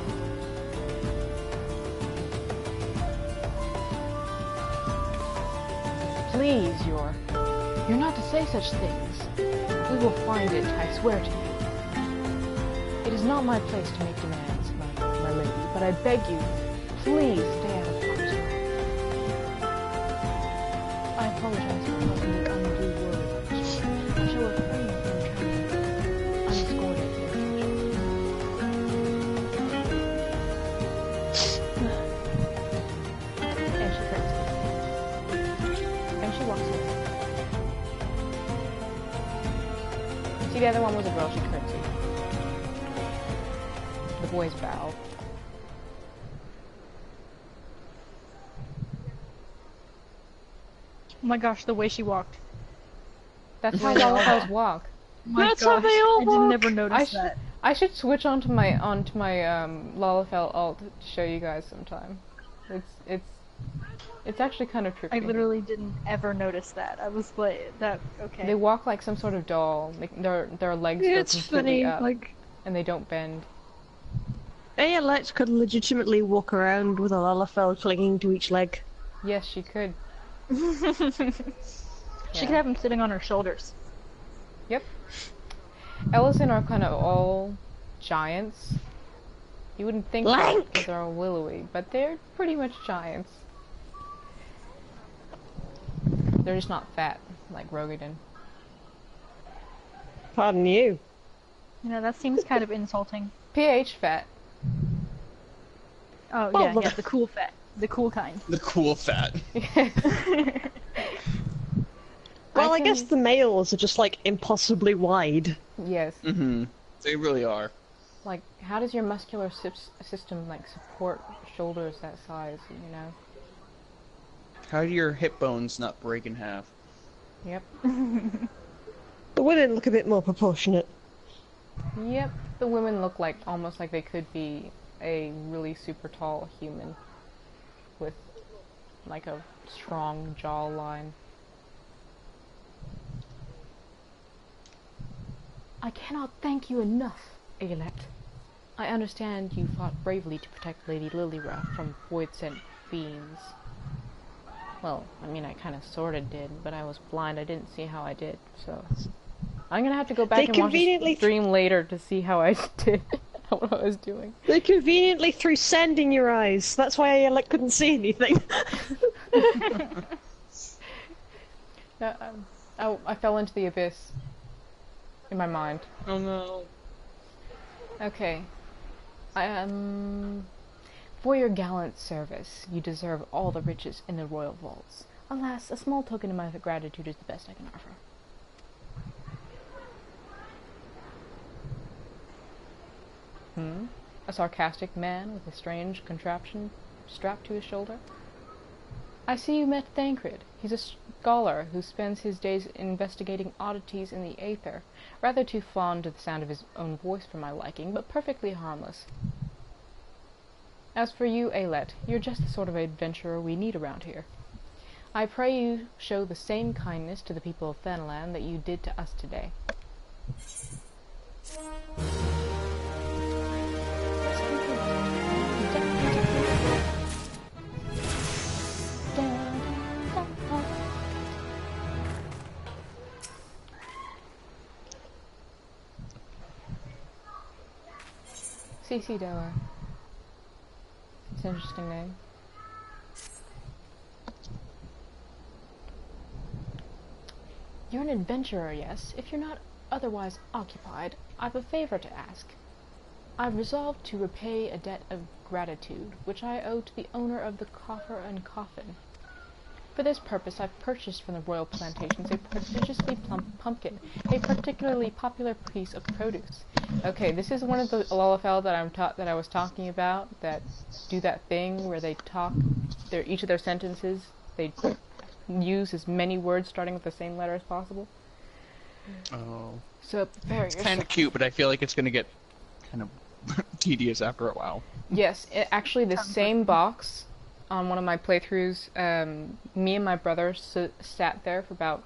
Please, you're not to say such things. We will find it, I swear to you. It is not my place to make demands, my lady, but I beg you, please stay out of harm's way. I apologize for causing you undue worry. I shall refrain from traveling unescorted in future. And she curtsies. And she walks away. See, the other one was a girl, she curtsied. The boys bow. Oh my gosh, the way she walked. That's how Lalafels walk. That's how they all walk. I didn't never notice that. I should switch onto my Lalafell alt to show you guys sometime. It's actually kind of trippy. I literally didn't ever notice that. I was like, okay. They walk like some sort of doll. Their legs go completely up, and they don't bend. Ayelet could legitimately walk around with a Lalafell clinging to each leg. Yes, she could. She could have him sitting on her shoulders. Yep. Ellison are kind of all giants. You wouldn't think that because they're all willowy, but they're pretty much giants. They're just not fat, like Rogadin. Pardon you. You know, that seems kind of insulting. PH fat. Oh, yeah, the cool fat. The cool kind. The cool fat. Well, I guess the males are just, like, impossibly wide. Yes. Mm-hmm. They really are. Like, how does your muscular system, like, support shoulders that size, you know? How do your hip bones not break in half? Yep. The women look a bit more proportionate. Yep. The women look like, almost like they could be a really super tall human. With, like, a strong jawline. I cannot thank you enough, Ayelet. I understand you fought bravely to protect Lady Lilira from void-sent fiends. Well, I mean, I kind of sorta did, but I was blind. I didn't see how I did, so... I'm gonna have to go back and watch the stream later to see how I did. What I was doing. They conveniently threw sand in your eyes. That's why I couldn't see anything. I fell into the abyss. In my mind. Oh no. Okay. For your gallant service, you deserve all the riches in the royal vaults. Alas, a small token of my gratitude is the best I can offer. A sarcastic man with a strange contraption strapped to his shoulder? I see you met Thancred. He's a scholar who spends his days investigating oddities in the aether, rather too fond of the sound of his own voice for my liking, but perfectly harmless. As for you, Ayelet, you're just the sort of adventurer we need around here. I pray you show the same kindness to the people of Fenland that you did to us today. CC Doer. It's an interesting name. You're an adventurer, yes. If you're not otherwise occupied, I've a favor to ask. I've resolved to repay a debt of gratitude, which I owe to the owner of the coffer and coffin. For this purpose, I've purchased from the royal plantations a prodigiously plump pumpkin, a particularly popular piece of produce. Okay, this is one of the Lalafell that I was talking about, that do that thing where they talk, each of their sentences, they use as many words starting with the same letter as possible. Oh. So prepare yourself. It's kind of cute, but I feel like it's going to get kind of tedious after a while. Yes, actually, the same box on one of my playthroughs. Me and my brother sat there for about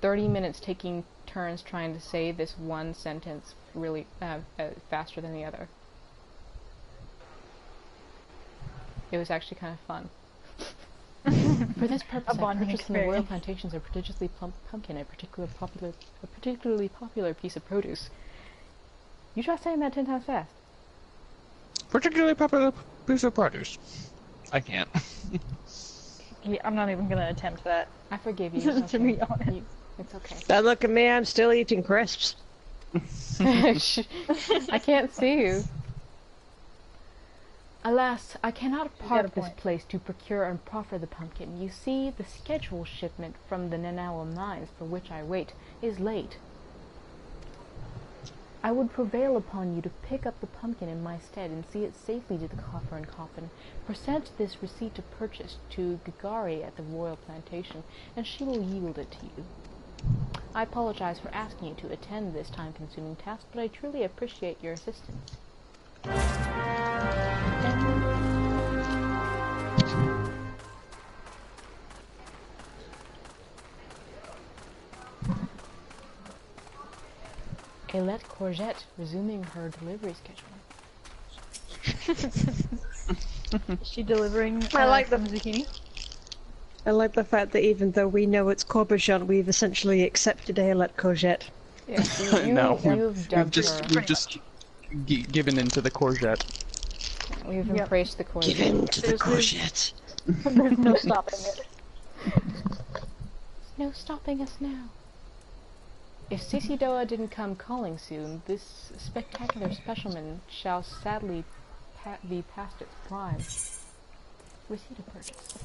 30 minutes, taking turns trying to say this one sentence really faster than the other. It was actually kind of fun. For this purpose, I purchased from the royal plantations a prodigiously plump pumpkin, a particularly popular piece of produce. You try saying that 10 times fast. Particularly popular piece of produce. I can't. Yeah, I'm not even gonna attempt that. I forgive you. It's To okay. be honest. It's okay. Now look at me, I'm still eating crisps. I can't see you. Alas, I cannot part this place to procure and proffer the pumpkin. You see, the scheduled shipment from the Nanawa mines for which I wait is late. I would prevail upon you to pick up the pumpkin in my stead and see it safely to the coffer and coffin. Present this receipt of purchase to Gigari at the royal plantation, and she will yield it to you. I apologize for asking you to attend this time-consuming task, but I truly appreciate your assistance. Ailette Courgette resuming her delivery schedule. Is she delivering I like some zucchini? I like the fact that even though we know it's Corbichon, we've essentially accepted Ailette Courgette. Yes, No, you've dubbed her. we've just given into the courgette. We've embraced the courgette. Give in to the courgette. There's no stopping it. No stopping us now. If Sisidoa didn't come calling soon, this spectacular specimen shall sadly be past its prime. Receipt of purchase.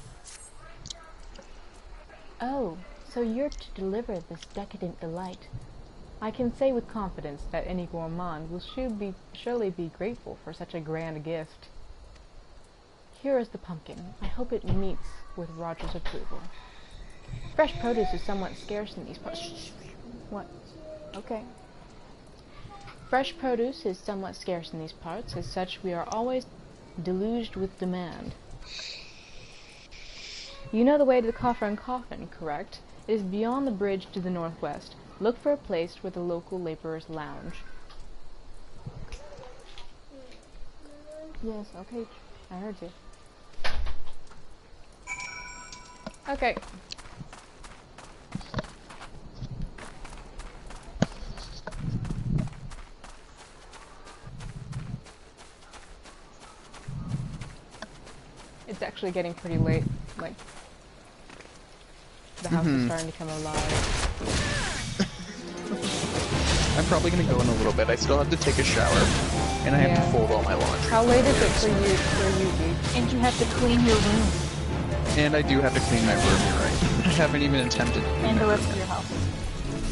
Oh, so you're to deliver this decadent delight. I can say with confidence that any gourmand will surely be grateful for such a grand gift. Here is the pumpkin. I hope it meets with Roger's approval. Fresh produce is somewhat scarce in these parts. What? Okay. Fresh produce is somewhat scarce in these parts. As such, we are always deluged with demand. You know the way to the coffer and coffin, correct? It is beyond the bridge to the northwest. Look for a place where the local laborers lounge. Yes, okay. I heard you. Okay. It's actually getting pretty late. Like, the house is starting to come alive. I'm probably gonna go in a little bit. I still have to take a shower, and I have to fold all my laundry. How late is it for you, Geek? And you have to clean your room. And I do have to clean my room, you're right. I haven't even attempted to clean And my the room rest of yet. your house.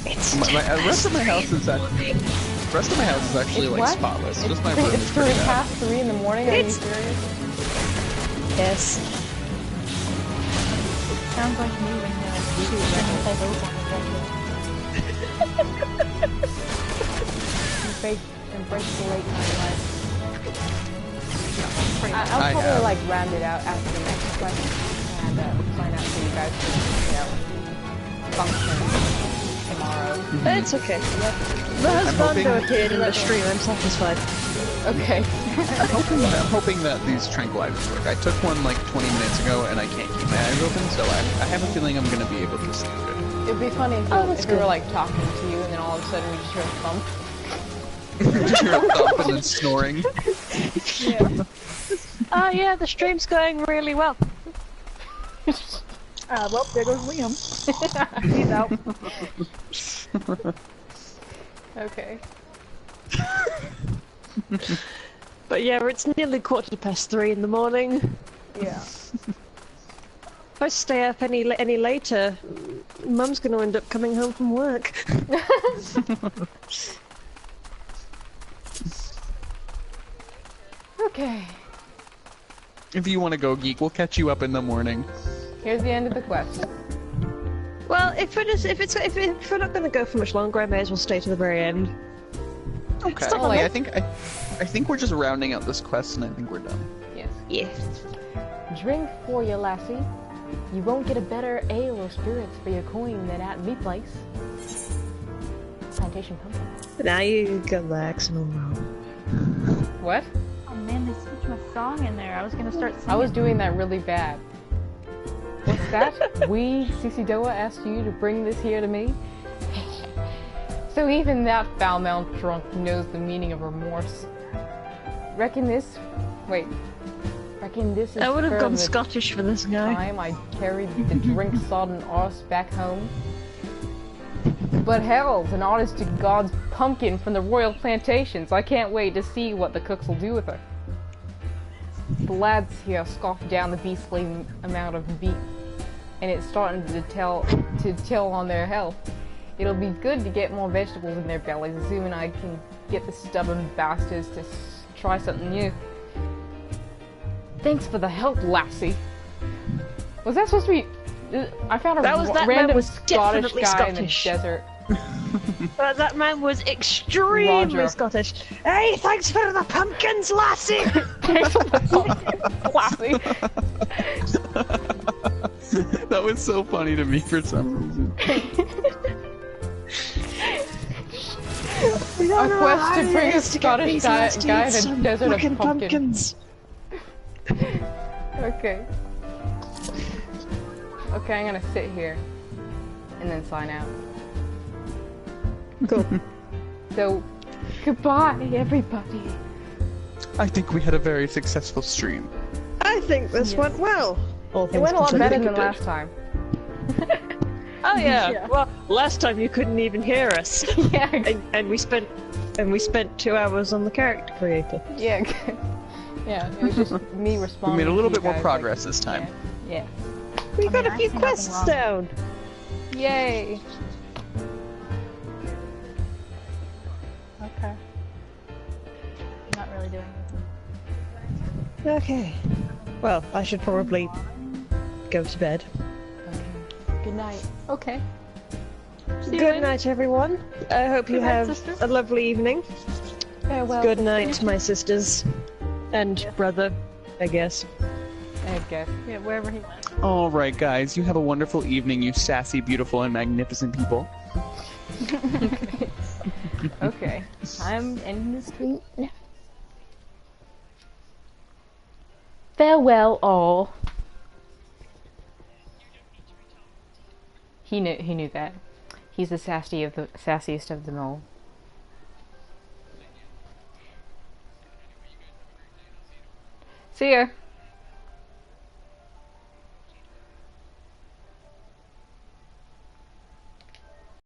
The rest of my house is actually... The rest of my house is actually, like, What? spotless. Just my room is It's pretty bad. past 3 in the morning, are you serious? Yes. Sounds like me when YouTube says open. Embrace the late night life. I'll I probably have. like round it out after the next question and find out so you guys can, function tomorrow. It's okay. The husband appeared in the stream, I'm satisfied. Okay. I'm hoping that these tranquilizers work. I took one like 20 minutes ago and I can't keep my eyes open, so I have a feeling I'm gonna be able to sleep good. It'd be funny if, that's we were good. like talking to you and then all of a sudden we just hear a thump. Just hear a thump and then snoring. Oh yeah, the stream's going really well. Well, there goes Liam. He's out. Okay. But yeah, it's nearly 3:15 in the morning. Yeah. If I stay up any later, Mum's gonna end up coming home from work. Okay. If you want to go, Geek, we'll catch you up in the morning. Here's the end of the quest. Well, if we're not gonna go for much longer, I may as well stay to the very end. Okay. Well, like, I think I think we're just rounding out this quest, and I think we're done. Yes. Yeah. Drink for you, lassie. You won't get a better ale or spirits for your coin than at me place. Plantation pumpkin. Now you got the maximum roll. What? Oh man, they switched my song in there. I was gonna start singing. I was doing that really bad. What's that? We, Cece Doa, asked you to bring this here to me? So even that foul-mouthed drunk knows the meaning of remorse. Reckon this is I would have for gone the Scottish for this guy. time I carried the drink-sodden arse back home. But hell's an honest to God's pumpkin from the royal plantations. I can't wait to see what the cooks will do with her. The lads here scoff down the beastly amount of meat, and it's starting to tell on their health. It'll be good to get more vegetables in their bellies, assuming I can get the stubborn bastards to try something new. Thanks for the help, lassie. Was that supposed to be? I found a That man random was Scottish definitely guy Scottish. in the desert. But that man was extremely Roger. Scottish. Hey, thanks for the pumpkins, lassie! Thanks for the help, lassie. That was so funny to me for some reason. A quest to bring a Scottish guy in a desert of pumpkins. Okay. Okay, I'm gonna sit here and then sign out. Cool. So, goodbye, everybody. I think we had a very successful stream. I think this went well. All It things went a lot better considered. than last time. Oh yeah. Well, last time you couldn't even hear us, Yeah, and we spent 2 hours on the character creator. yeah, yeah. It was just me responding. We made a little to bit you more guys, progress like, this time. Yeah. We got mean, a I few see nothing quests wrong. down. Yay. Okay. I'm not really doing anything. Okay. Well, I should probably go to bed. Good night. Okay. Good night, everyone. I hope you Good night, have sister. a lovely evening. Farewell. Good night, my sisters. And brother, I guess. I guess. Yeah, wherever he went. Alright, guys, you have a wonderful evening, you sassy, beautiful, and magnificent people. Okay. I'm ending the stream now. Farewell, all. He knew that. He's the sassiest of them all. See ya.